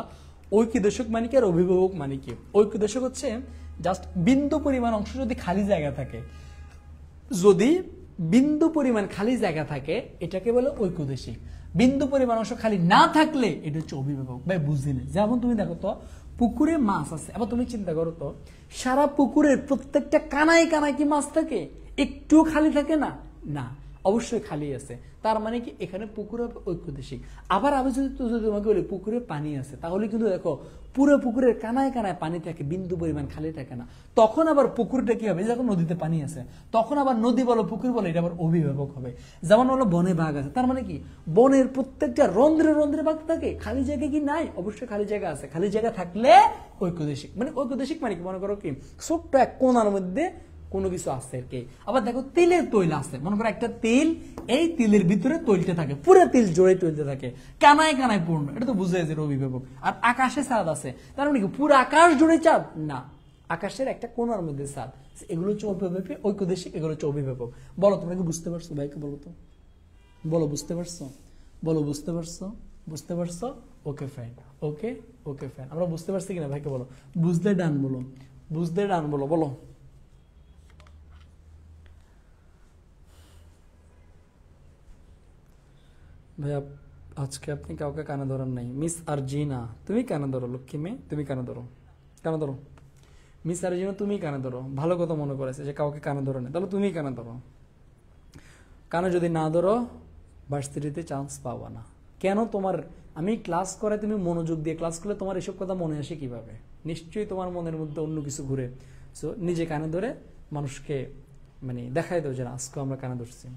ঐকদেশক মানে কি আর অভিভাবক মানে কি। ঐকদেশক হচ্ছে জাস্ট বিন্দু পরিমাণ অংশ যদি খালি জায়গা থাকে, যদি বিন্দু পরিমাণ খালি জায়গা থাকে এটাকে বলে ঐকদেশিক। বিন্দু পরিমাণ অংশ খালি না থাকলে এটা হচ্ছে অভিভাবক। ভাই বুঝলি? যেমন তুমি দেখো তো পুকুরে মাছ আছে, এবার তুমি চিন্তা করো তো সারা পুকুরের প্রত্যেকটা কানায় কানায় কি মাছ থাকে? একটু খালি থাকে না? না, অবশ্যই খালি আছে। তার মানে কি এখানে পুকুর হবে ঐকদেশিক। আবার আমি যদি তোমাকে বলি পুকুরে পানি আছে, তাহলে কিন্তু দেখো পুরো পুকুরের কানায় কানায় পানি থাকে, বিন্দু পরিমাণ খালি থাকে না। তখন আবার পুকুরটা কি হবে? যখন নদীতে পানি আছে তখন আবার নদী বলো পুকুর বলো এটা আবার অভিভাবক হবে। যেমন হলো বনে বাঘ আছে, তার মানে কি বনের প্রত্যেকটা রন্ধ্রে রন্ধ্রে বাঘ থাকে, খালি জায়গা কি নাই? অবশ্যই খালি জায়গা আছে। খালি জায়গা থাকলে ঐকদেশিক। মানে ঐকদেশিক মানে কি, মনে করো কি ছোট্ট এক কোণার মধ্যে কোনো কিছু আছে আর কি। আবার দেখো তেলের তৈল আছে, মনে করো একটা তেল, এই তেলের ভিতরে তৈলটা থাকে, পুরো তেল জোরে তৈলতে থাকে, কানায় কানায় পূর্ণ, এটা তো বুঝে যায় অভিভাবক। আর আকাশে চাঁদ আছে, তার মানে কি পুরো আকাশ জুড়ে চাঁদ? না, আকাশের একটা কোণার মধ্যে চাঁদ। এগুলো হচ্ছে অভিভাবক, ঐকদেশিক, এগুলো হচ্ছে অভিভাবক। বলো তোমরা কি বুঝতে পারছো? ভাইকে বলো তো, বলো বুঝতে পারছো? বলো বুঝতে পারছো? বুঝতে পারছো? ওকে ফাইন, ওকে ওকে ফাইন। আমরা বুঝতে পারছি কিনা ভাইকে বলো, বুঝলে ডান বলো, বুঝলে ডান বলো, বলো। ভাইয়া আজকে আপনি কাউকে কানে ধরার নাই। মিস আরজিনা তুমি কানে ধরো, লক্ষ্মী মেয়ে তুমি কানে ধরো, কানে ধরো। মিস আরজিনা তুমি কানে ধরো, ভালো কথা মনে করেছে যে কাউকে কানে ধরো না, তাহলে তুমি কানে ধরো। কানে যদি না ধরো ভার্সিটিতে চান্স পাবা না। কেন? তোমার আমি ক্লাস করে তুমি মনোযোগ দিয়ে ক্লাস করলে তোমার এসব কথা মনে আসে কিভাবে? নিশ্চয়ই তোমার মনের মধ্যে অন্য কিছু ঘুরে। সো নিজে কানে ধরে মানুষকে মানে দেখাই দাও যে আজকে আমরা কানে ধরছি।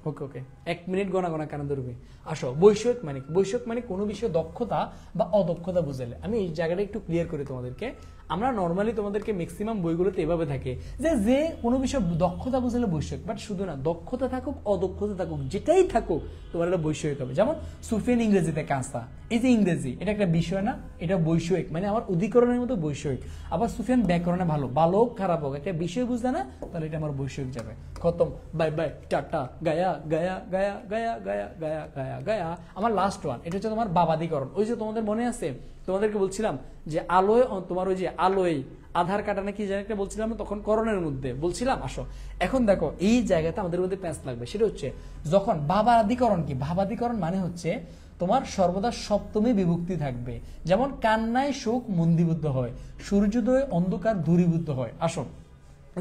ওকে ওকে, 1 মিনিট গোনা গোনা কানে ধরবে। আসো বৈষয়িক মানে কি? বৈষয়িক মানে কোনো বিষয়ে দক্ষতা বা অদক্ষতা বুঝালে। আমি এই জায়গাটা একটু ক্লিয়ার করি তোমাদেরকে। আমরা নর্মালি তোমাদেরকে ম্যাক্সিমাম বইগুলোতে এভাবে থাকে যে কোনো বিষয়ে দক্ষতা বুঝালে বৈষয়িক, বাট শুধু না, দক্ষতা থাকুক অদক্ষতা থাকুক যেটাই থাকুক তোমার এটা বৈষয়িক হবে। যেমন সুফিয়ান ইংরেজিতে কাঁচা, এই যে ইংরেজি এটা একটা বিষয় না, এটা বৈষয়িক, মানে আমার অধিকরণের মতো বৈষয়িক। আবার সুফিয়ান ব্যাকরণে ভালো, ভালো হোক খারাপ হোক একটা বিষয় বুঝলে না, তাহলে এটা আমার বৈষয়িক যাবে। খতম, বাই বাই, টাটা, গায়া গায়া গায়া গায়া গায়া গায়া গায়া গায়া। আমার লাস্ট ওয়ান, এটা হচ্ছে তোমার বাবাদিকরণ। ওই যে তোমাদের মনে আছে তোমাদেরকে বলছিলাম যে আলোয়, তোমার ওই যে আলোয় আধার কাটা না কি জানি একটা বলছিলাম না, তখন করণের মধ্যে বলছিলাম। আসো এখন দেখো এই জায়গাতে আমাদের মধ্যে প্যাঁচ লাগবে, সেটা হচ্ছে যখন ভাবাদিকরণ। কি ভাবাদিকরণ মানে হচ্ছে তোমার সর্বদা সপ্তমী বিভক্তি থাকবে, যেমন কান্নায় শোক মন্দীভূত হয়, সূর্যোদয় অন্ধকার দূরীভূত হয়। আসো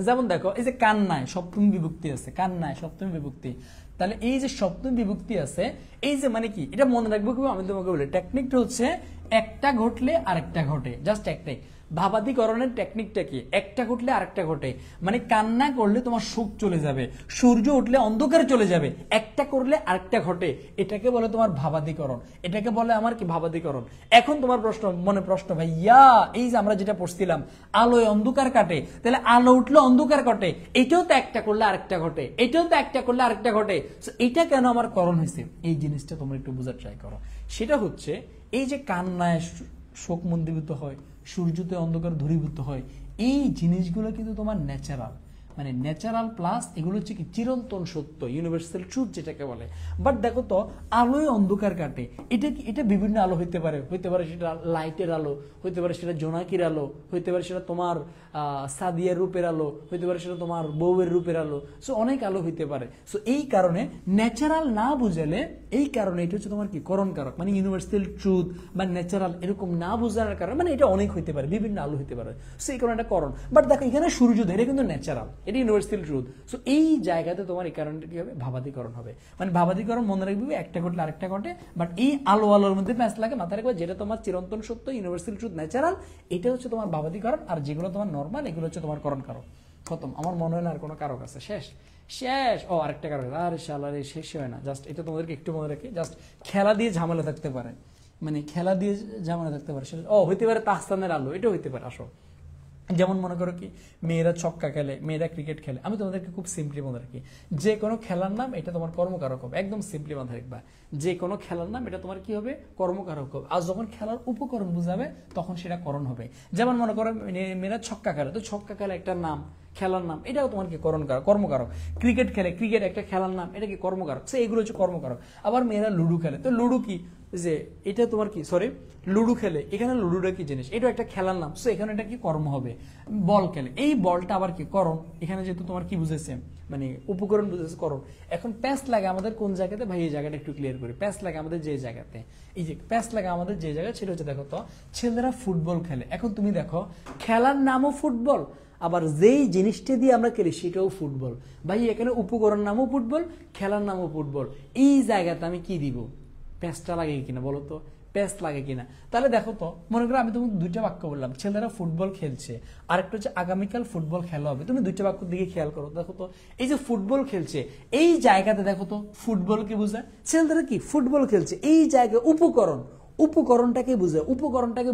যেমন দেখো এই যে কান্নায় সপ্তমী বিভক্তি আছে, কান্নায় সপ্তমী বিভক্তি, তাহলে এই যে সপ্তমী বিভক্তি আছে, এই যে মানে কি এটা মনে রাখবো, আমি তোমাকে বলি টেকনিকটা হচ্ছে একটা ঘটলে আরেকটা ঘটে, জাস্ট একটাই। ভাবাদিকরণের টেকনিকটা কি, একটা ঘটলে আরেকটা ঘটে, মানে কান্না করলে তোমার শোক চলে যাবে, সূর্য উঠলে অন্ধকার চলে যাবে, একটা করলে আরেকটা ঘটে, এটাকে বলে তোমার ভাবাদিকরণ, এটাকে বলে আমার কি ভাবাদিকরণ। এখন তোমার প্রশ্ন ভাইয়া, এই যে আমরা যেটা পড়ছিলাম আলোয় অন্ধকার কাটে, তাহলে আলো উঠলে অন্ধকার ঘটে, এটাও তো একটা করলে আরেকটা ঘটে, এটাও তো একটা করলে আরেকটা ঘটে, এটা কেন আমার করণ হয়েছে, এই জিনিসটা তোমরা একটু বোঝার ট্রাই করো। সেটা হচ্ছে এই যে কান্নায় শোক মন্দীভূত হয়, সূর্যতে অন্ধকার দূরীভূত হয়, এই জিনিসগুলো কিন্তু তোমার ন্যাচারাল, মানে ন্যাচারাল প্লাস এগুলো হচ্ছে কি চিরন্তন সত্য, ইউনিভার্সাল ট্রুথ যেটাকে বলে। বাট দেখো তো আলোয় অন্ধকার কাটে, এটা কি, এটা বিভিন্ন আলো হইতে পারে সেটা লাইটের আলো, হইতে পারে সেটা জোনাকির আলো, হইতে পারে সেটা তোমার সাদিয়ার রূপের আলো, হইতে পারে সেটা তোমার বউয়ের রূপের আলো, সো অনেক আলো হইতে পারে। সো এই কারণে ন্যাচারাল না বুঝালে, এই কারণে এটা হচ্ছে তোমার কি করণ কারক, মানে ইউনিভার্সাল ট্রুথ বা ন্যাচারাল এরকম না বোঝানোর কারণে, মানে এটা অনেক হইতে পারে, বিভিন্ন আলো হইতে পারে, সো এই কারণে এটা করণ। বাট দেখো এখানে সূর্যোদয়, এটা কিন্তু ন্যাচারাল, এটা ইউনিভার্সাল ট্রুথ। সো এই জায়গাতে তোমার এই কারণটা কি হবে, ভাবাদিকরণ হবে। মানে ভাবাদিকরণ মনে রাখবে একটা ঘটলে আরেকটা ঘটে, বাট এই আলোর মধ্যে প্যাঁচ লাগে, মাথায় রাখবে যেটা তোমার চিরন্তন সত্য, ইউনিভার্সাল ট্রুথ, ন্যাচারাল, এটা হচ্ছে তোমার ভাবাদিকরণ, আর যেগুলো তোমার নর্মাল এগুলো হচ্ছে তোমার করণ কারক। খতম, আমার মনে হয় না আর কোনো কারক আছে, শেষ। ও আরেকটা কারক, আরে শালারে শেষ হয় না, জাস্ট এটা তোমাদেরকে একটু মনে রাখি, জাস্ট খেলা দিয়ে ঝামেলা থাকতে পারে, মানে খেলা দিয়ে ঝামেলা থাকতে পারে, সেটা হইতে পারে তাহসানের আলো, এটা হইতে পারে। আসো যেমন মনে করো কি মেয়েরা ছক্কা খেলে, মেয়েরা ক্রিকেট খেলে, আমি তোমাদেরকে খুব সিম্পলি মনে রাখি, যে কোনো খেলার নাম এটা তোমার কর্মকারক হবে, একদম সিম্পলি মাথায় রাখবা, যে কোনো খেলার নাম এটা তোমার কি হবে, কর্মকারক হবে। আর যখন খেলার উপকরণ বুঝাবে তখন সেটা করণ হবে। যেমন মনে করো মেয়েরা ছক্কা খেলে, তো ছক্কা খেলা একটা নাম, খেলার নাম, এটাও তোমার কি কর্মকারক। ক্রিকেট খেলে, ক্রিকেট একটা খেলার নাম, এটা কি কর্মকারক, সে এগুলো হচ্ছে কর্মকারক। আবার মেয়েরা লুডু খেলে, তো লুডু কি, যে এটা তোমার কি লুডু খেলে, এখানে লুডুটা কি জিনিস, এটা একটা খেলার নাম, সো এখানে এটা কি কর্ম হবে। বল খেলে, এই বলটা আবার কি করণ, এখানে যেহেতু তোমার কি বুঝেছে, মানে উপকরণ বুঝেছে, করণ। এখন প্যাঁচ লাগে আমাদের কোন জায়গাতে ভাই, এই জায়গাটা একটু ক্লিয়ার করি। প্যাঁচ লাগে আমাদের যে জায়গাতে, এই যে প্যাঁচ লাগে আমাদের যে জায়গা, সেটা হচ্ছে দেখো তো ছেলেরা ফুটবল খেলে। এখন তুমি দেখো খেলার নামও ফুটবল, আবার যেই জিনিসটা দিয়ে আমরা খেলি সেটাও ফুটবল, ভাই এখানে উপকরণ নামও ফুটবল, খেলার নামও ফুটবল, এই জায়গাতে আমি কি দিব, প্যাঁচটা লাগে কিনা বলো তো, প্যাঁচ লাগে কিনা। তাহলে দেখো তো মনে করো আমি তোমাকে দুইটা বাক্য বললাম, ছেলেরা ফুটবল খেলছে, আরেকটা হচ্ছে আগামীকাল ফুটবল খেলা হবে, তুমি দুইটা বাক্য দিকে খেয়াল করো, দেখো তো এই যে ফুটবল খেলছে, এই জায়গাতে দেখো তো ফুটবলকে বোঝায়, ছেলেরা কি ফুটবল খেলছে, এই জায়গায় উপকরণটাকে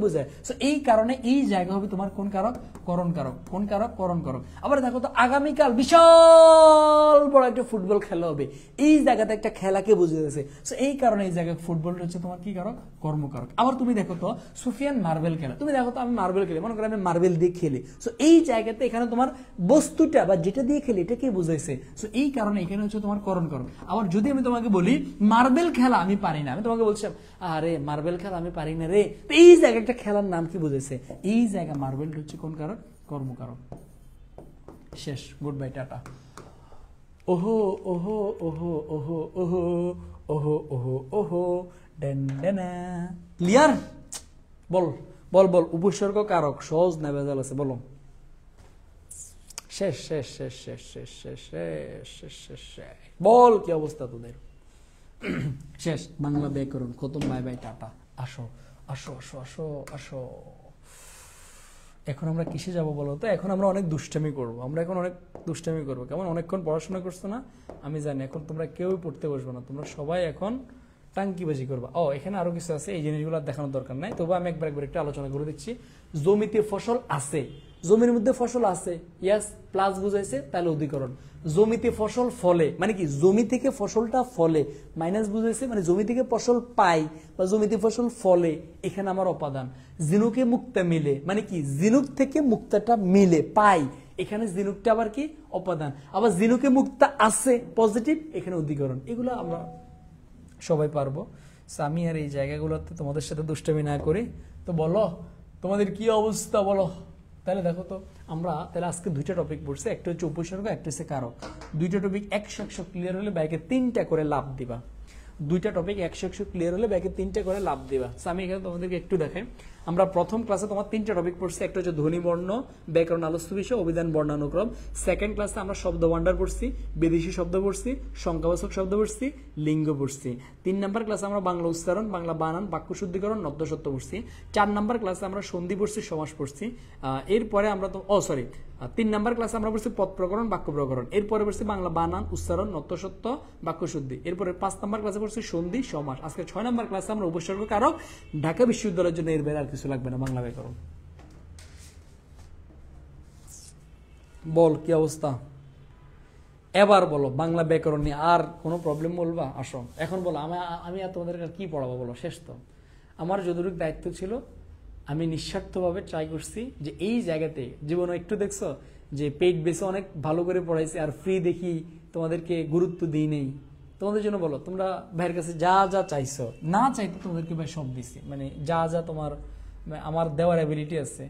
বোঝায়। সো এই কারণে এই জায়গা হবে তোমার কোন কারক, করণ কারক। কোন কারক, করণ কারক। আবার দেখো তো আগামীকাল বিশাল বড় একটা ফুটবল খেলা হবে, এই জায়গাতে একটা খেলাকে বুঝিয়েছে, সো এই কারণে এই জায়গায় ফুটবল হচ্ছে তোমার কি কারক, কর্মকারক। আবার তুমি দেখো তো সুফিয়ান মার্বেল খেলা, তুমি দেখো তো আমি মার্বেল খেলি, মনে করো আমি মার্বেল দিয়ে খেলি, সো এই জায়গাতে এখানে তোমার বস্তুটা বা যেটা দিয়ে খেলি এটাকে বুঝাইছে, সো এই কারণে এখানে হচ্ছে তোমার করণ কারক। আবার যদি আমি তোমাকে বলি মার্বেল খেলা আমি পারি না, আমি তোমাকে বলছিলাম আরে মার্বেল খেলা আমি পারি না রে, এই জায়গায় একটা খেলার নাম কি বুঝেছে, এই জায়গা মার্বেল হচ্ছে কোন কারক, কর্মকারক। শেষ, গুড বাই, টাটা। ওহো ওহো ওহো ওহো ওহো ওহো ওহো ওহো ডেন্ডেনা, ক্লিয়ার? বল বল বল, উপসর্গ কারক সহজ না ভেজাল আছে, বলো। শেষ শেষ শেষ শেষ শেষ শেষ শেষ শেষ শেষ, বল কি অবস্থা তোদের? শেষ, বাংলা ব্যাকরণ খতম, বাই বাই, টাটা। আসো আসো আসো আসো আসো, এখন আমরা কিসে যাব বলো তো? এখন আমরা অনেক দুষ্টামি করবো, কেমন? অনেকক্ষণ পড়াশোনা করছো না আমি জানি, এখন তোমরা কেউই পড়তে বসবো না, তোমরা সবাই এখন টাঙ্কিবাজি করবা। এখানে আরো কিছু আছে, এই জিনিসগুলো দেখানোর দরকার নাই, তবু আমি একবার একটু আলোচনা করে দিচ্ছি। জমিতে ফসল আছে, জমির মধ্যে ফসল আছে, ইয়াস, প্লাস বুঝাইছে, তাহলে অধিকরণ। জমিতে ফসল ফলে মানে কি, জমি থেকে ফসলটা ফলে, মাইনাস বুঝাইছে মানে জমি থেকে ফসল পাই বা জমিতে ফসল ফলে, এখানে আমার অপাদান। জিনুকে মুক্তা মিলে মানে কি, জিনুক থেকে মুক্তাটা মিলে পাই, এখানে জিনুকটা আবার কি অপাদান। আবার জিনুকে মুক্তা আছে পজিটিভ, এখানে অধিকরণ। এগুলো আমরা সবাই পারবো। আমি আর এই জায়গাগুলোতে তোমাদের সাথে দুষ্টামি না করি, তো বলো তোমাদের কি অবস্থা বলো। তাহলে দেখো তো আমরা তাহলে আজকে দুইটা টপিক পড়ছি, একটা হচ্ছে উপসর্গ, একটা হচ্ছে কারক। দুইটা টপিক 100 ক্লিয়ার হলে ব্যাকে 3টা করে লাভ দিবা। দুইটা টপিক 100 ক্লিয়ার হলে ব্যাকে 3টা করে লাভ দিবা। আমি এখানে তোমাদেরকে একটু দেখাই। আমরা প্রথম ক্লাসে তোমার 3টা টপিক পড়ছি, একটা হচ্ছে ধ্বনি বর্ণ, ব্যাকরণ, আলোচ্য বিষয়, অভিধান, বর্ণানুক্রম। সেকেন্ড ক্লাসে আমরা শব্দ ভান্ডার পড়ছি, বিদেশি শব্দ পড়ছি, সংখ্যাবাচক শব্দ পড়ছি, লিঙ্গ পড়ছি। 3 নাম্বার ক্লাসে আমরা বাংলা উচ্চারণ, বাংলা বানান, বাক্য শুদ্ধিকরণ, নদ্য সত্য পড়ছি। 4 নাম্বার ক্লাসে আমরা সন্ধি পড়ছি, সমাস পড়ছি। এরপরে আমরা তো 3 নাম্বার ক্লাসে আমরা পড়ছি পদ প্রকরণ, বাক্য প্রকরণ। এরপরে পড়ছি বাংলা বানান, উচ্চারণ, নদ্য সত্য, বাক্য শুদ্ধি। এরপরে 5 নাম্বার ক্লাসে পড়ছি সন্ধি, সমাস। আজকে 6 নাম্বার ক্লাসে আমরা উপসর্গ, কারক। ঢাকা বিশ্ববিদ্যালয়ের জন্য এর বাইরে আর কিছু লাগবে না, বাংলা ব্যাকরণ। বল কি অবস্থা? এবার বলো বাংলা ব্যাকরণ নিয়ে আর কোনো প্রবলেম বলবা? আসো এখন বলো। আমি আর তোমাদের কি পড়াবো বলো? শেষ তো। আমার যতটুকু দায়িত্ব ছিল আমি নিঃস্বার্থভাবে ট্রাই করছি যে এই জায়গাতে জীবনে একটু দেখছো যে পেইড বেসে অনেক ভালো করে পড়াইছি আর ফ্রি দেখি তোমাদেরকে গুরুত্ব দিই নেই। তোমাদের জন্য বলো, তোমরা ভাইয়ের কাছে যা যা চাইছো, না চাইতে তোমাদেরকে ভাই সব দিছি। মানে যা যা তোমার আমার দেওয়ার অ্যাবিলিটি আছে,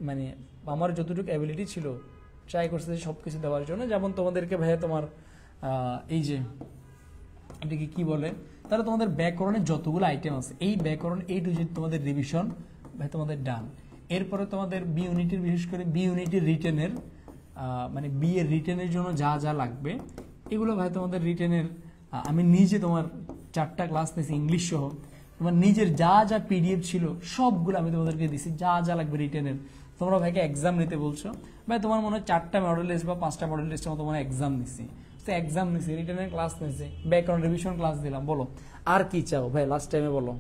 মানে আমার যতটুকু অ্যাবিলিটি ছিল ট্রাই করছে সবকিছু দেওয়ার জন্য। যেমন তোমাদেরকে ভাইয়া তোমার এই যে এটাকে কি বলে, তাহলে তোমাদের ব্যাকরণের যতগুলো আইটেম আছে, এই ব্যাকরণ A to Z তোমাদের রিভিশন ভাই তোমাদের ডান। এরপরে তোমাদের বি ইউনিটের, বিশেষ করে বি ইউনিটের রিটেনের, মানে বি এর রিটেনের জন্য যা যা লাগবে এগুলো ভাই তোমাদের রিটেনের আমি নিজে তোমার 4টা ক্লাস নিয়েছি ইংলিশ সহ। তোমার নিজের যা যা পিডিএফ ছিল সবগুলো আমি তোমাদেরকে দিছি, যা যা লাগবে রিটেনের। তোমরা ভাইকে এক্সাম নিতে বলছো, ভাই তোমার মনে হয় 4টা মডেল টেস্ট বা 5টা মডেল টেস্টের মতো তোমার এক্সাম নিছি, এক্সাম নিছি, রিটেনের ক্লাস নিয়েছি, ব্যাকরণ রিভিশন ক্লাস দিলাম। বলো আর কি চাও ভাই লাস্ট টাইমে? বলো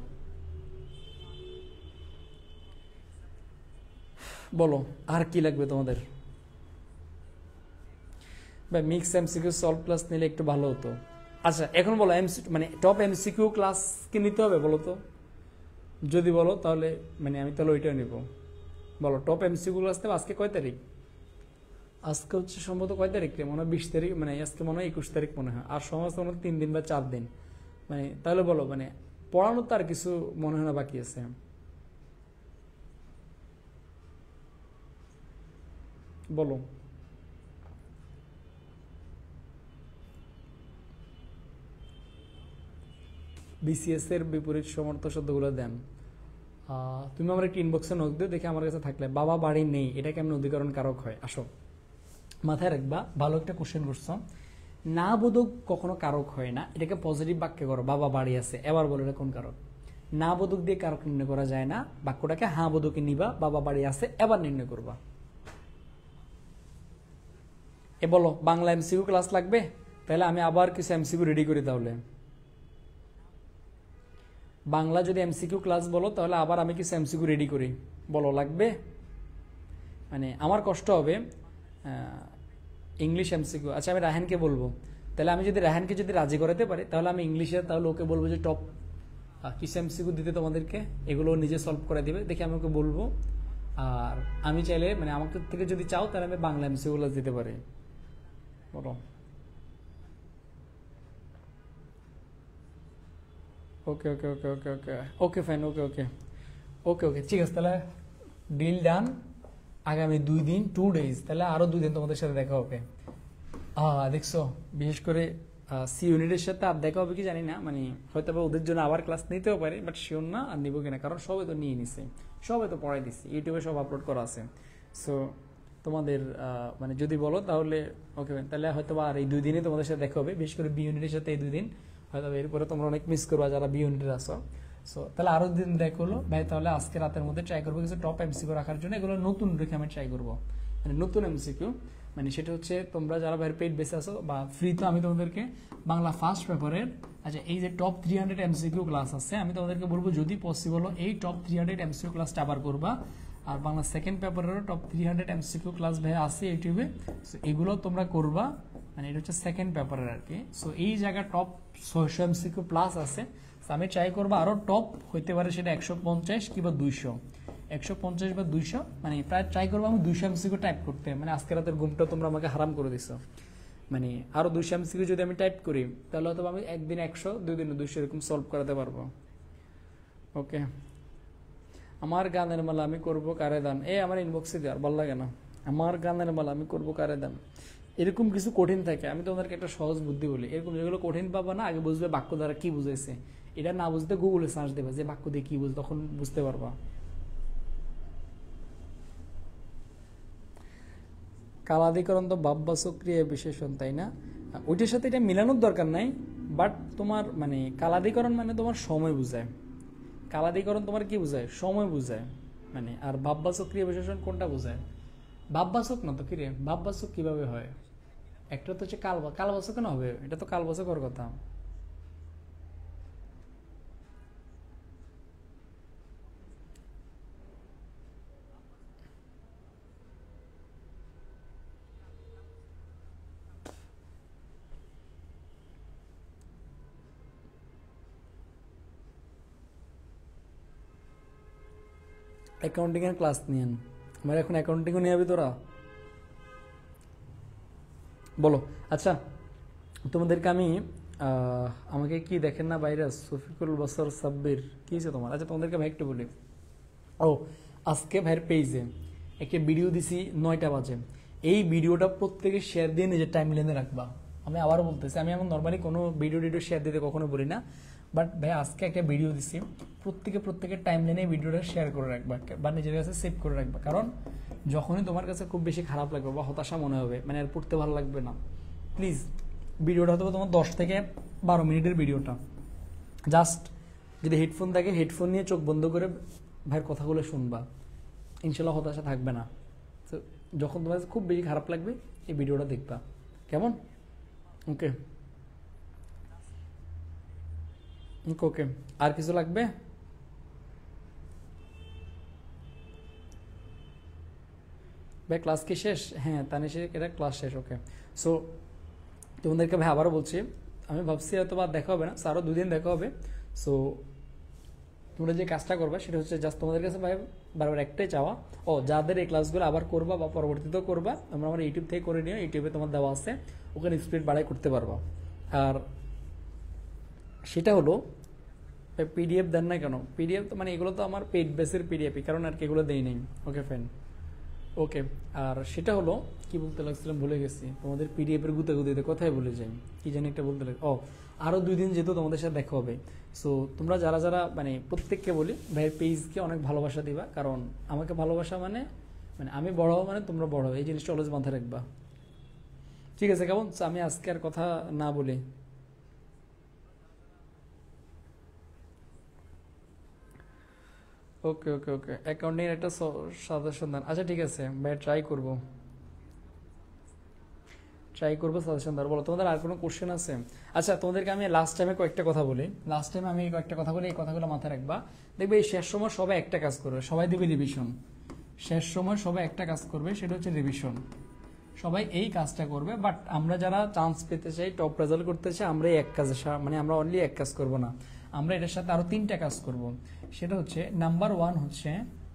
বলো আর কি লাগবে তোমাদের? ভাই মিক্স এমসিকিউ সলভ ক্লাস নিলে একটু ভালো হতো। আচ্ছা এখন বলো মানে টপ এমসিকিউ ক্লাস কি নিতে হবে বলো তো? যদি বলো তাহলে মানে আমি তাহলে ওইটা নিব। বলো টপ এমসিকিউ ক্লাস নেব। আজকে কয় তারিখ? আজকে হচ্ছে সম্ভবত কয় তারিখ রে? মনে হয় 20 তারিখ, মানে আজকে মনে হয় 21 তারিখ মনে হয়। আর সময় মনে হয় 3 দিন বা 4 দিন। মানে তাহলে বলো মানে পড়ানোর তো আর কিছু মনে হয় না বাকি আছে। বলো বিসিএস এর বিপরীত সমর্থ শব্দগুলো দেন। তুমি আমার একটা ইনবক্সে নোট দিও, দেখে আমার কাছে থাকলে। বাবা বাড়ি নেই, এটা কেমন অধিকরণ কারক হয়? আসো মাথায় রাখবা, ভালো একটা কোশ্চেন করছো। না বোধক কখনো কারক হয় না, এটাকে পজিটিভ বাক্যে করো। বাবা বাড়ি আছে, এবার বলো এটা কোন কারক? না বোধক দিয়ে কারক নির্ণয় করা যায় না, বাক্যটাকে হ্যাঁ বোধকে নিবা, বাবা বাড়ি আছে, এবার নির্ণয় করবা। এ বলো বাংলা এমসিকিউ ক্লাস লাগবে? তাহলে আমি আবার কিছু এমসিকিউ রেডি করি। তাহলে বাংলা যদি এমসিকিউ ক্লাস বলো তাহলে আবার আমি কিছু এমসিকিউ রেডি করি। বলো লাগবে? মানে আমার কষ্ট হবে। ইংলিশ এমসিকিউ, আচ্ছা আমি রাহানকে বলবো। তাহলে আমি যদি রাহানকে যদি রাজি করাতে পারি তাহলে আমি ইংলিশে তাহলে ওকে বলবো যে টপ কিছু এমসিকিউ দিতে তোমাদেরকে, এগুলো নিজে সলভ করে দিবে, দেখে আমি ওকে বলবো। আর আমি চাইলে মানে আমাকে থেকে যদি চাও তাহলে আমি বাংলা এমসিকিউ ক্লাস দিতে পারি। বলো ওকে ওকে ওকে ওকে ওকে ওকে ফাইন, ওকে ওকে ওকে ওকে ঠিক আছে। তাহলে ডিল ডান। আগামী 2 দিন 2 ডেজ, তাহলে আরো 2 দিন তোমাদের সাথে দেখা হবে। দেখছো বিশেষ করে সি ইউনিটের সাথে আর দেখা হবে কি জানি না, মানে হয়তো ওদের জন্য আবার ক্লাস নিতেও পারে, বাট শিওর না আর নিবো কিনা, কারণ সবাই তো নিয়ে নিছে, সবাই তো পড়াই দিচ্ছে, ইউটিউবে সব আপলোড করা আছে। সো তোমাদের মানে যদি বলো তাহলে ওকে, তাহলে হয়তো আর এই 2 দিনে তোমাদের সাথে দেখা হবে, বিশেষ করে বি ইউনিটের সাথে এই 2 দিন। হয়তো এরপরে তোমরা অনেক মিস করবা যারা বি ইউনিটের আসো। সো তাহলে আরো দিন দেখ হলো ভাই। তাহলে আজকে রাতের মধ্যে ট্রাই করবো কিছু টপ এমসিকিউ রাখার জন্য, এগুলো নতুন রেখে আমি ট্রাই করবো, মানে নতুন এমসিকিউ। মানে সেটা হচ্ছে তোমরা যারা ভাইয়ের পেইড বেসে আসো বা ফ্রি, তো আমি তোমাদেরকে বাংলা ফার্স্ট পেপারের আচ্ছা এই যে টপ 300 এমসিকিউ ক্লাস আছে, আমি তোমাদেরকে বলবো যদি পসিবল এই টপ 300 এমসিকিউ ক্লাসটা আবার করবা। আর বাংলা সেকেন্ড পেপারেরও টপ 300 এমসিকিউ ক্লাস ভাই আছে ইউটিউবে, সো এগুলো তোমরা করবা। মানে এটা হচ্ছে সেকেন্ড পেপারের আর কি। সো এই জায়গা টপ 600 এমসিকিউ প্লাস আছে। আমি ট্রাই করবো আরো টপ হইতে পারে সেটা 150 কিংবা 200, 150 বা 200, মানে প্রায় ট্রাই করবো আমি 200 এমসিকিউ টাইপ করতে। মানে আজকে রাতের ঘুমটা তোমরা আমাকে হারাম করে দিছো। মানে আরো 200 এমসিকিউ যদি আমি টাইপ করি তাহলে হয়তো আমি একদিন 100, 2 দিনে 200 এরকম সলভ করাতে পারবো। ওকে আমার গানের মালা আমি করব কারে দান, আমার ইনবক্সে দেওয়ার ভালো লাগে না। আমার গানের মালা আমি করব কারে দান, এরকম কিছু কঠিন থাকে। আমি তোমাদেরকে একটা সহজ বুদ্ধি বলি, এরকম যেগুলো কঠিন পাবা না, আগে বুঝবে বাক্য দ্বারা কি বুঝাইছে। এটা না বুঝতে গুগলে সার্চ দেবে যে বাক্য দিয়ে কি বুঝ, তখন বুঝতে পারবা। কালাদিকরণ তো বাব্যাসক ক্রিয়া বিশেষণ, তাই না? ওইটার সাথে এটা মিলানোর দরকার নাই, বাট তোমার মানে কালাদিকরণ মানে তোমার সময় বুঝায়। কালাদিকরণ তোমার কি বুঝায়? সময় বুঝায় মানে। আর বাব্যাসক ক্রিয়া বিশেষণ কোনটা বুঝায়? বাব্যাসক না তো, কিরে বাব্যাসক কিভাবে হয়? একটা তো হচ্ছে কালবাচক কেন হবে? এটা তো কালবাচক হওয়ার কথা। অ্যাকাউন্টিং এর ক্লাস নিয়েন, আমার এখন অ্যাকাউন্টিংও নিয়ে যাবি তোরা? বলো। আচ্ছা, তোমাদেরকে আমি আমাকে কি দেখেন না ভাইরাস, শফিকুল বসর সাব্বির, কি হয়েছে তোমার? আচ্ছা, তোমাদেরকে ভাই একটু বলি। ও, আজকে ভাইয়ের পেজে একটা ভিডিও দিছি 9টা বাজে। এই ভিডিওটা প্রত্যেকে শেয়ার দিয়ে নিজের টাইম লাইনে রাখবা। আমি আবারও বলতেছি, আমি এখন নর্মালি কোনো ভিডিও শেয়ার দিতে কখনো বলি না, বাট ভাই আজকে একটা ভিডিও দিছি, প্রত্যেকের টাইম লাইনে ভিডিওটা শেয়ার করে রাখবা বা নিজের কাছে সেভ করে রাখবা। কারণ যখনই তোমার কাছে খুব বেশি খারাপ লাগবে বা হতাশা মনে হবে, মানে আর পড়তে ভালো লাগবে না, প্লিজ ভিডিওটা হয়তো তোমার 10 থেকে 12 মিনিটের ভিডিওটা, জাস্ট যদি হেডফোন থাকে হেডফোন নিয়ে চোখ বন্ধ করে ভাইয়ের কথাগুলো শুনবা, ইনশাল্লাহ হতাশা থাকবে না। তো যখন তোমার খুব বেশি খারাপ লাগবে এই ভিডিওটা দেখবা, কেমন? ওকে ওকে ওকে। আর কিছু লাগবে? ভাই ক্লাস কি শেষ? হ্যাঁ, তানিশের এটা ক্লাস শেষ। ওকে, সো তোমাদেরকে ভাই আবারও বলছি, আমি ভাবছি হয়তো বা দেখা হবে না, আরও 2 দিন দেখা হবে। সো তোমরা যে কাজটা করবা সেটা হচ্ছে জাস্ট তোমাদের কাছে ভাই বারবার একটাই চাওয়া, যাদের এই ক্লাসগুলো আবার করবা বা পরবর্তীতেও করবা, তোমরা আমার ইউটিউব থেকে করে নিও, ইউটিউবে তোমার দেওয়া আছে, ওখানে স্পিড বাড়াই করতে পারবা। আর সেটা হলো পিডিএফ দেন না কেন? পিডিএফ তো মানে এগুলো তো আমার পেড বেসের পিডিএফই, কারণ আর কি এগুলো দেই নেই। ওকে ফাইন, ওকে। আর সেটা হলো কি বলতে লাগছিলাম ভুলে গেছি, তোমাদের পিডিএফ এর গুতাগুতিতে কথাই ভুলে যাই, কি জানি একটা বলতে লাগ। আরও 2 দিন যেহেতু তোমাদের সাথে দেখা হবে, সো তোমরা যারা যারা মানে প্রত্যেককে বলি ভাইয়ের পেজকে অনেক ভালোবাসা দিবা, কারণ আমাকে ভালোবাসা মানে মানে আমি বড় হওয়া মানে তোমরা বড় হও, এই জিনিসটা অলওয়েজ মাথায় রাখবা, ঠিক আছে? কেমন? আমি আজকে আর কথা না বলি। ওকে ওকে ওকে, অ্যাকাউন্টিং একটা সাজেশন দেন। আচ্ছা ঠিক আছে ভাই, ট্রাই করবো সাজেশন দেওয়ার। বলো তোমাদের আর কোনো কোশ্চেন আছে? আচ্ছা, তোমাদেরকে আমি লাস্ট টাইমে কয়েকটা কথা বলি, এই কথাগুলো মাথায় রাখবা। দেখবে এই শেষ সময় সবাই একটা কাজ করবে, সবাই দেবে রিভিশন। শেষ সময় সবাই একটা কাজ করবে, সেটা হচ্ছে রিভিশন। সবাই এই কাজটা করবে, বাট আমরা যারা চান্স পেতে চাই, টপ রেজাল্ট করতে চাই, আমরা এই এক কাজে মানে আমরা অনলি এক কাজ করব না, আমরা এটার সাথে আরো 3টা কাজ করব। সেটা হচ্ছে নাম্বার 1 হচ্ছে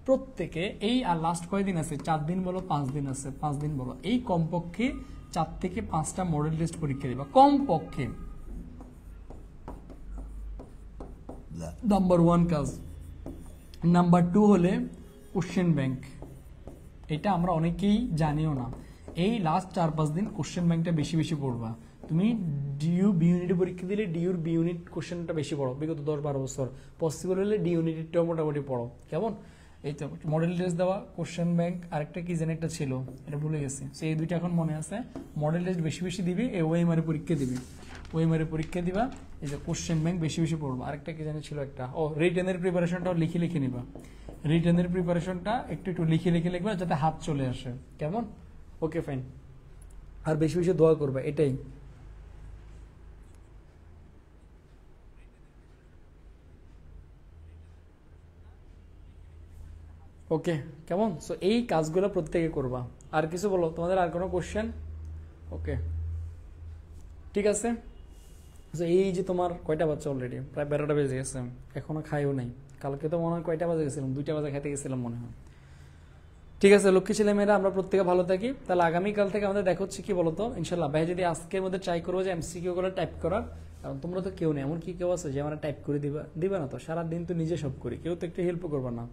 প্রত্যেকে এই আর লাস্ট কয়দিন আছে, 4 দিন বলো 5 দিন আছে, 5 দিন বলো, এই কমপক্ষে 4 থেকে 5টা মডেল টেস্ট পরীক্ষা দিবা কমপক্ষে। নাম্বার 1 কাজ। নাম্বার 2 হলে কোশ্চেন ব্যাংক। এটা আমরা অনেকেই জানিও না, এই লাস্ট 4-5 দিন কোশ্চেন ব্যাংকটা বেশি বেশি পড়বা। তুমি ডিইউ বি ইউনিট পরীক্ষা দিলে ডিইউর বি ইউনিট কোশ্চেনটা বেশি পড়ো, বিগত 10-12 বছর। পসিবল হলে ডি ইউনিটটাও মোটামুটি পড়ো, কেমন? এই তো মডেল টেস্ট দেওয়া, কোশ্চেন ব্যাংক, আরেকটা কি যেন একটা ছিল, এটা ভুলে গেছি। এই 2টা এখন মনে আছে। মডেল টেস্ট বেশি বেশি দিবি, এই ওএমআর পরীক্ষা দিবি, ওএমআর পরীক্ষা দিবা, এই যে কোশ্চেন ব্যাংক বেশি বেশি পড়বা। আরেকটা কি জানি ছিল একটা, রিটেনের প্রিপারেশনটাও লিখে লিখে নিবা। রিটেনের প্রিপারেশনটা একটু একটু লিখে লিখে লিখবা, যাতে হাত চলে আসে, কেমন? Okay fine. আর বেশি বেশি দোয়া করবা, এটাই। ওকে কেমন? সো এই কাজগুলো প্রত্যেকে করবা। আর কিছু বলো, তোমাদের আর কোনো কোশ্চেন? ওকে ঠিক আছে। এই যে তোমার কয়টা বাচ্চা? অলরেডি প্রায় 12টা বেজে গেছে, এখনো খাইও নাই। কালকে তো মনে হয় কয়টা বাজে গেছিলাম, 2টা বাজে খাইতে গেছিলাম মনে হয়। ঠিক আছে লক্ষ্মী ছেলে মেয়েরা, আমরা প্রত্যেকে ভালো থাকি। তাহলে আগামীকাল থেকে আমাদের দেখা হচ্ছে কি বলতো, ইনশাল্লাহ। ভাই যদি আজকের মধ্যে ট্রাই করবো যে এমসিকিউ গুলো টাইপ করার, কারণ তোমরা তো কেউ নেই, এমন কি কেউ আছে যে আমরা টাইপ করে দিবা না তো? সারাদিন তো নিজে সব করি, কেউ তো একটু হেল্প করবা না?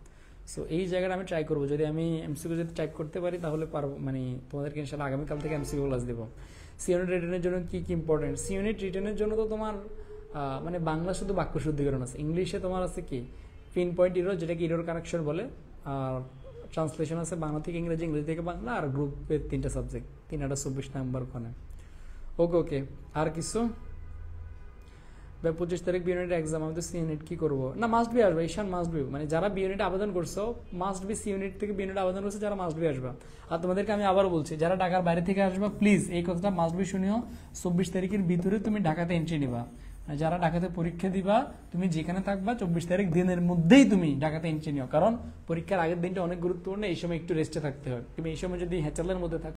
সো এই জায়গাটা আমি ট্রাই করবো, যদি আমি এমসিকিউ যদি টাইপ করতে পারি তাহলে পারবো, মানে তোমাদেরকে ইনশাআল্লাহ আগামীকাল থেকে এমসিকিউ ক্লাস দেবো। সি ইউনিট রিটেনের জন্য কি কি ইম্পর্টেন্ট? সি ইউনিট রিটেনের জন্য তো তোমার মানে বাংলা শুধু বাক্য শুদ্ধিকরণ আছে, ইংলিশে তোমার আছে কি পিন পয়েন্ট ইরোর, যেটাকে ইরোর কারেকশন বলে, আর ট্রান্সলেশন আছে বাংলা থেকে ইংরেজি, ইংরেজি থেকে বাংলা, আর গ্রুপের 3টা সাবজেক্ট, 3/24 নাম্বার ওখানে। ওকে ওকে, আর কিছু? 25 তারিখ বি ইউনিটের এক্সাম, আমি তো সি ইউনিট কি করবো? না মাস্ট বি আসবে, ঈশান মাস্ট বি, মানে যারা বি ইউনিটে আবেদন করছো মাস্ট বি, সি ইউনিট থেকে বি ইউনিটে আবেদন করছো যারা মাস্ট বি আসবে। আর তোমাদেরকে আমি আবার বলছি, যারা ঢাকার বাইরে থেকে আসবে প্লিজ এই কথাটা মাস্ট বি শুনিও, 24 তারিখের ভিতরে তুমি ঢাকাতে এন্ট্রি নিবা। যারা ঢাকাতে পরীক্ষা দিবা, তুমি যেখানে থাকবা 24 তারিখ দিনের মধ্যেই তুমি ঢাকাতে এন্ট্রি নিও, কারণ পরীক্ষার আগের দিনটা অনেক গুরুত্বপূর্ণ, এই সময় একটু রেস্টে থাকতে হয়। তুমি এই সময় যদি হ্যাচালের মধ্যে থাকো